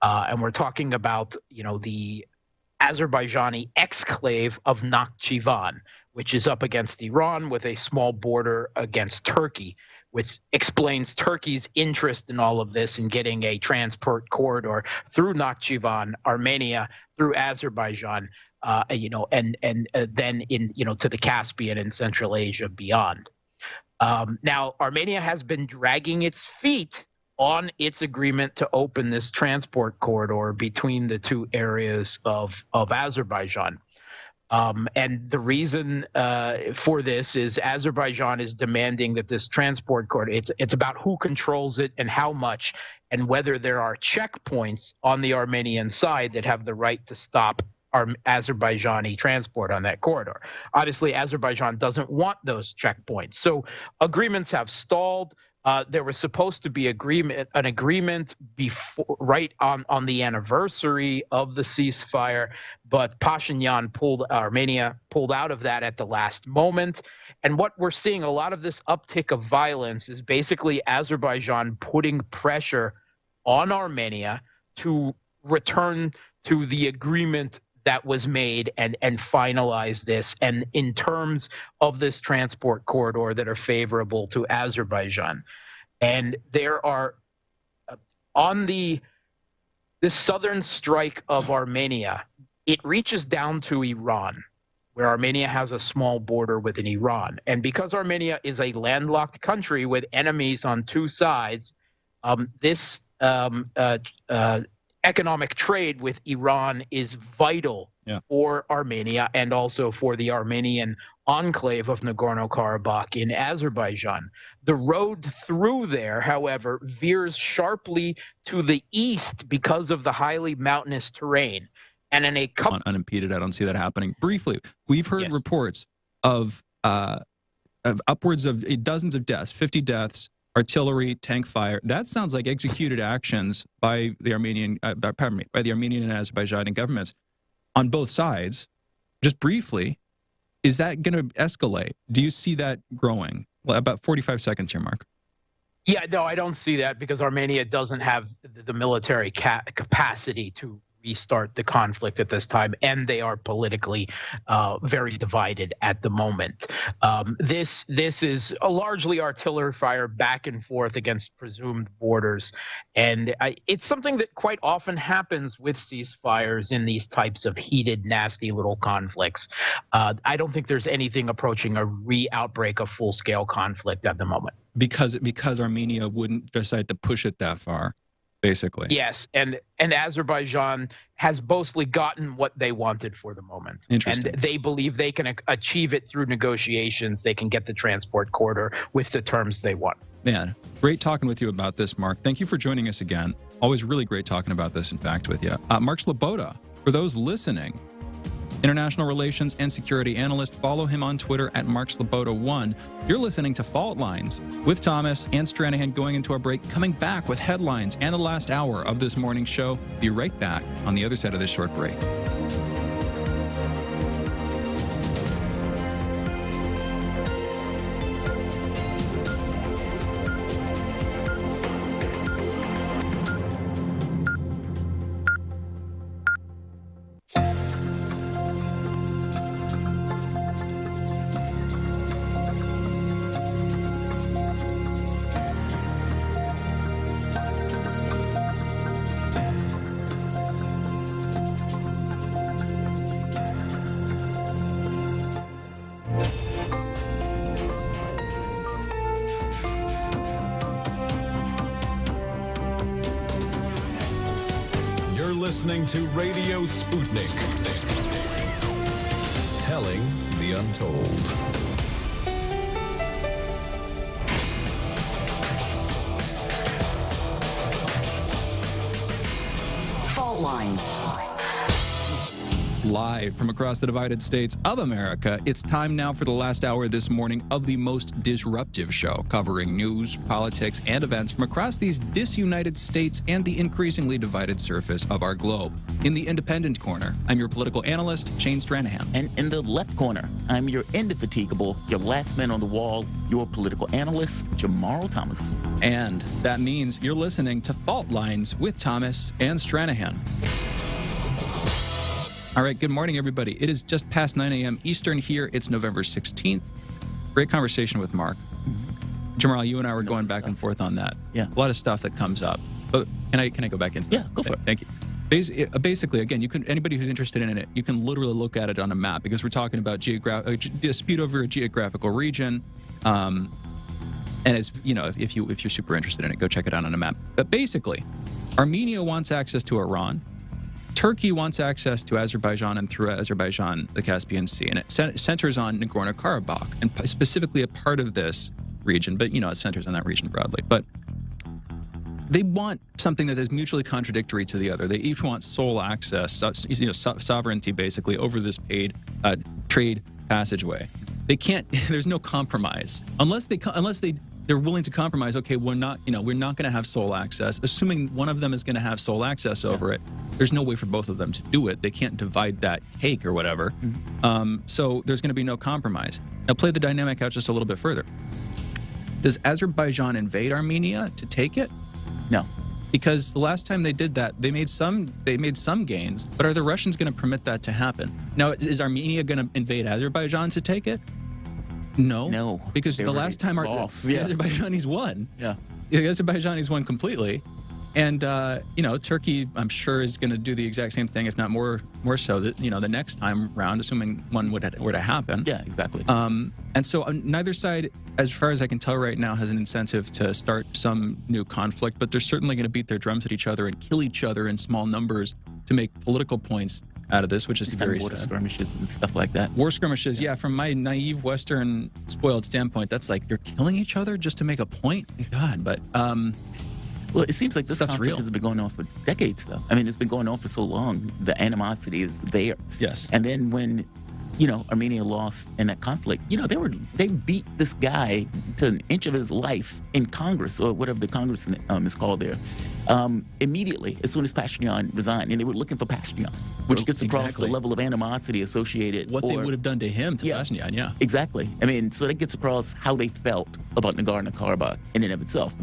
And we're talking about, the Azerbaijani exclave of Nakhchivan, which is up against Iran with a small border against Turkey, which explains Turkey's interest in all of this and getting a transport corridor through Nakhchivan, Armenia, through Azerbaijan, and then to the Caspian and Central Asia beyond. Now, Armenia has been dragging its feet on its agreement to open this transport corridor between the two areas of Azerbaijan. And the reason for this is Azerbaijan is demanding that this transport corridor, it's about who controls it and how much, and whether there are checkpoints on the Armenian side that have the right to stop Azerbaijani transport on that corridor. Obviously, Azerbaijan doesn't want those checkpoints. So agreements have stalled. There was supposed to be an agreement before, right on the anniversary of the ceasefire, but Pashinyan Armenia pulled out of that at the last moment. And what we're seeing, a lot of this uptick of violence is basically Azerbaijan putting pressure on Armenia to return to the agreement that was made and finalize this, and in terms of this transport corridor that are favorable to Azerbaijan. And there are, on this southern strike of Armenia, it reaches down to Iran, where Armenia has a small border with Iran. And because Armenia is a landlocked country with enemies on two sides, this economic trade with Iran is vital for Armenia and also for the Armenian enclave of Nagorno-Karabakh in Azerbaijan. The road through there, however, veers sharply to the east because of the highly mountainous terrain. And in a couple unimpeded, I don't see that happening. Briefly, we've heard reports of upwards of dozens of deaths, 50 deaths, artillery, tank fire. That sounds like executed actions by the Armenian, by the Armenian and Azerbaijani governments on both sides. Just briefly, is that going to escalate? Do you see that growing? Well, about 45 seconds here, Mark. Yeah, no, I don't see that because Armenia doesn't have the military capacity to restart the conflict at this time, and they are politically very divided at the moment. This is a largely artillery fire back and forth against presumed borders, and it's something that quite often happens with ceasefires in these types of heated, nasty little conflicts. I don't think there's anything approaching a re-outbreak of full-scale conflict at the moment. Because Armenia wouldn't decide to push it that far. Basically. Yes, and Azerbaijan has mostly gotten what they wanted for the moment. Interesting. And they believe they can achieve it through negotiations. They can get the transport corridor with the terms they want. Man, great talking with you about this, Mark. Thank you for joining us again. Always really great talking about this, in fact, with you. Mark Sleboda, for those listening, international relations and security analyst. Follow him on Twitter at MarkSleboda1. You're listening to Fault Lines with Thomas and Stranahan going into our break, coming back with headlines and the last hour of this morning's show. Be right back on the other side of this short break. Listening to Radio Sputnik. Telling the untold. Fault Lines. Live from across the divided states of America, it's time now for the last hour this morning of the most disruptive show, covering news, politics, and events from across these disunited states and the increasingly divided surface of our globe. In the Independent Corner, I'm your political analyst, Shane Stranahan. And in the left corner, I'm your indefatigable, your last man on the wall, your political analyst, Jamarl Thomas. And that means you're listening to Fault Lines with Thomas and Stranahan. All right, good morning, everybody. It is just past 9 a.m. Eastern here. It's November 16th. Great conversation with Mark. Jamarl, you and I were going back and forth on that. Yeah. A lot of stuff that comes up. But can I go back into Yeah, go for it. Thank you. Basically, again, you can anybody who's interested in it, you can literally look at it on a map because we're talking about dispute over a geographical region. And it's, if you're super interested in it, go check it out on a map. But basically, Armenia wants access to Iran. Turkey wants access to Azerbaijan and through Azerbaijan, the Caspian Sea. And it centers on Nagorno-Karabakh and specifically a part of this region. But, it centers on that region broadly. But they want something that is mutually contradictory to the other. They each want sole access, sovereignty, basically, over this paid trade passageway. They can't. There's no compromise unless they're willing to compromise. Okay, we're not going to have sole access. Assuming one of them is going to have sole access over it, there's no way for both of them to do it. They can't divide that cake or whatever. So there's going to be no compromise. Now play the dynamic out just a little bit further. Does Azerbaijan invade Armenia to take it? No. Because the last time they did that, they made some gains, but are the Russians going to permit that to happen? Now, is Armenia going to invade Azerbaijan to take it? No. Because the last time the Azerbaijanis won. Yeah. The Azerbaijanis won completely. And, Turkey, I'm sure, is going to do the exact same thing, if not more so, that, the next time round, assuming one were to happen. Yeah, exactly. And so neither side, as far as I can tell right now, has an incentive to start some new conflict, but they're certainly going to beat their drums at each other and kill each other in small numbers to make political points out of this, which is very sad. War skirmishes and stuff like that. War skirmishes, yeah. From my naive Western spoiled standpoint, that's like you're killing each other just to make a point. God, but well, it seems like this conflict has been going on for decades, though. I mean, it's been going on for so long. The animosity is there. Yes. And then when, Armenia lost in that conflict, they beat this guy to an inch of his life in Congress, or whatever the Congress is called there, immediately, as soon as Pashinyan resigned. And they were looking for Pashinyan, which gets across the level of animosity associated. What they would have done to him, to Pashinyan, yeah. Exactly. I mean, so that gets across how they felt about Nagorno-Karabakh in and of itself.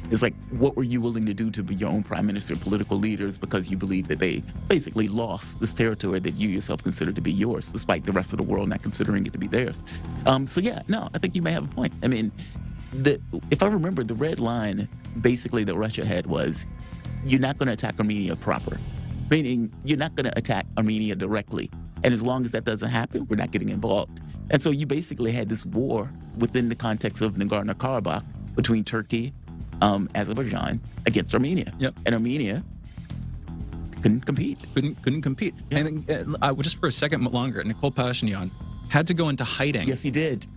It's like, what were you willing to do to be your own prime minister, political leaders, because you believe that they basically lost this territory that you yourself consider to be yours, despite the rest of the world not considering it to be theirs. I think you may have a point. I mean, if I remember, the red line basically that Russia had was, you're not going to attack Armenia proper, meaning you're not going to attack Armenia directly. And as long as that doesn't happen, we're not getting involved. And so you basically had this war within the context of Nagorno-Karabakh between Turkey, Azerbaijan against Armenia. Yep. And Armenia couldn't compete. Couldn't compete. Yeah. And just for a second longer, Nikol Pashinyan had to go into hiding. Yes, he did.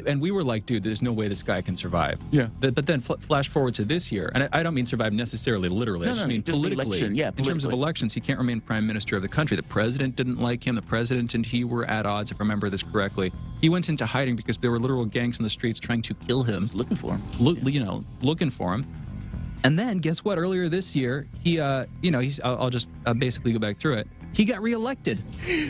And we were like, dude, there's no way this guy can survive. Yeah. But then flash forward to this year, and I don't mean survive necessarily literally. I just mean politically. Election. Yeah, in terms of elections, he can't remain prime minister of the country. The president didn't like him. The president and he were at odds, if I remember this correctly. He went into hiding because there were literal gangs in the streets trying to kill him. Looking for him. Looking for him. And then guess what? Earlier this year, I'll just basically go back through it. He got reelected.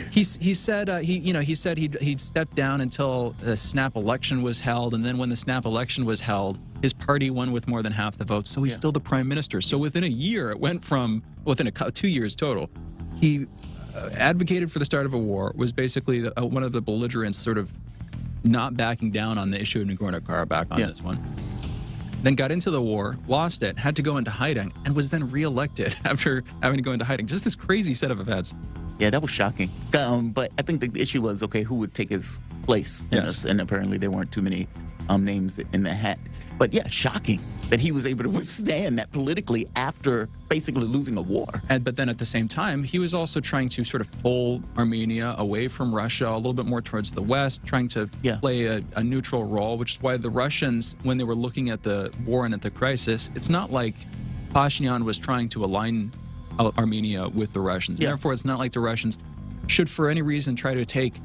He said he'd step down until the snap election was held, and then when the snap election was held, his party won with more than half the votes, so he's still the prime minister. So within a year, it went from 2 years total. He advocated for the start of a war, was basically one of the belligerents, sort of not backing down on the issue of Nagorno-Karabakh on this one. Then got into the war, lost it, had to go into hiding, and was then reelected after having to go into hiding. Just this crazy set of events. Yeah, that was shocking. But I think the issue was, okay, who would take his place in this? And apparently there weren't too many names in the hat. But yeah, shocking that he was able to withstand that politically after basically losing a war. But then at the same time, he was also trying to sort of pull Armenia away from Russia a little bit more towards the West, trying to play a neutral role, which is why the Russians, when they were looking at the war and at the crisis, it's not like Pashinyan was trying to align Armenia with the Russians. Yeah. And therefore, it's not like the Russians should, for any reason, try to take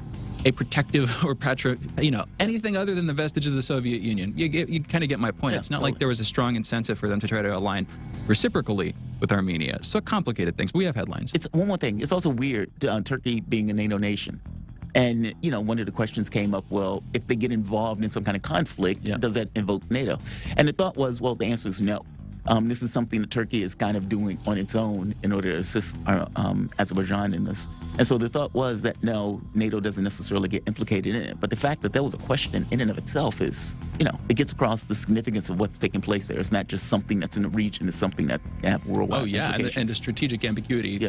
a protective or anything other than the vestige of the Soviet Union. You kind of get my point. Yeah, it's not like there was a strong incentive for them to try to align reciprocally with Armenia. So complicated things. We have headlines. It's one more thing. It's also weird, Turkey being a NATO nation. And, one of the questions came up, well, if they get involved in some kind of conflict, does that invoke NATO? And the thought was, well, the answer is no. This is something that Turkey is kind of doing on its own in order to assist Azerbaijan in this. And so the thought was that, no, NATO doesn't necessarily get implicated in it. But the fact that there was a question in and of itself is, it gets across the significance of what's taking place there. It's not just something that's in the region. It's something that can have worldwide implications. And the strategic ambiguity,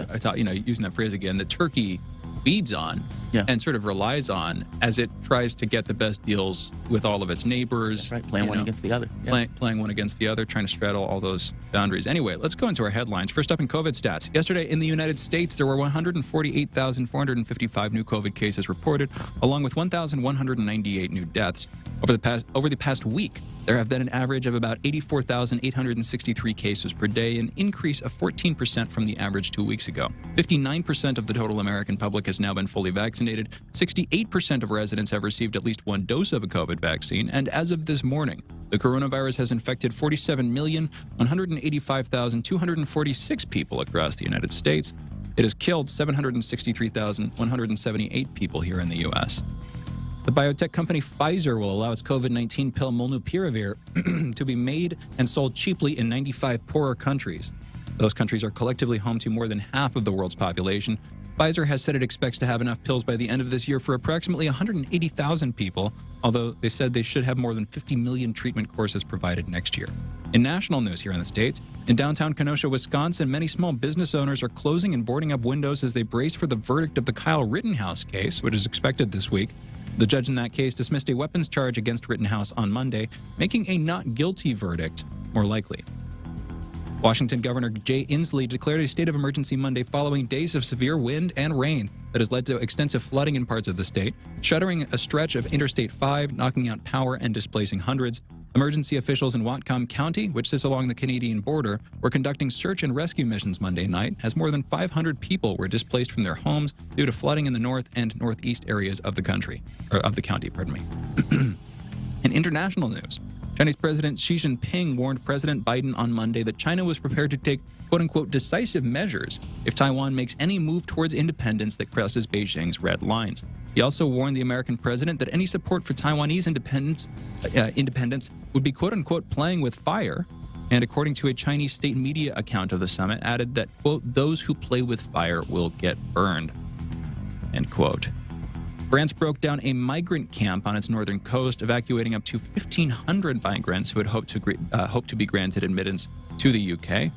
using that phrase again, that Turkey feeds on and sort of relies on as it tries to get the best deals with all of its neighbors. That's right, playing one against the other. Playing one against the other, trying to straddle all those boundaries. Anyway, let's go into our headlines. First up in COVID stats. Yesterday in the United States, there were 148,455 new COVID cases reported, along with 1,198 new deaths. Over the past week, there have been an average of about 84,863 cases per day, an increase of 14% from the average 2 weeks ago. 59% of the total American public has now been fully vaccinated. 68% of residents have received at least one dose of a COVID vaccine. And as of this morning, the coronavirus has infected 47,185,246 people across the United States. It has killed 763,178 people here in the U.S. The biotech company Pfizer will allow its COVID-19 pill molnupiravir to be made and sold cheaply in 95 poorer countries. Those countries are collectively home to more than half of the world's population. Pfizer has said it expects to have enough pills by the end of this year for approximately 180,000 people, although they said they should have more than 50 million treatment courses provided next year. In national news here in the States, in downtown Kenosha, Wisconsin, many small business owners are closing and boarding up windows as they brace for the verdict of the Kyle Rittenhouse case, which is expected this week. The judge in that case dismissed a weapons charge against Rittenhouse on Monday, making a not guilty verdict more likely. Washington Governor Jay Inslee declared a state of emergency Monday following days of severe wind and rain that has led to extensive flooding in parts of the state, shuttering a stretch of Interstate 5, knocking out power and displacing hundreds. Emergency officials in Whatcom County, which sits along the Canadian border, were conducting search and rescue missions Monday night as more than 500 people were displaced from their homes due to flooding in the north and northeast areas of the county. In international news, Chinese President Xi Jinping warned President Biden on Monday that China was prepared to take, quote-unquote, decisive measures if Taiwan makes any move towards independence that crosses Beijing's red lines. He also warned the American president that any support for Taiwanese independence would be, quote-unquote, playing with fire, and according to a Chinese state media account of the summit, added that, quote, those who play with fire will get burned, end quote. France broke down a migrant camp on its northern coast, evacuating up to 1,500 migrants who had hoped to be granted admittance to the UK.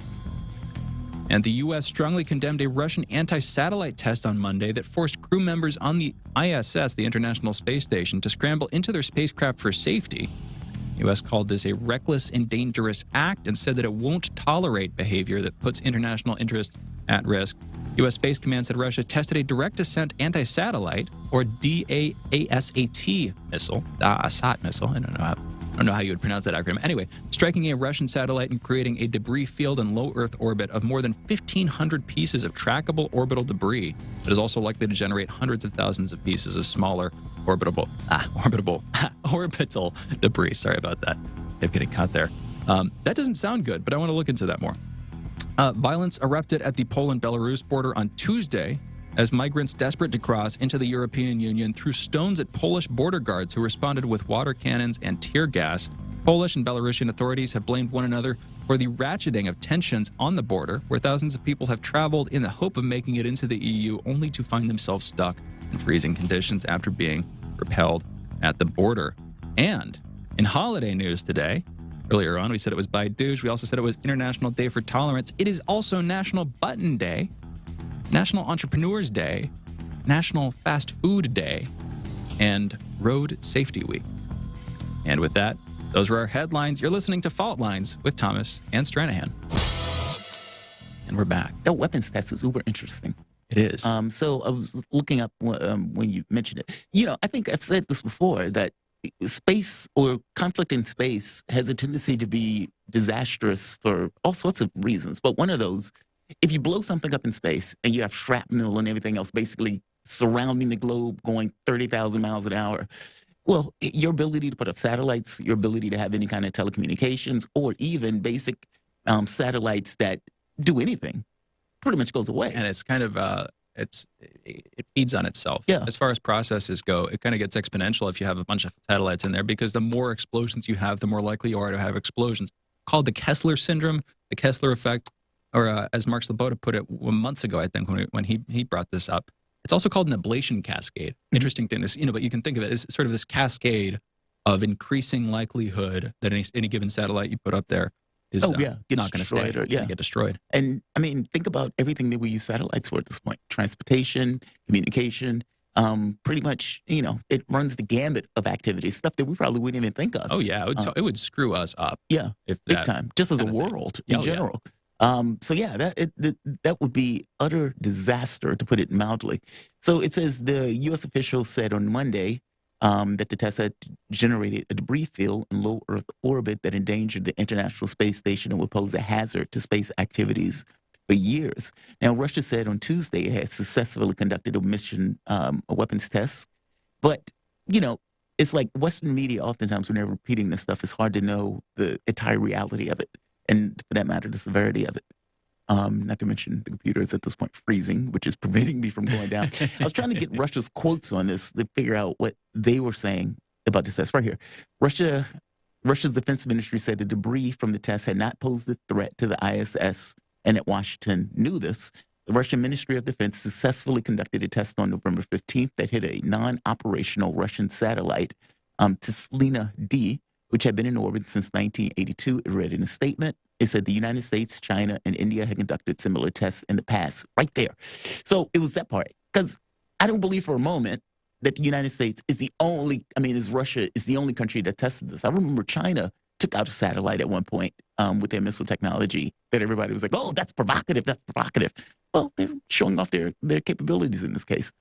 And the U.S. strongly condemned a Russian anti-satellite test on Monday that forced crew members on the ISS, the International Space Station, to scramble into their spacecraft for safety. The U.S. called this a reckless and dangerous act and said that it won't tolerate behavior that puts international interest at risk. U.S. Space Command said Russia tested a direct ascent anti-satellite, or DAASAT missile, ASAT missile, I don't know how you would pronounce that acronym. Anyway, striking a Russian satellite and creating a debris field in low Earth orbit of more than 1,500 pieces of trackable orbital debris that is also likely to generate hundreds of thousands of pieces of smaller orbital debris. Sorry about that. Kept getting caught there. That doesn't sound good, but I want to look into that more. Violence erupted at the Poland-Belarus border on Tuesday as migrants desperate to cross into the European Union threw stones at Polish border guards who responded with water cannons and tear gas. Polish and Belarusian authorities have blamed one another for the ratcheting of tensions on the border, where thousands of people have traveled in the hope of making it into the EU only to find themselves stuck in freezing conditions after being repelled at the border. And in holiday news today, earlier on, we said it was Bai Douche. We also said it was International Day for Tolerance. It is also National Button Day, National Entrepreneurs Day, National Fast Food Day, and Road Safety Week. And with that, those were our headlines. You're listening to Fault Lines with Thomas and Stranahan. And we're back. That weapons test is uber interesting. It is. So I was looking up when you mentioned it. I think I've said this before, that space or conflict in space has a tendency to be disastrous for all sorts of reasons. But one of those if you blow something up in space and you have shrapnel and everything else basically surrounding the globe going 30,000 miles an hour, well, your ability to put up satellites, your ability to have any kind of telecommunications, or even basic satellites that do anything, pretty much goes away. And it's kind of it feeds on itself. Yeah. As far as processes go, it kind of gets exponential if you have a bunch of satellites in there, because the more explosions you have, the more likely you are to have explosions. Called the Kessler syndrome, the Kessler effect, or as Mark Sleboda put it months ago, I think, when he brought this up. It's also called an ablation cascade. Interesting thing, this, but you can think of it as sort of this cascade of increasing likelihood that any given satellite you put up there is not going to stay. Get destroyed. And I mean, think about everything that we use satellites for at this point: transportation, communication. Pretty much, it runs the gambit of activities, stuff that we probably wouldn't even think of. Oh yeah, it would screw us up. Yeah, if big time, just as a world in general. Yeah. So yeah, that would be utter disaster, to put it mildly. So it says the U.S. officials said on Monday that the test had generated a debris field in low Earth orbit that endangered the International Space Station and would pose a hazard to space activities for years. Now, Russia said on Tuesday it had successfully conducted a weapons test. But, it's like Western media oftentimes, when they're repeating this stuff, it's hard to know the entire reality of it. And for that matter, the severity of it. Not to mention the computer is at this point freezing, which is preventing me from going down. I was trying to get Russia's quotes on this to figure out what they were saying about this test. Right here. Russia's defense ministry said the debris from the test had not posed a threat to the ISS, and that Washington knew this. The Russian Ministry of Defense successfully conducted a test on November 15th that hit a non-operational Russian satellite, Tselina-D, which had been in orbit since 1982. It read in a statement. It said the United States, China, and India had conducted similar tests in the past. Right there. So it was that part. Because I don't believe for a moment that the United States is Russia is the only country that tested this. I remember China took out a satellite at one point with their missile technology that everybody was like, oh, that's provocative. That's provocative. Well, they're showing off their capabilities in this case.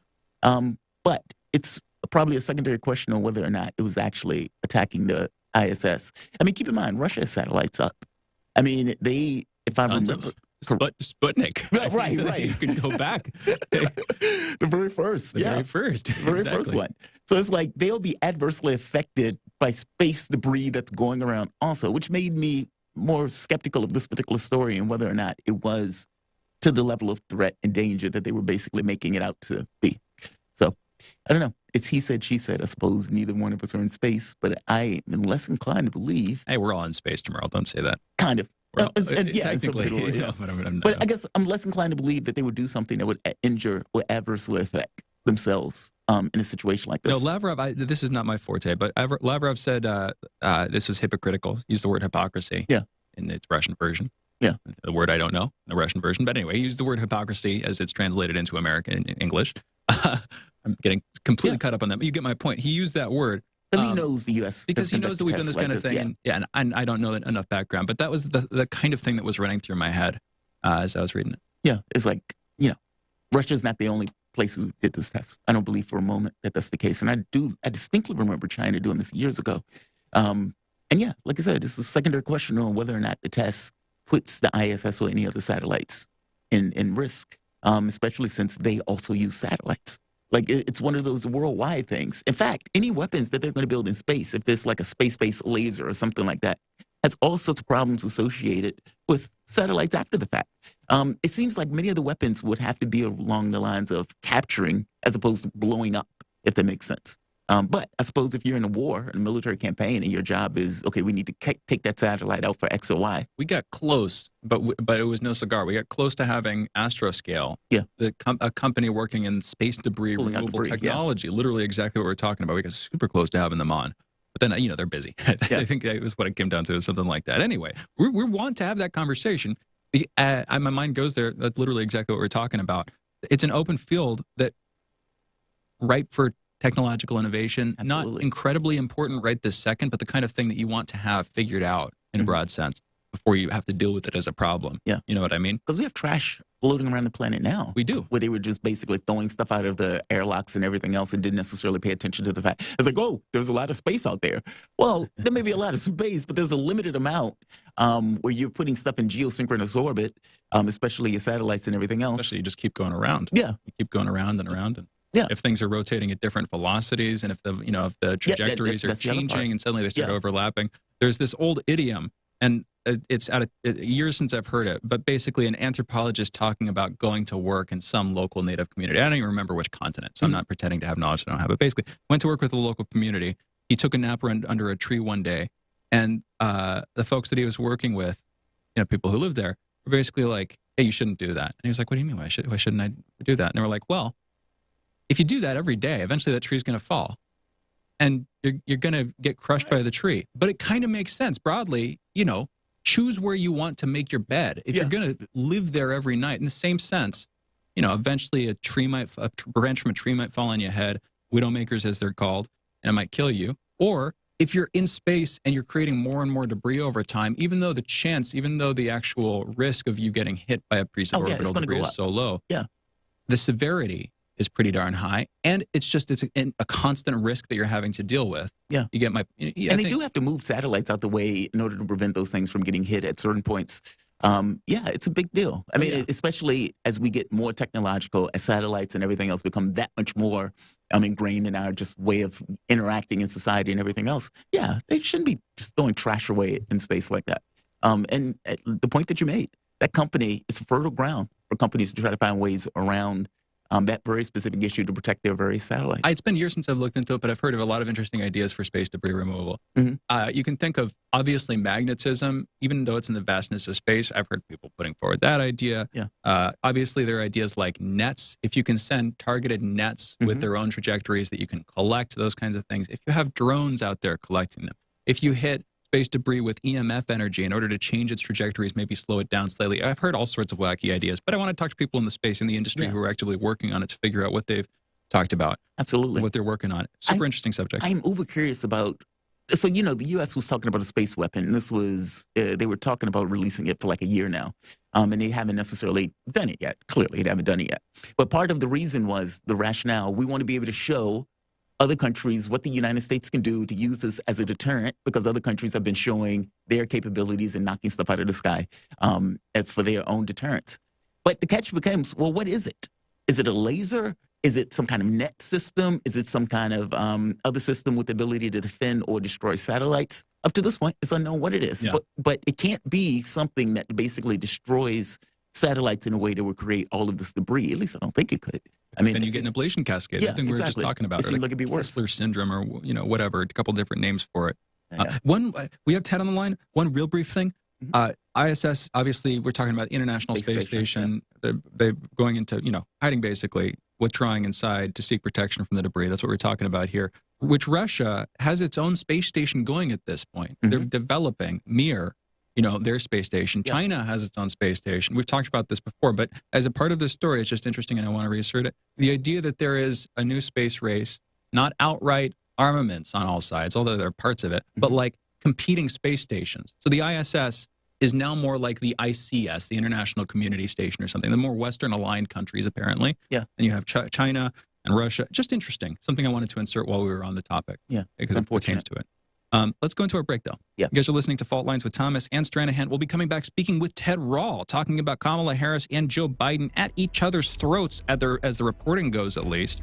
But it's probably a secondary question on whether or not it was actually attacking the ISS. I mean, keep in mind, Russia has satellites up. I mean, if I remember, Sputnik. Right. You can go back. The very first. Very first one. So it's like they'll be adversely affected by space debris that's going around also, which made me more skeptical of this particular story and whether or not it was to the level of threat and danger that they were basically making it out to be. So I don't know. It's he said, she said. I suppose neither one of us are in space, but I am less inclined to believe. Hey, we're all in space, Jamarl. Don't say that. Kind of. Technically, but I guess I'm less inclined to believe that they would do something that would injure or adversely affect themselves in a situation like this. No, Lavrov, this is not my forte, but Lavrov said this was hypocritical. Used the word hypocrisy in its Russian version. Yeah. The word I don't know, the Russian version. But anyway, he used the word hypocrisy as it's translated into American English. I'm getting completely caught up on that. But you get my point. He used that word. Because he knows the U.S. Because he knows that we've done this kind of thing. And I don't know enough background. But that was the kind of thing that was running through my head as I was reading it. Yeah. It's like, Russia's not the only place who did this test. I don't believe for a moment that that's the case. And I distinctly remember China doing this years ago. And yeah, like I said, it's a secondary question on whether or not the test puts the ISS or any other satellites in risk, especially since they also use satellites. Like, it's one of those worldwide things. In fact, any weapons that they're going to build in space, if there's like a space-based laser or something like that, has all sorts of problems associated with satellites after the fact. It seems like many of the weapons would have to be along the lines of capturing as opposed to blowing up, if that makes sense. But I suppose if you're in a war, in a military campaign, and your job is, okay, we need to take that satellite out for X or Y. We got close, but it was no cigar. We got close to having Astroscale, a company working in space debris removal technology, literally exactly what we're talking about. We got super close to having them on. But then, they're busy. I think that was what it came down to, something like that. Anyway, we want to have that conversation. My mind goes there. That's literally exactly what we're talking about. It's an open field that ripe for technological innovation. Absolutely. Not incredibly important right this second, but the kind of thing that you want to have figured out in a broad sense before you have to deal with it as a problem. Yeah. You know what I mean? Because we have trash floating around the planet now. We do. Where they were just basically throwing stuff out of the airlocks and everything else and didn't necessarily pay attention to the fact. It's like, oh, there's a lot of space out there. Well, there may be a lot of space, but there's a limited amount where you're putting stuff in geosynchronous orbit, especially your satellites and everything else. Especially you just keep going around. Yeah. You keep going around and around. And yeah. If things are rotating at different velocities and if the trajectories are changing and suddenly they start overlapping, there's this old idiom, and it's out of years since I've heard it, but basically an anthropologist talking about going to work in some local native community. I don't even remember which continent, so I'm not pretending to have knowledge I don't have. But basically, went to work with a local community. He took a nap under a tree one day, and the folks that he was working with, people who lived there, were basically like, "Hey, you shouldn't do that." And he was like, "What do you mean? Why shouldn't I do that?" And they were like, "Well, if you do that every day, eventually that tree's going to fall, and you're going to get crushed by the tree." But it kind of makes sense broadly, choose where you want to make your bed. If you're going to live there every night, in the same sense, eventually a branch from a tree might fall on your head, widowmakers as they're called, and it might kill you. Or if you're in space and you're creating more and more debris over time, even though the actual risk of you getting hit by a piece of orbital debris is so low, the severity is pretty darn high, and it's a constant risk that you're having to deal with. Yeah, you get my. And they do have to move satellites out the way in order to prevent those things from getting hit at certain points. It's a big deal. I mean, especially as we get more technological, as satellites and everything else become that much more ingrained in our just way of interacting in society and everything else. Yeah, they shouldn't be just throwing trash away in space like that. And the point that you made, that company, it's a fertile ground for companies to try to find ways around that very specific issue to protect their various satellites. It's been years since I've looked into it, but I've heard of a lot of interesting ideas for space debris removal. You can think of, obviously, magnetism, even though it's in the vastness of space. I've heard people putting forward that idea. Obviously, there are ideas like nets. If you can send targeted nets with their own trajectories that you can collect, those kinds of things. If you have drones out there collecting them. If you hit space debris with EMF energy in order to change its trajectories, maybe slow it down slightly. I've heard all sorts of wacky ideas, but I want to talk to people in the space, in the industry who are actively working on it to figure out what they've talked about. Absolutely. What they're working on. Super interesting subject. I'm uber curious about, the U.S. was talking about a space weapon. This was, they were talking about releasing it for like a year now. And they haven't necessarily done it yet. Clearly, they haven't done it yet. But part of the reason was the rationale. We want to be able to show other countries what the United States can do to use this as a deterrent, because other countries have been showing their capabilities and knocking stuff out of the sky for their own deterrence. But the catch becomes, well, what is it? Is it a laser? Is it some kind of net system? Is it some kind of other system with the ability to defend or destroy satellites? Up to this point, it's unknown what it is. But it can't be something that basically destroys satellites in a way that would create all of this debris. At least I don't think it could. I mean, then you get an ablation cascade. I think we were just talking about it. It seems like it'd be worse. Kessler syndrome, or whatever. A couple different names for it. We have Ted on the line. One real brief thing. ISS. Obviously, we're talking about the International Space Station. They're going into hiding, basically, withdrawing inside to seek protection from the debris. That's what we're talking about here. Which Russia has its own space station going at this point. They're developing Mir. Their space station. China has its own space station. We've talked about this before, but as a part of this story, it's just interesting and I want to reassert it. The idea that there is a new space race, not outright armaments on all sides, although there are parts of it, but like competing space stations. So the ISS is now more like the ICS, the International Community Station or something, the more Western aligned countries, apparently. And you have China and Russia. Just interesting. Something I wanted to insert while we were on the topic. Because it pertains to it. Let's go into our break, though. You guys are listening to Fault Lines with Thomas and Stranahan. We'll be coming back speaking with Ted Rall, talking about Kamala Harris and Joe Biden at each other's throats, as the reporting goes, at least,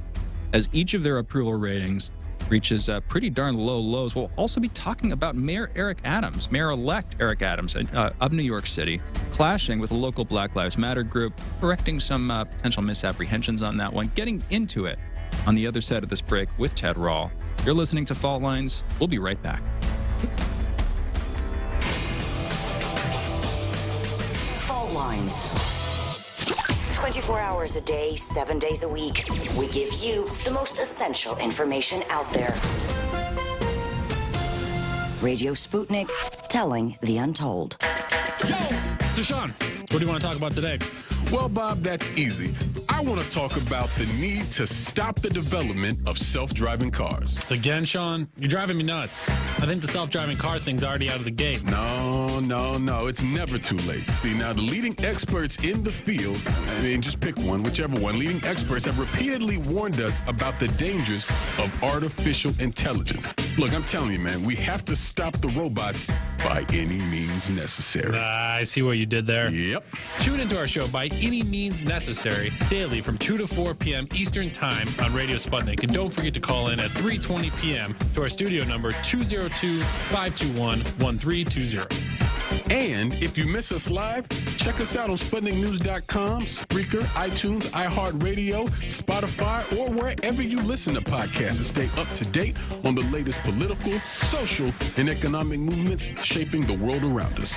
as each of their approval ratings reaches pretty darn low lows. We'll also be talking about Mayor-elect Eric Adams of New York City, clashing with a local Black Lives Matter group, correcting some potential misapprehensions on that one, getting into it on the other side of this break with Ted Rall. You're listening to Fault Lines. We'll be right back. Fault Lines. 24 hours a day, 7 days a week. We give you the most essential information out there. Radio Sputnik, telling the untold. So, Sean, what do you want to talk about today? Well, Bob, that's easy. I want to talk about the need to stop the development of self-driving cars. Again, Sean, you're driving me nuts. I think the self-driving car thing's already out of the gate. No. It's never too late. See, now the leading experts in the field, I mean, just pick one, whichever one, leading experts have repeatedly warned us about the dangers of artificial intelligence. Look, I'm telling you, man, we have to stop the robots by any means necessary. I see what you did there. Yep. Tune into our show by any means necessary daily from 2 to 4 p.m. Eastern Time on Radio Sputnik. And don't forget to call in at 3:20 p.m. to our studio number 202-521-1320. And if you miss us live, check us out on SputnikNews.com, Spreaker, iTunes, iHeartRadio, Spotify, or wherever you listen to podcasts and stay up to date on the latest political, social, and economic movements shaping the world around us.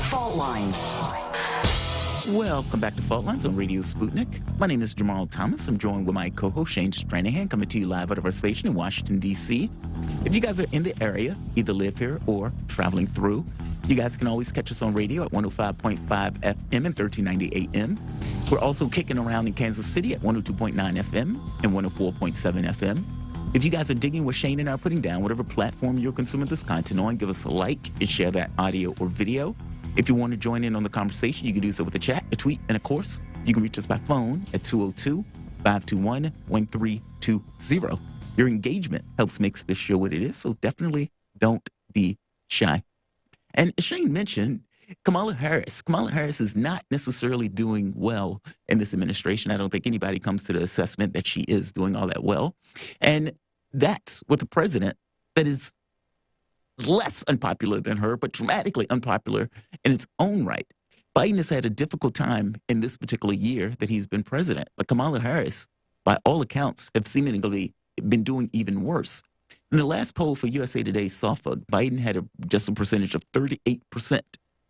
Fault Lines. Welcome back to Fault Lines on Radio Sputnik. My name is Jamarl Thomas. I'm joined with my co-host Shane Stranahan, coming to you live out of our station in Washington, D.C. If you guys are in the area, either live here or traveling through, you guys can always catch us on radio at 105.5 FM and 1390 AM. We're also kicking around in Kansas City at 102.9 FM and 104.7 FM. If you guys are digging what Shane and I are putting down, whatever platform you're consuming this content on, give us a like and share that audio or video. If you want to join in on the conversation, you can do so with a chat, a tweet, and of course, you can reach us by phone at 202-521-1320. Your engagement helps make this show what it is, so definitely don't be shy. And as Shane mentioned, Kamala Harris is not necessarily doing well in this administration. I don't think anybody comes to the assessment that she is doing all that well. And that's with a president that is less unpopular than her, but dramatically unpopular in its own right. Biden has had a difficult time in this particular year that he's been president, but Kamala Harris, by all accounts, have seemingly been doing even worse. In the last poll for USA Today's SoftBank, Biden had just a percentage of 38%,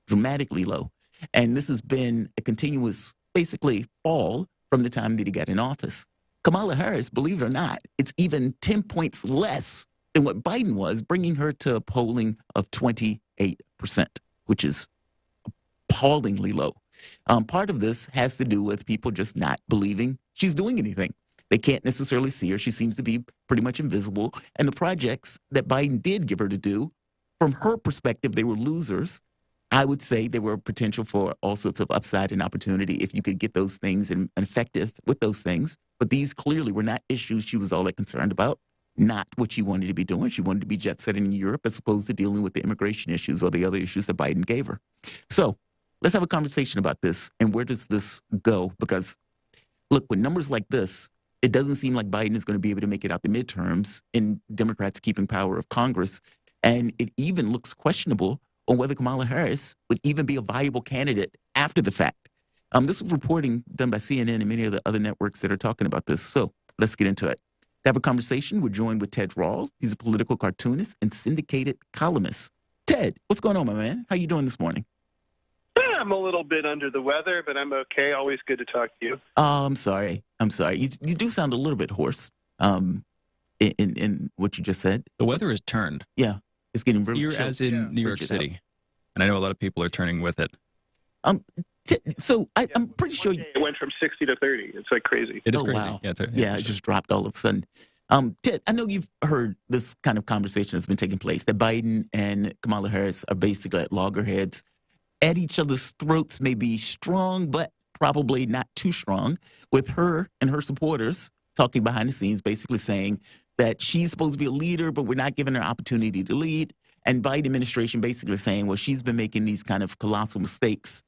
dramatically low. And this has been a continuous, basically, fall from the time that he got in office. Kamala Harris, believe it or not, it's even 10 points less than what Biden was, bringing her to a polling of 28%, which is appallingly low. Part of this has to do with people just not believing she's doing anything. They can't necessarily see her. She seems to be pretty much invisible. And the projects that Biden did give her to do, from her perspective, they were losers. I would say they were potential for all sorts of upside and opportunity if you could get those things and effective with those things. But these clearly were not issues she was all that concerned about. Not what she wanted to be doing. She wanted to be jet setting in Europe as opposed to dealing with the immigration issues or the other issues that Biden gave her. So let's have a conversation about this and where does this go? Because look, with numbers like this, it doesn't seem like Biden is going to be able to make it out the midterms in Democrats keeping power of Congress. And it even looks questionable on whether Kamala Harris would even be a viable candidate after the fact. This was reporting done by CNN and many of the other networks that are talking about this. So let's get into it. To have a conversation, we're joined with Ted Rall. He's a political cartoonist and syndicated columnist. Ted, what's going on, my man? How you doing this morning? I'm a little bit under the weather, but I'm okay. Always good to talk to you. Oh, I'm sorry. You do sound a little bit hoarse in what you just said. The weather has turned. Yeah, it's getting really here, chill. as in New York City. And I know a lot of people are turning with it. So I'm pretty sure it went from 60 to 30. It's like crazy. It is crazy. Wow. Yeah, it just dropped all of a sudden. Ted, I know you've heard this kind of conversation that's been taking place, that Biden and Kamala Harris are basically at loggerheads, at each other's throats, may be strong, but probably not too strong, with her and her supporters talking behind the scenes, basically saying that she's supposed to be a leader, but we're not giving her opportunity to lead. And Biden administration basically saying, well, she's been making these kind of colossal mistakes.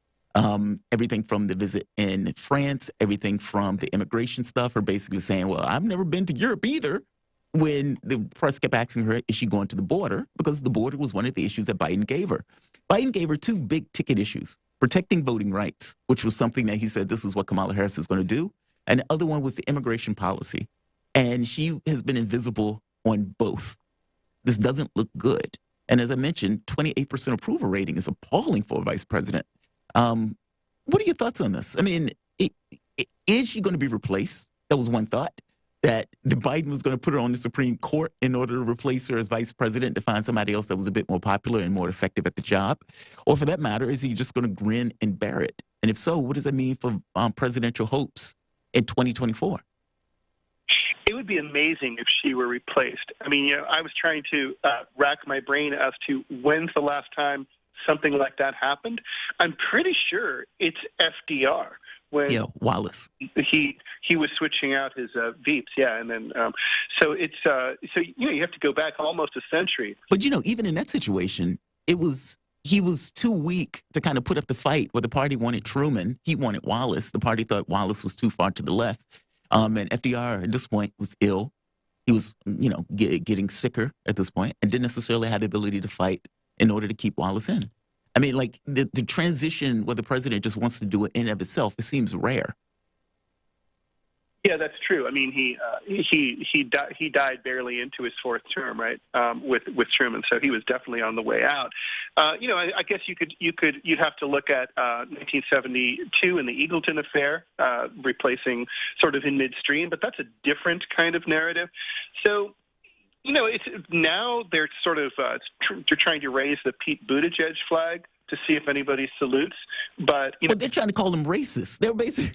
Everything from the visit in France, everything from the immigration stuff, her basically saying, well, I've never been to Europe either. When the press kept asking her, is she going to the border? Because the border was one of the issues that Biden gave her. Biden gave her two big ticket issues: protecting voting rights, which was something that he said this is what Kamala Harris is going to do. And the other one was the immigration policy. And she has been invisible on both. This doesn't look good. And as I mentioned, 28% approval rating is appalling for a vice president. What are your thoughts on this? I mean, is she going to be replaced? That was one thought, that Biden was going to put her on the Supreme Court in order to replace her as vice president, to find somebody else that was a bit more popular and more effective at the job. Or for that matter, is he just going to grin and bear it? And if so, what does that mean for presidential hopes in 2024? It would be amazing if she were replaced. I mean, I was trying to rack my brain as to when's the last time something like that happened. I'm pretty sure it's FDR. When Wallace. He was switching out his Veeps, and then so it's you have to go back almost a century. But even in that situation, he was too weak to kind of put up the fight. Where the party wanted Truman, he wanted Wallace. The party thought Wallace was too far to the left, and FDR at this point was ill. He was getting sicker at this point, and didn't necessarily have the ability to fight in order to keep Wallace in. I mean, like the transition where the president just wants to do it in and of itself, it seems rare. Yeah, that's true. I mean, he died barely into his fourth term, right? With Truman, so he was definitely on the way out. I guess you'd have to look at 1972 and the Eagleton affair, replacing sort of in midstream, but that's a different kind of narrative. So. It's now they're sort of they're trying to raise the Pete Buttigieg flag to see if anybody salutes, but they're trying to call him racist. They're basically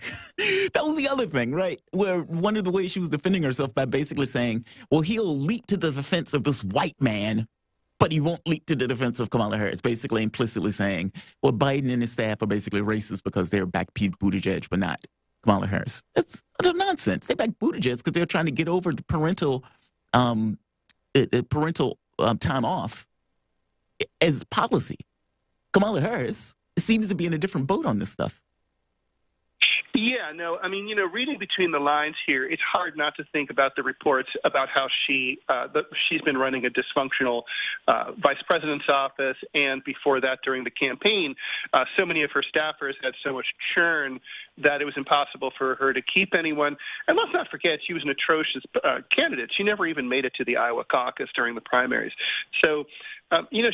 that was the other thing, right? Where one of the ways she was defending herself by basically saying, "Well, he'll leap to the defense of this white man, but he won't leap to the defense of Kamala Harris." Basically, implicitly saying, "Well, Biden and his staff are basically racist because they're back Pete Buttigieg, but not Kamala Harris." That's utter nonsense. They back Buttigieg because they're trying to get over the parental time off as policy. Kamala Harris seems to be in a different boat on this stuff. Yeah, no, I mean, reading between the lines here, it's hard not to think about the reports about how she's been running a dysfunctional vice president's office, and before that, during the campaign, so many of her staffers had so much churn that it was impossible for her to keep anyone. And let's not forget, she was an atrocious candidate. She never even made it to the Iowa caucus during the primaries. So,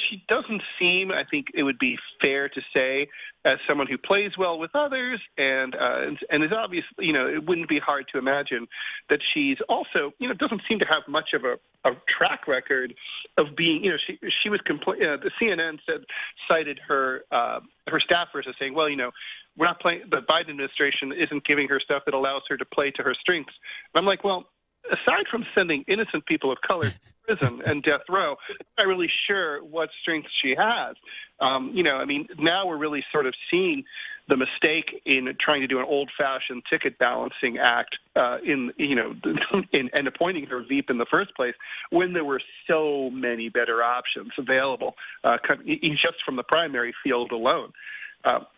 she doesn't seem, I think it would be fair to say, as someone who plays well with others and is obvious, it wouldn't be hard to imagine that she's also, doesn't seem to have much of a track record of being, she was the CNN cited her staffers as saying, well, we're not playing, the Biden administration isn't giving her stuff that allows her to play to her strengths. And I'm like, well, aside from sending innocent people of color to prison and death row, I'm not really sure what strengths she has. Now we're really sort of seeing the mistake in trying to do an old-fashioned ticket balancing act in appointing her Veep in the first place, when there were so many better options available, just from the primary field alone.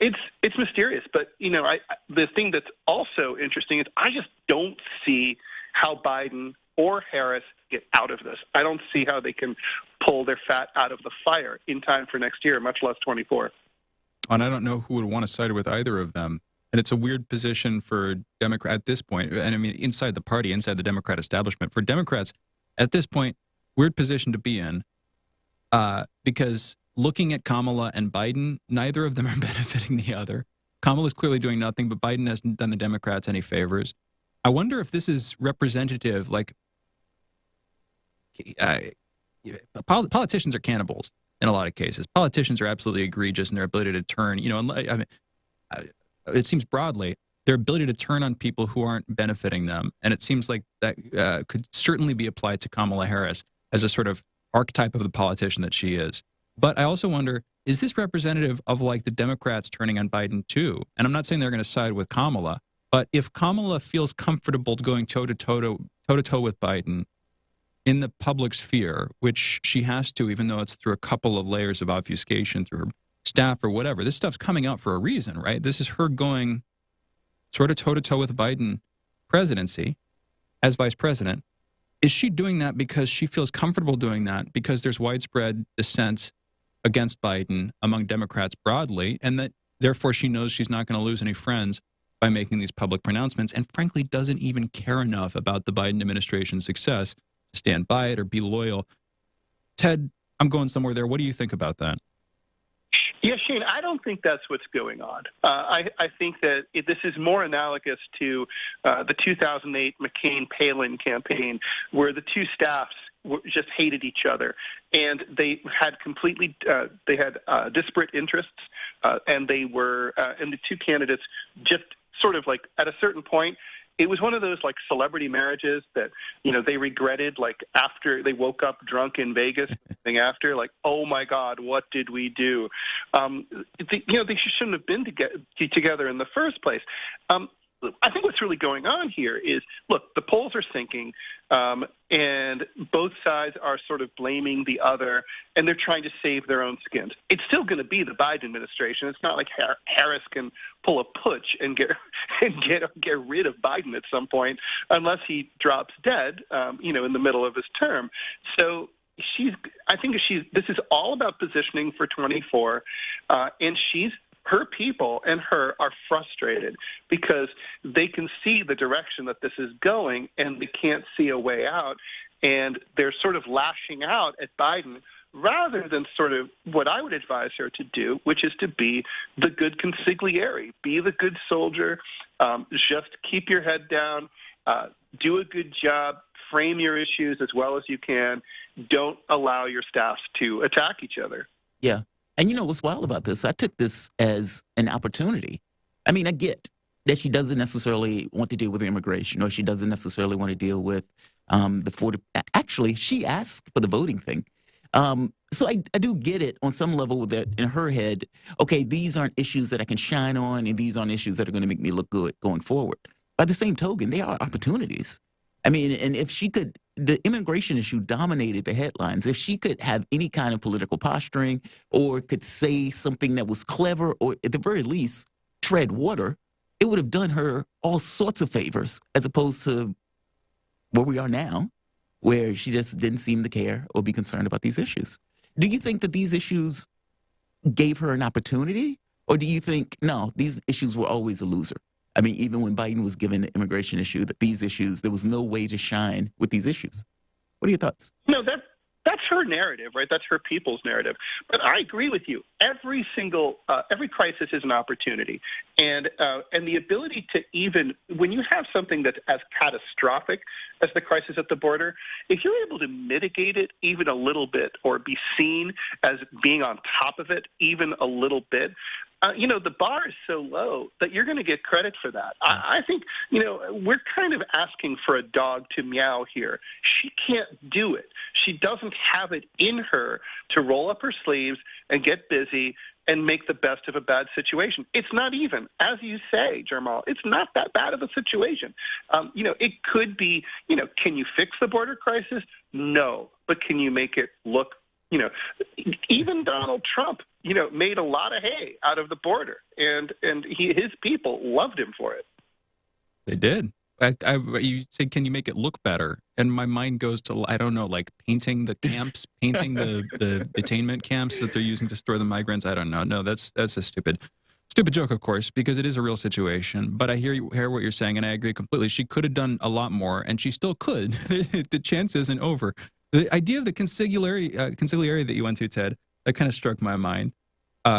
It's mysterious, but the thing that's also interesting is I just don't see how Biden or Harris get out of this. I don't see how they can pull their fat out of the fire in time for next year, much less 24. And I don't know who would want to side with either of them. And it's a weird position for Democrat at this point. And I mean, inside the party, inside the Democrat establishment, for Democrats at this point, weird position to be in, because looking at Kamala and Biden, neither of them are benefiting the other. Kamala's clearly doing nothing, but Biden hasn't done the Democrats any favors. I wonder if this is representative, like politicians are cannibals in a lot of cases. Politicians are absolutely egregious in their ability to turn, it seems broadly, their ability to turn on people who aren't benefiting them. And it seems like that could certainly be applied to Kamala Harris as a sort of archetype of the politician that she is. But I also wonder, is this representative of like the Democrats turning on Biden too? And I'm not saying they're going to side with Kamala, but if Kamala feels comfortable going toe-to-toe with Biden in the public sphere, which she has to, even though it's through a couple of layers of obfuscation through her staff or whatever, this stuff's coming out for a reason, right? This is her going sort of toe-to-toe with Biden presidency as vice president. Is she doing that because she feels comfortable doing that because there's widespread dissent against Biden among Democrats broadly, and that therefore she knows she's not going to lose any friends by making these public pronouncements, and frankly doesn't even care enough about the Biden administration's success to stand by it or be loyal? Ted, I'm going somewhere there. What do you think about that? Yeah, Shane, I don't think that's what's going on. I think that this is more analogous to the 2008 McCain-Palin campaign, where the two staffs just hated each other, and they had disparate interests, and they were and the two candidates just sort of like at a certain point, it was one of those like celebrity marriages that, you know, they regretted like after they woke up drunk in Vegas, thing after like, oh my God, what did we do? You know, they shouldn't have been together in the first place. I think what's really going on here is, look, the polls are sinking, and both sides are sort of blaming the other, and they're trying to save their own skins. It's still going to be the Biden administration. It's not like Harris can pull a putsch and get rid of Biden at some point, unless he drops dead, you know, in the middle of his term. So this is all about positioning for 24, and her people and her are frustrated because they can see the direction that this is going and they can't see a way out. And they're sort of lashing out at Biden rather than sort of what I would advise her to do, which is to be the good consigliere, be the good soldier, just keep your head down, do a good job, frame your issues as well as you can. Don't allow your staffs to attack each other. Yeah. And you know what's wild about this? I took this as an opportunity. I mean, I get that she doesn't necessarily want to deal with immigration, or she doesn't necessarily want to deal with the 40. Actually, she asked for the voting thing. So I do get it on some level that in her head, okay, these aren't issues that I can shine on, and these aren't issues that are going to make me look good going forward. By the same token, they are opportunities. I mean, and if she could, the immigration issue dominated the headlines. If she could have any kind of political posturing or could say something that was clever or at the very least tread water, it would have done her all sorts of favors as opposed to where we are now, where she just didn't seem to care or be concerned about these issues. Do you think that these issues gave her an opportunity, or do you think, no, these issues were always a loser? I mean, even when Biden was given the immigration issue, that these issues, there was no way to shine with these issues. What are your thoughts? No, that's her narrative, right? That's her people's narrative. But I agree with you. Every crisis is an opportunity, and the ability to even when you have something that's as catastrophic as the crisis at the border, if you're able to mitigate it even a little bit or be seen as being on top of it even a little bit. You know, the bar is so low that you're going to get credit for that. I think, you know, we're kind of asking for a dog to meow here. She can't do it. She doesn't have it in her to roll up her sleeves and get busy and make the best of a bad situation. It's not even, as you say, Jamarl, it's not that bad of a situation. You know, it could be, you know, can you fix the border crisis? No. But can you make it look, you know, even Donald Trump, you know, made a lot of hay out of the border, and his people loved him for it. They did. You said, can you make it look better? And my mind goes to, I don't know, like painting the camps, painting the detainment camps that they're using to store the migrants. I don't know. No, that's a stupid joke, of course, because it is a real situation. But I hear what you're saying, and I agree completely. She could have done a lot more, and she still could. The chance isn't over. The idea of the consigliere that you went to, Ted, that kind of struck my mind.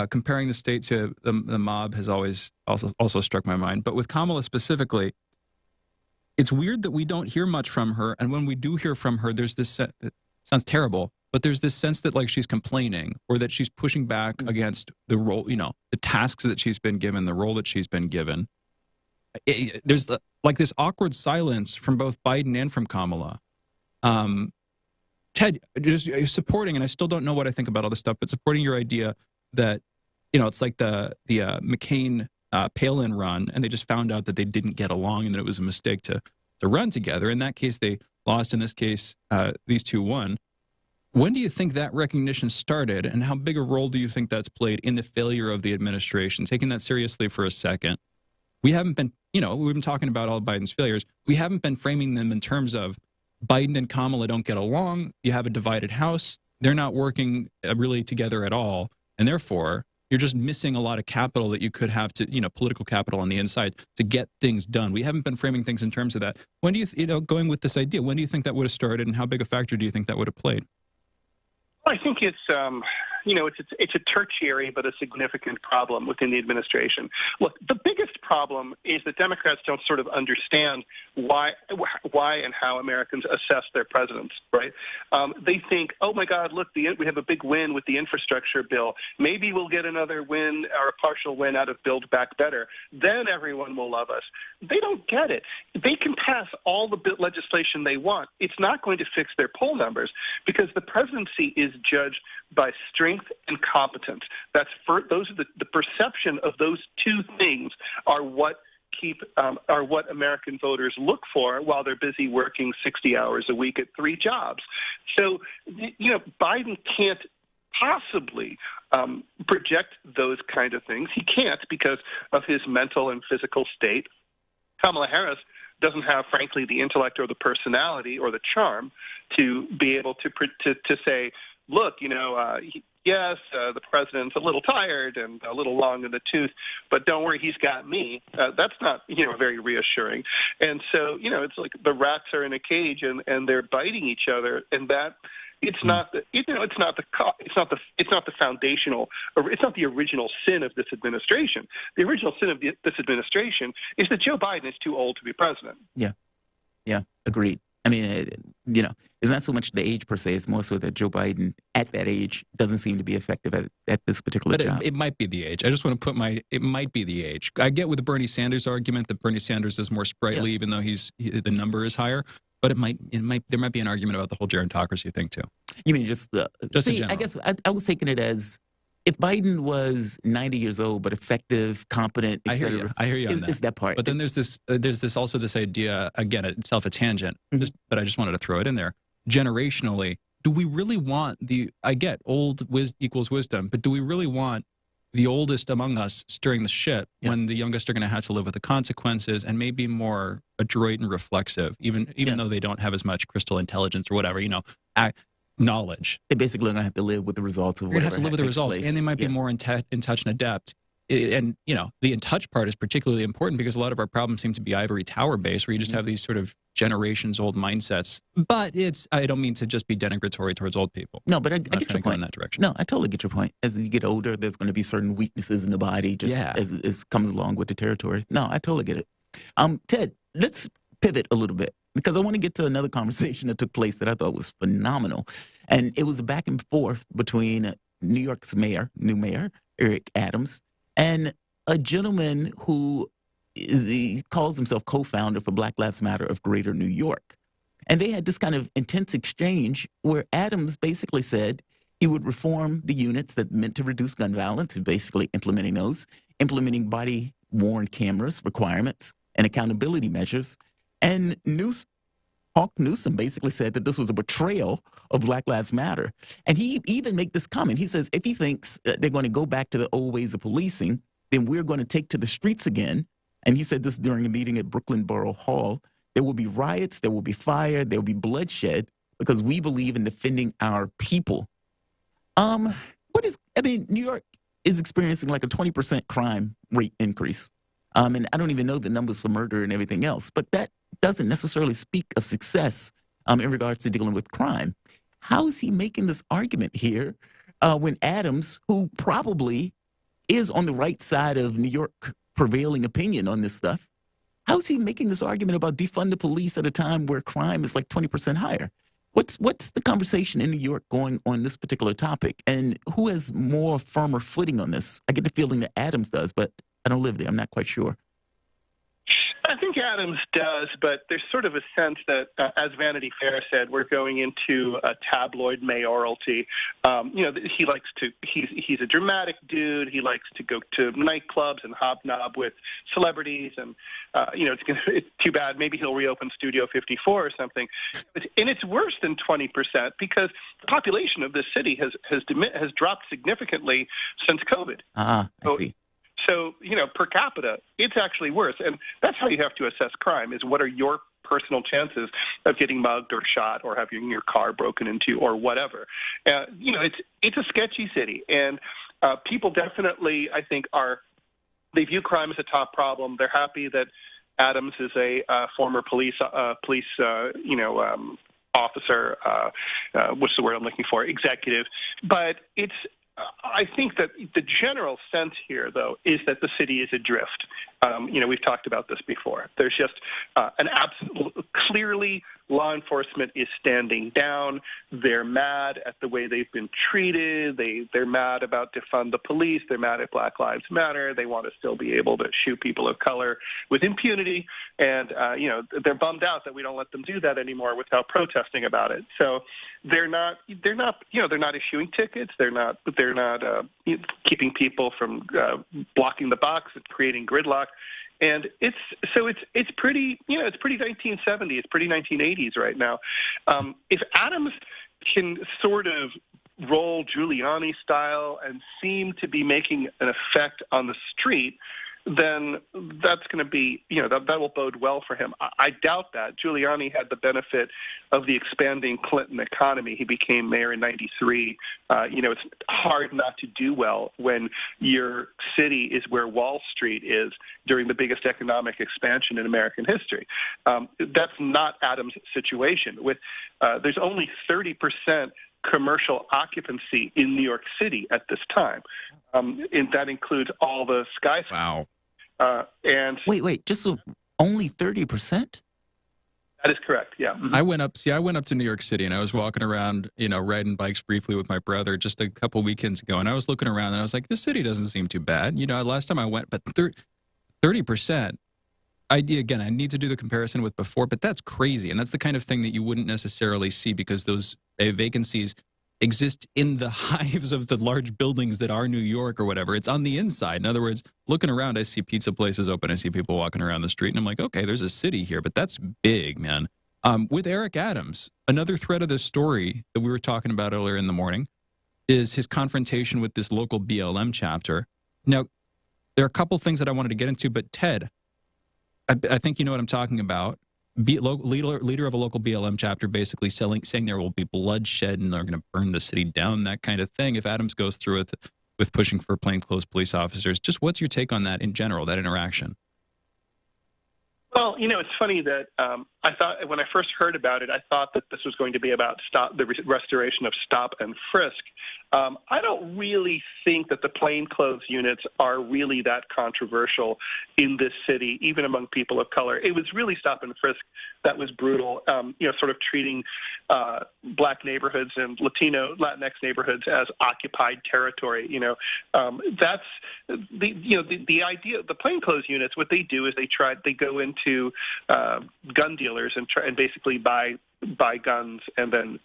Comparing the state to the mob has always also struck my mind. But with Kamala specifically, it's weird that we don't hear much from her. And when we do hear from her, there's this it sounds terrible, but there's this sense that like she's complaining or that she's pushing back against the role, you know, the tasks that she's been given, the role that she's been given. There's like this awkward silence from both Biden and from Kamala. Ted, just supporting, and I still don't know what I think about all this stuff, but supporting your idea that, you know, it's like the McCain Palin run, and they just found out that they didn't get along and that it was a mistake to run together. In that case, they lost. In this case, these two won. When do you think that recognition started, and how big a role do you think that's played in the failure of the administration? Taking that seriously for a second, we haven't been, you know, we've been talking about all Biden's failures. We haven't been framing them in terms of Biden and Kamala don't get along. You have a divided House. They're not working really together at all. And therefore, you're just missing a lot of capital that you could have to, you know, political capital on the inside to get things done. We haven't been framing things in terms of that. When do you know, going with this idea, when do you think that would have started, and how big a factor do you think that would have played? I think it's, it's a tertiary but a significant problem within the administration. Look, the biggest problem is that Democrats don't sort of understand why and how Americans assess their presidents, right? They think, oh my God, look, we have a big win with the infrastructure bill. Maybe we'll get another win or a partial win out of Build Back Better. Then everyone will love us. They don't get it. They can pass all the legislation they want. It's not going to fix their poll numbers because the presidency is judged by strength and competence. Those are the perception of those two things are what American voters look for while they're busy working 60 hours a week at 3 jobs. So, Biden can't possibly project those kind of things. He can't because of his mental and physical state. Kamala Harris doesn't have, frankly, the intellect or the personality or the charm to be able to say, look, yes, the president's a little tired and a little long in the tooth, but don't worry, he's got me. That's not, very reassuring. And so, it's like the rats are in a cage and they're biting each other, and that it's not the foundational, or it's not the original sin of this administration. The original sin of this administration is that Joe Biden is too old to be president. Yeah, agreed. I mean, it's not so much the age per se. It's more so that Joe Biden, at that age, doesn't seem to be effective at this particular job. It might be the age. I just want to put it might be the age. I get with the Bernie Sanders argument that Bernie Sanders is more sprightly, even though the number is higher. But there might be an argument about the whole gerontocracy thing too. You mean just in I guess I was taking it as if Biden was 90 years old but effective, competent, etc. I hear you on that. Is that part? But then there's this idea, again, itself a tangent, but I just wanted to throw it in there. Generationally, do we really want I get old equals wisdom, but do we really want the oldest among us steering the ship when the youngest are going to have to live with the consequences and maybe more adroit and reflexive, even though they don't have as much crystal intelligence or whatever, knowledge. They basically going to have to live with the results of whatever. They're going to have to live with the results, and they might be more in touch and adept. And, the in touch part is particularly important because a lot of our problems seem to be ivory tower based, where you just have these sort of generations old mindsets. But I don't mean to just be denigratory towards old people. No, but I get your point. In that direction. No, I totally get your point. As you get older, there's going to be certain weaknesses in the body as comes along with the territory. No, I totally get it. Ted, let's pivot a little bit because I want to get to another conversation that took place that I thought was phenomenal. And it was a back and forth between New York's new mayor, Eric Adams, and a gentleman who he calls himself co-founder for Black Lives Matter of Greater New York. And they had this kind of intense exchange where Adams basically said he would reform the units that meant to reduce gun violence, and basically implementing body-worn cameras requirements and accountability measures. And Hawk Newsom basically said that this was a betrayal of Black Lives Matter. And he even made this comment. He says, if he thinks they're going to go back to the old ways of policing, then we're going to take to the streets again. And he said this during a meeting at Brooklyn Borough Hall. There will be riots, there will be fire, there will be bloodshed because we believe in defending our people. New York is experiencing like a 20% crime rate increase. And I don't even know the numbers for murder and everything else, but that doesn't necessarily speak of success in regards to dealing with crime. How is he making this argument here when Adams, who probably is on the right side of New York prevailing opinion on this stuff, how is he making this argument about defund the police at a time where crime is like 20% higher? What's the conversation in New York going on this particular topic? And who has more firmer footing on this? I get the feeling that Adams does, but I don't live there. I'm not quite sure. I think Adams does, but there's sort of a sense that, as Vanity Fair said, we're going into a tabloid mayoralty. He's a dramatic dude. He likes to go to nightclubs and hobnob with celebrities, and it's too bad. Maybe he'll reopen Studio 54 or something. And it's worse than 20% because the population of this city has dropped significantly since COVID. I see. So, per capita, it's actually worse. And that's how you have to assess crime is what are your personal chances of getting mugged or shot or having your car broken into or whatever. It's a sketchy city. And people definitely, I think, they view crime as a top problem. They're happy that Adams is a former police officer, what's the word I'm looking for, executive. But it's I think that the general sense here, though, is that the city is adrift. We've talked about this before. There's just clearly law enforcement is standing down. They're mad at the way they've been treated. They're mad about defund the police. They're mad at Black Lives Matter. They want to still be able to shoot people of color with impunity. And, they're bummed out that we don't let them do that anymore without protesting about it. So they're not issuing tickets. They're not keeping people from blocking the box and creating gridlock. And it's pretty 1970s, it's pretty 1980s right now. If Adams can sort of roll Giuliani style and seem to be making an effect on the street, then that's going to be, that will bode well for him. I doubt that. Giuliani had the benefit of the expanding Clinton economy. He became mayor in '93. It's hard not to do well when your city is where Wall Street is during the biggest economic expansion in American history. That's not Adams' situation. There's only 30% commercial occupancy in New York City at this time. And that includes all the skyscrapers. Wow. And wait, just only 30%? That is correct. Yeah. Mm-hmm. I went up to New York City and I was walking around, riding bikes briefly with my brother just a couple weekends ago. And I was looking around and I was like, this city doesn't seem too bad. Last time I went, but 30%, I need to do the comparison with before, but that's crazy. And that's the kind of thing that you wouldn't necessarily see because those vacancies exist in the hives of the large buildings that are New York or whatever. It's on the inside. In other words, looking around, I see pizza places open. I see people walking around the street, and I'm like, okay, there's a city here, but that's big, man. With Eric Adams, another thread of this story that we were talking about earlier in the morning is his confrontation with this local BLM chapter. Now, there are a couple things that I wanted to get into, but Ted, I think you know what I'm talking about. Leader of a local BLM chapter basically saying there will be bloodshed and they're going to burn the city down, that kind of thing. If Adams goes through with pushing for plainclothes police officers, just what's your take on that in general, that interaction? Well, it's funny that I thought when I first heard about it, I thought that this was going to be about the restoration of stop and frisk. I don't really think that the plainclothes units are really that controversial in this city, even among people of color. It was really stop and frisk that was brutal, sort of treating black neighborhoods and Latinx neighborhoods as occupied territory. That's the idea. The plainclothes units, what they do is they go into gun dealers and basically buy guns and then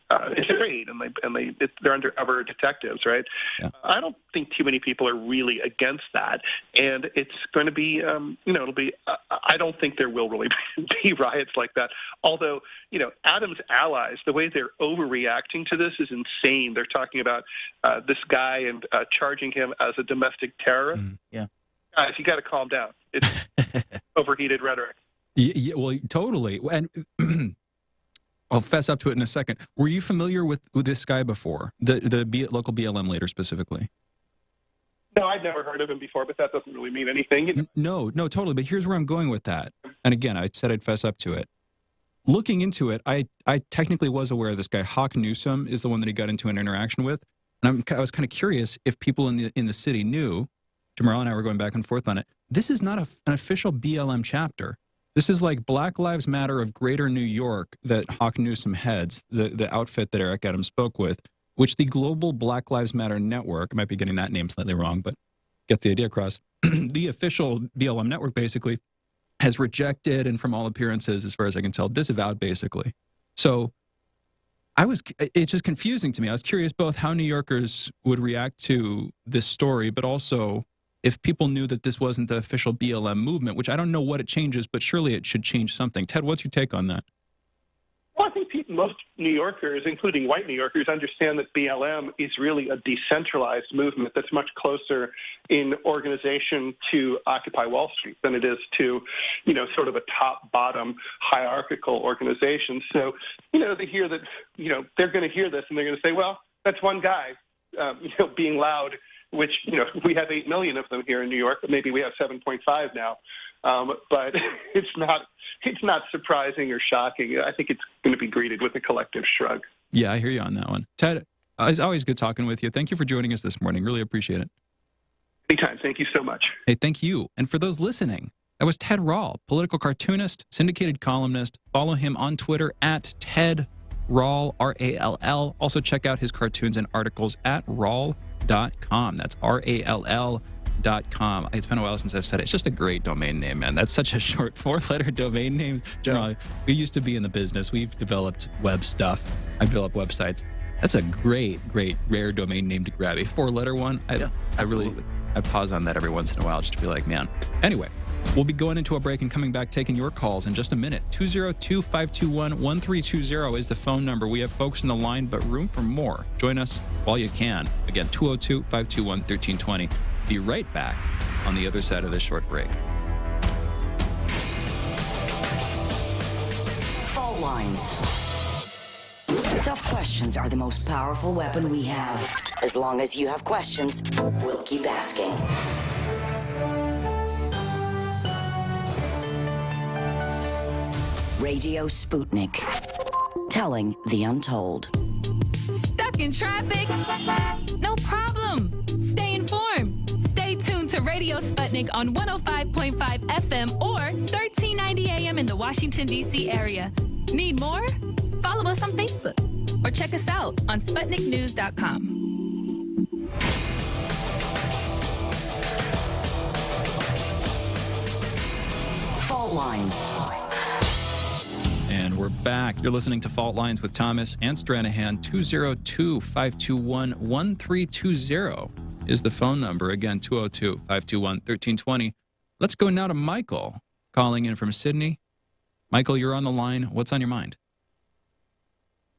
trade, and they're undercover detectives, right? Yeah. I don't think too many people are really against that, and it's going to be, it'll be. I don't think there will really be riots like that. Although, Adams' allies, the way they're overreacting to this is insane. They're talking about this guy and charging him as a domestic terrorist. Yeah, guys, you got to calm down. It's overheated rhetoric. Yeah, well, totally. And I'll fess up to it in a second. Were you familiar with this guy before, the local BLM leader specifically? No, I'd never heard of him before, but that doesn't really mean anything. No, totally. But here's where I'm going with that. And again, I said I'd fess up to it. Looking into it, I technically was aware of this guy. Hawk Newsom is the one that he got into an interaction with. And I was kind of curious if people in the city knew. Jamarl and I were going back and forth on it. This is not an official BLM chapter. This is like Black Lives Matter of Greater New York that Hawk Newsom heads, the outfit that Eric Adams spoke with, which the Global Black Lives Matter Network, I might be getting that name slightly wrong, but get the idea across. The official BLM network basically has rejected and from all appearances, as far as I can tell, disavowed basically. So it's just confusing to me. I was curious both how New Yorkers would react to this story, but also if people knew that this wasn't the official BLM movement, which I don't know what it changes, but surely it should change something. Ted, what's your take on that? Well, I think most New Yorkers, including white New Yorkers, understand that BLM is really a decentralized movement that's much closer in organization to Occupy Wall Street than it is to, sort of a top-bottom hierarchical organization. So, they hear that, they're going to hear this and they're going to say, well, that's one guy, being loud, which, we have 8 million of them here in New York, but maybe we have 7.5 now. But it's not surprising or shocking. I think it's going to be greeted with a collective shrug. Yeah, I hear you on that one. Ted, It's always good talking with you. Thank you for joining us this morning. Really appreciate it. Anytime. Thank you so much. Hey, thank you. And for those listening, that was Ted Rall, political cartoonist, syndicated columnist. Follow him on Twitter at Ted Rall, R-A-L-L. Also check out his cartoons and articles at rall.com. That's R-A-L-L.com. It's been a while since I've said it. It's just a great domain name, man. That's such a short 4-letter domain name. Generally, we used to be in the business. We've developed web stuff. I've developed websites. That's a great, rare domain name to grab. A 4-letter one. I pause on that every once in a while just to be like, man. Anyway, we'll be going into a break and coming back taking your calls in just a minute. 202-521-1320 is the phone number. We have folks in the line, but room for more. Join us while you can. Again, 202-521-1320. Be right back on the other side of this short break. Fault lines. Tough questions are the most powerful weapon we have. As long as you have questions, we'll keep asking. Radio Sputnik. Telling the untold. Stuck in traffic? No problem. Stay informed. Stay tuned to Radio Sputnik on 105.5 FM or 1390 AM in the Washington, D.C. area. Need more? Follow us on Facebook or check us out on SputnikNews.com. Fault lines. And we're back. You're listening to Fault Lines with Thomas and Stranahan. 202-521-1320 is the phone number. Again, 202-521-1320. Let's go now to Michael, calling in from Sydney. Michael, you're on the line. What's on your mind?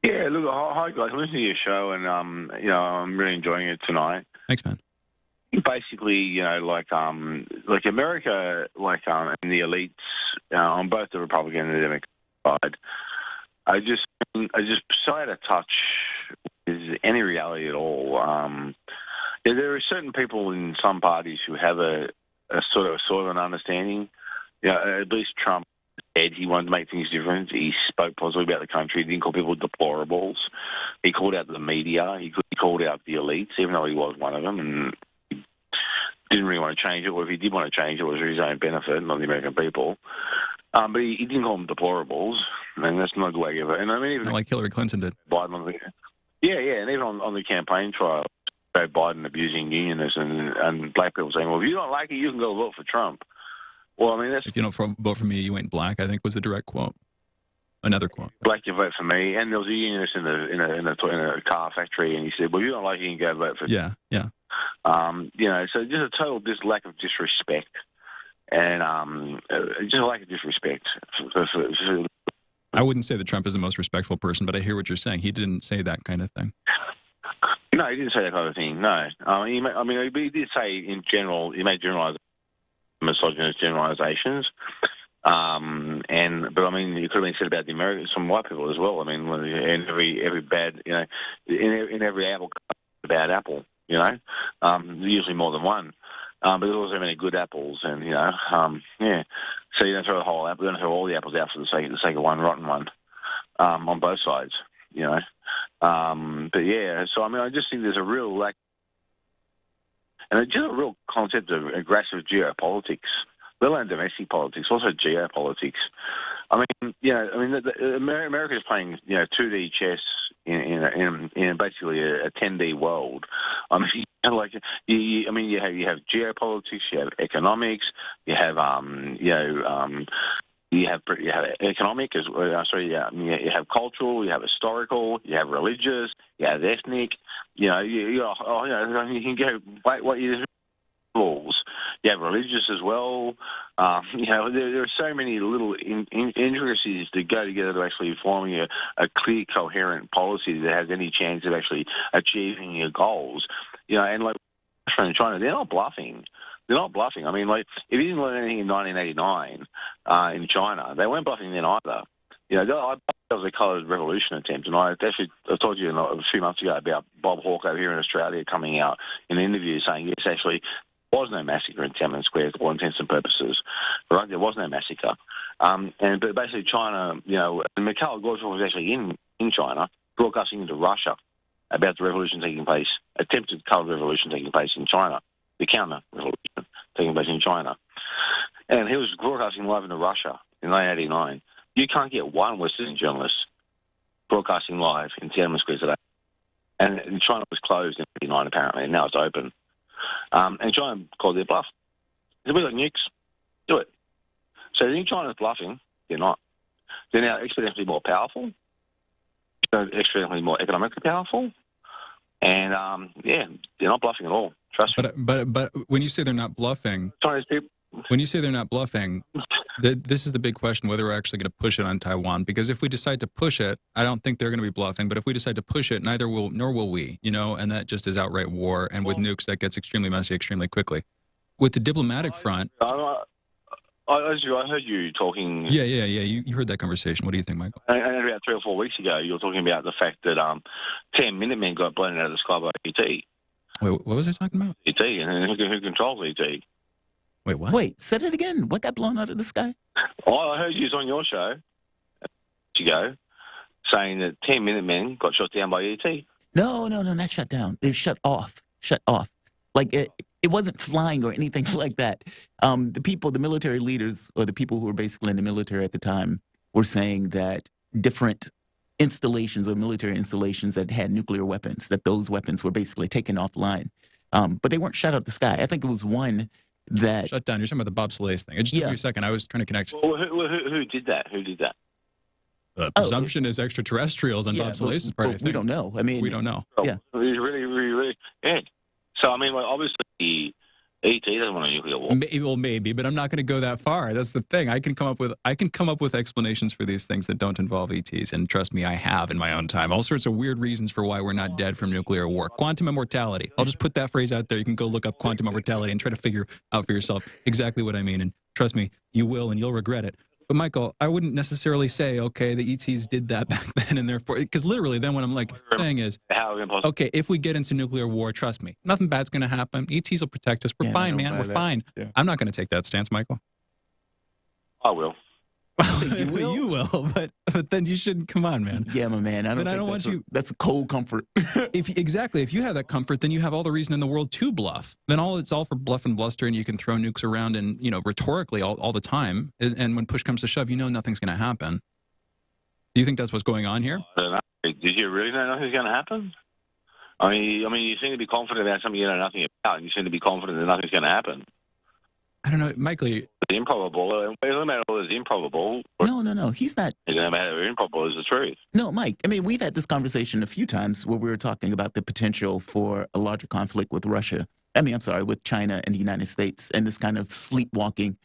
Yeah, look, hi guys. I'm listening to your show, and I'm really enjoying it tonight. Thanks, man. Basically, like America, and the elites on both the Republican and the Democratic side, I just so out of touch with any reality at all. There are certain people in some parties who have a sort of an understanding. At least Trump said he wanted to make things different. He spoke positively about the country. He didn't call people deplorables. He called out the media. He called out the elites, even though he was one of them, and he didn't really want to change it. Or if he did want to change it, it was for his own benefit, not the American people. But he didn't call them deplorables, and that's not a good way to give it. And I mean, even like Hillary Clinton did. Biden and even on the campaign trial, Joe Biden abusing unionists and black people saying, "Well, if you don't like it, you can go vote for Trump." Well, I mean, that's... If you don't vote for me, you ain't black, I think was the direct quote. Another quote. Black, you vote for me. And there was a unionist in a car factory, and he said, "Well, if you don't like it, you can go vote for..." Yeah. So just a total lack of disrespect. And just a lack of disrespect. I wouldn't say that Trump is the most respectful person, but I hear what you're saying. He didn't say that kind of thing. No, he didn't say that kind of thing, no. He did say in general, he made misogynist generalizations. But I mean, it could have been said about the Americans, some white people as well. I mean, in every bad, in every apple, a bad apple, usually more than one. But there's also many good apples, and So you don't throw the whole apple, you don't throw all the apples out for the sake of one rotten one, on both sides, But yeah, so I mean, I just think there's a real lack, and just a real concept of aggressive geopolitics, let alone domestic politics, also geopolitics. I mean, America is playing 2D chess in basically a 10D world. I mean, you have geopolitics, you have economics, you have economic as well. You have cultural, you have historical, you have religious, you have ethnic. You can go what you laws. You have religious as well. There are so many little intricacies that go together to actually forming a clear, coherent policy that has any chance of actually achieving your goals. And like in China, they're not bluffing. They're not bluffing. I mean, like, if you didn't learn anything in 1989 in China, they weren't bluffing then either. That was a coloured revolution attempt, and I told you a few months ago about Bob Hawke over here in Australia coming out in an interview saying, yes, actually, there was no massacre in Tiananmen Square for all intents and purposes, right? There was no massacre. But basically China, and Mikhail Gorbachev was actually in China, broadcasting into Russia. about the revolution taking place, attempted counter revolution taking place in China, the counter revolution taking place in China. And he was broadcasting live into Russia in 1989. You can't get one West Indian journalist broadcasting live in Tiananmen Square today. And China was closed in 1989 apparently, and now it's open. And China called their bluff. They said, we got nukes, do it. So you think China's bluffing? They're not. They're now exponentially more powerful, exponentially more economically powerful, and they're not bluffing at all. Trust me. But when you say they're not bluffing, Chinese people. When you say they're not bluffing, this is the big question, whether we're actually going to push it on Taiwan. Because if we decide to push it, I don't think they're going to be bluffing. But if we decide to push it, neither will nor will we. And that just is outright war. And with nukes, that gets extremely messy extremely quickly. With the diplomatic front. I heard you talking. Yeah. You heard that conversation. What do you think, Michael? And about 3 or 4 weeks ago, you were talking about the fact that 10 Minutemen got blown out of the sky by ET. Wait, what was I talking about? ET, and who controls ET? Wait, what? Wait, said it again. What got blown out of the sky? I heard you was on your show ago saying that 10 Minutemen got shot down by ET. No, not shut down. They shut off. Like it wasn't flying or anything like that. The military leaders, or the people who were basically in the military at the time, were saying that different installations or military installations that had nuclear weapons, that those weapons were basically taken offline. But they weren't shot out of the sky. I think it was one that shut down. You're talking about the Bob Solis thing. It just took me a second. I was trying to connect. Well, who did that? The presumption is extraterrestrials on Bob Solis' part. I think. We don't know. I mean, we don't know. Yeah, really. Yeah. So I mean, obviously, ET doesn't want a nuclear war. Maybe, but I'm not going to go that far. That's the thing. I can come up with explanations for these things that don't involve ETs, and trust me, I have in my own time. All sorts of weird reasons for why we're not dead from nuclear war. Quantum immortality. I'll just put that phrase out there. You can go look up quantum immortality and try to figure out for yourself exactly what I mean. And trust me, you will, and you'll regret it. But Michael, I wouldn't necessarily say, okay, the ETs did that back then and therefore, because literally then what I'm saying is, okay, if we get into nuclear war, trust me, nothing bad's going to happen. ETs will protect us. We're fine, man. We're fine. Yeah. I'm not going to take that stance, Michael. I will. You will, but then you shouldn't. Come on, man. Yeah, my man. I don't want you. That's a cold comfort. If you have that comfort, then you have all the reason in the world to bluff. Then it's all for bluff and bluster, and you can throw nukes around and rhetorically all the time. And when push comes to shove, nothing's going to happen. Do you think that's what's going on here? I don't know. Did you really know nothing's going to happen? I mean, you seem to be confident about something you know nothing about, and you seem to be confident that nothing's going to happen. I don't know, Michael. It's improbable. No matter what is improbable. No. He's not. No matter improbable is the truth. No, Mike. I mean, we've had this conversation a few times where we were talking about the potential for a larger conflict with Russia. With China and the United States, and this kind of sleepwalking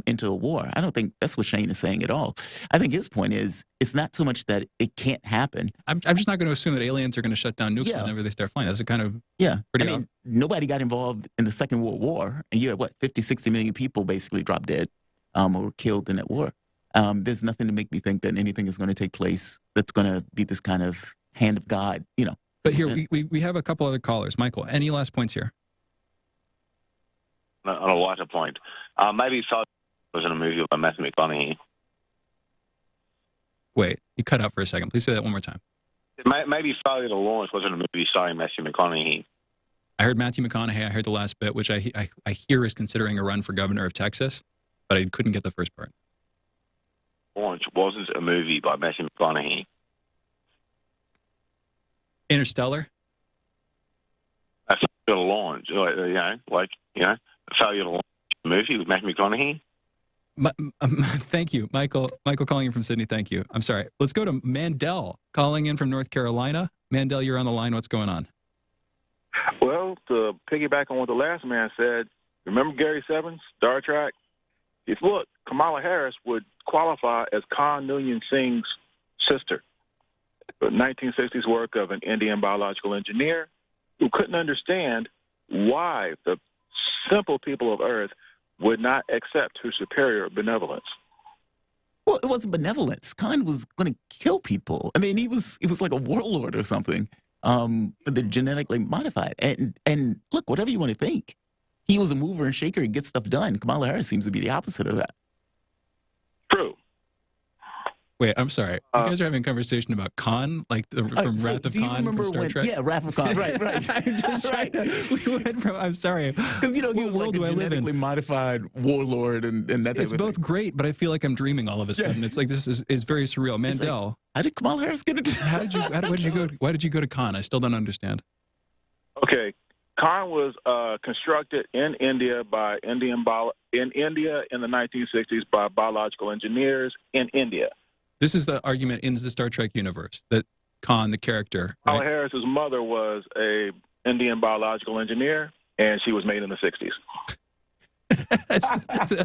into a war. I don't think that's what Shane is saying at all. I think his point is it's not so much that it can't happen. I'm just not going to assume that aliens are going to shut down nukes whenever they start flying. That's a kind of nobody got involved in the Second World War, and you had 50, 60 million people basically dropped dead or were killed in that war. There's nothing to make me think that anything is going to take place that's going to be this kind of hand of God, But here we have a couple other callers. Michael, any last points here? On a lighter point, maybe Failure was in a movie by Matthew McConaughey. Wait, you cut out for a second. Please say that one more time. Maybe Failure to Launch was in a movie starring Matthew McConaughey. I heard Matthew McConaughey. I heard the last bit, which I hear is considering a run for governor of Texas, but I couldn't get the first part. Launch wasn't a movie by Matthew McConaughey. Interstellar? Failure to Launch, Failure to Launch movie with Matthew McConaughey. Thank you, Michael. Michael calling in from Sydney. Thank you. I'm sorry. Let's go to Mandel calling in from North Carolina. Mandel, you're on the line. What's going on? Well, to piggyback on what the last man said, remember Gary Sevens, Star Trek? Look, Kamala Harris would qualify as Khan Noonien Singh's sister. The 1960s work of an Indian biological engineer who couldn't understand why the simple people of Earth would not accept her superior benevolence. Well, it wasn't benevolence. Khan was going to kill people. I mean, he was like a warlord or something. But they're genetically modified. And look, whatever you want to think, he was a mover and shaker. He gets stuff done. Kamala Harris seems to be the opposite of that. True. Wait, I'm sorry. You guys are having a conversation about Khan, like from Wrath of Khan from Star Trek? Yeah, Wrath of Khan. Right. I'm just trying to, we went from, I'm sorry. Because, he was like a genetically modified warlord and that type It's of both thing. great, but I feel like I'm dreaming all of a sudden. It's like this is very surreal. Mandel. Like, how did Kamala Harris get it? Why did you go to Khan? I still don't understand. Okay. Khan was constructed in India in the 1960s by biological engineers in India. This is the argument in the Star Trek universe that Khan, the character, right? Kamala Harris's mother was a Indian biological engineer, and she was made in the 60s.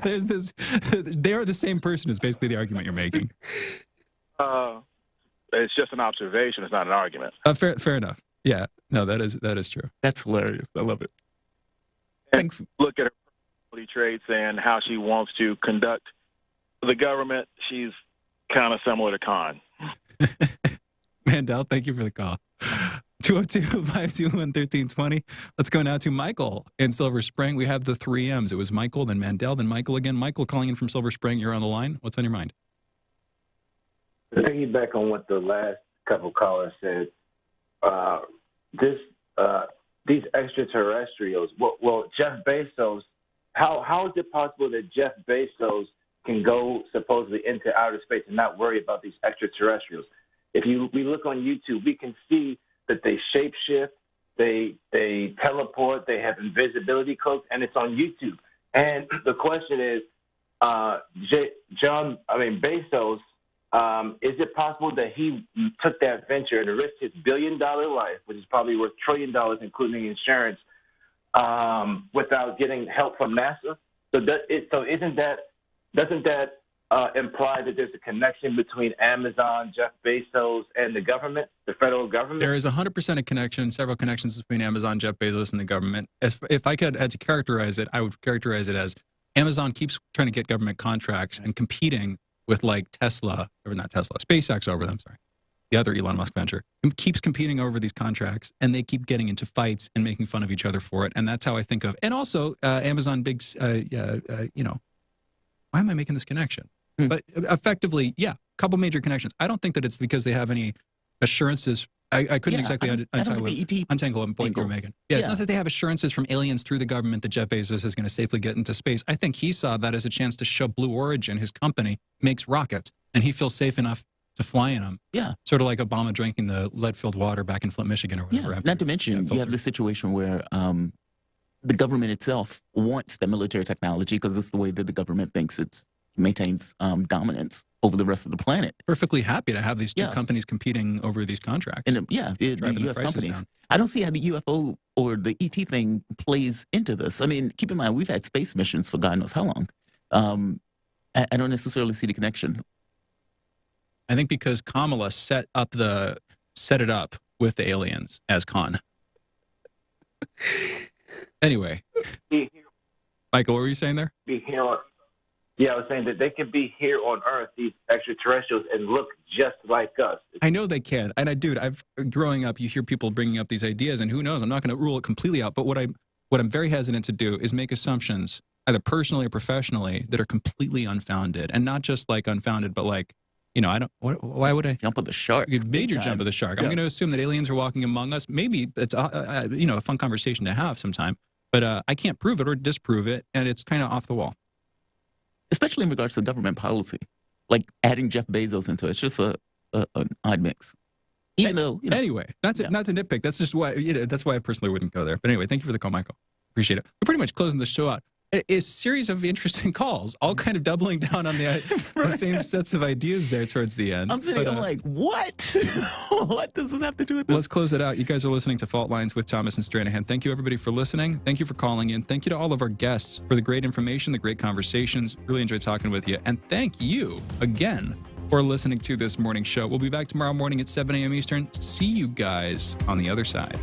There's this. They are the same person. Is basically the argument you're making. It's just an observation. It's not an argument. Fair enough. Yeah. No, that is true. That's hilarious. I love it. Thanks. Look at her personality traits and how she wants to conduct the government. She's kind of similar to Khan. Mandel, thank you for the call. 202-521-1320. Let's go now to Michael in Silver Spring. We have the 3 M's. It was Michael, then Mandel, then Michael again. Michael calling in from Silver Spring. You're on the line. What's on your mind? To piggyback on what the last couple callers said, these extraterrestrials. Well, Jeff Bezos. How is it possible that Jeff Bezos can go supposedly into outer space and not worry about these extraterrestrials? If we look on YouTube, we can see that they shapeshift, they teleport, they have invisibility cloaks, and it's on YouTube. And the question is, Bezos, is it possible that he took that venture and risked his billion-dollar life, which is probably worth $1 trillion, including insurance, without getting help from NASA? Doesn't that imply that there's a connection between Amazon, Jeff Bezos, and the government, the federal government? There is 100% a connection, several connections between Amazon, Jeff Bezos, and the government. If I had to characterize it, I would characterize it as Amazon keeps trying to get government contracts and competing with like Tesla, or not Tesla, SpaceX over them, sorry. The other Elon Musk venture. It keeps competing over these contracts, and they keep getting into fights and making fun of each other for it. And that's how I think of, and also Amazon why am I making this connection? But effectively, yeah, a couple major connections. I don't think that it's because they have any assurances. I couldn't exactly untangle what point you were making. Yeah, it's not that they have assurances from aliens through the government that Jeff Bezos is going to safely get into space. I think he saw that as a chance to show Blue Origin, his company, makes rockets, and he feels safe enough to fly in them. Yeah. Sort of like Obama drinking the lead-filled water back in Flint, Michigan or whatever. Yeah. Not to mention, you have the situation where the government itself wants the military technology because it's the way that the government thinks it maintains dominance over the rest of the planet. Perfectly happy to have these two companies competing over these contracts. And the U.S. companies. Down. I don't see how the UFO or the ET thing plays into this. I mean, keep in mind, we've had space missions for God knows how long. I don't necessarily see the connection. I think because Kamala set it up with the aliens as Khan. Anyway, Michael, what were you saying there? Yeah, I was saying that they could be here on Earth, these extraterrestrials, and look just like us. I know they can. And growing up, you hear people bringing up these ideas, and who knows, I'm not going to rule it completely out. But what I'm very hesitant to do is make assumptions, either personally or professionally, that are completely unfounded. And not just like unfounded, but like, why would I jump of the shark? Major jump of the shark. I'm going to assume that aliens are walking among us. Maybe it's a fun conversation to have sometime, but I can't prove it or disprove it, and it's kind of off the wall. Especially in regards to government policy, like adding Jeff Bezos into it. It's just an odd mix. Even though, anyway, not to nitpick. That's just why that's why I personally wouldn't go there. But anyway, thank you for the call, Michael. Appreciate it. We're pretty much closing the show out. A series of interesting calls, all kind of doubling down on the same sets of ideas there towards the end. I'm like, what? What does this have to do with this? Let's close it out. You guys are listening to Fault Lines with Thomas and Stranahan. Thank you, everybody, for listening. Thank you for calling in. Thank you to all of our guests for the great information, the great conversations. Really enjoyed talking with you. And thank you again for listening to this morning show. We'll be back tomorrow morning at 7 a.m. Eastern. See you guys on the other side.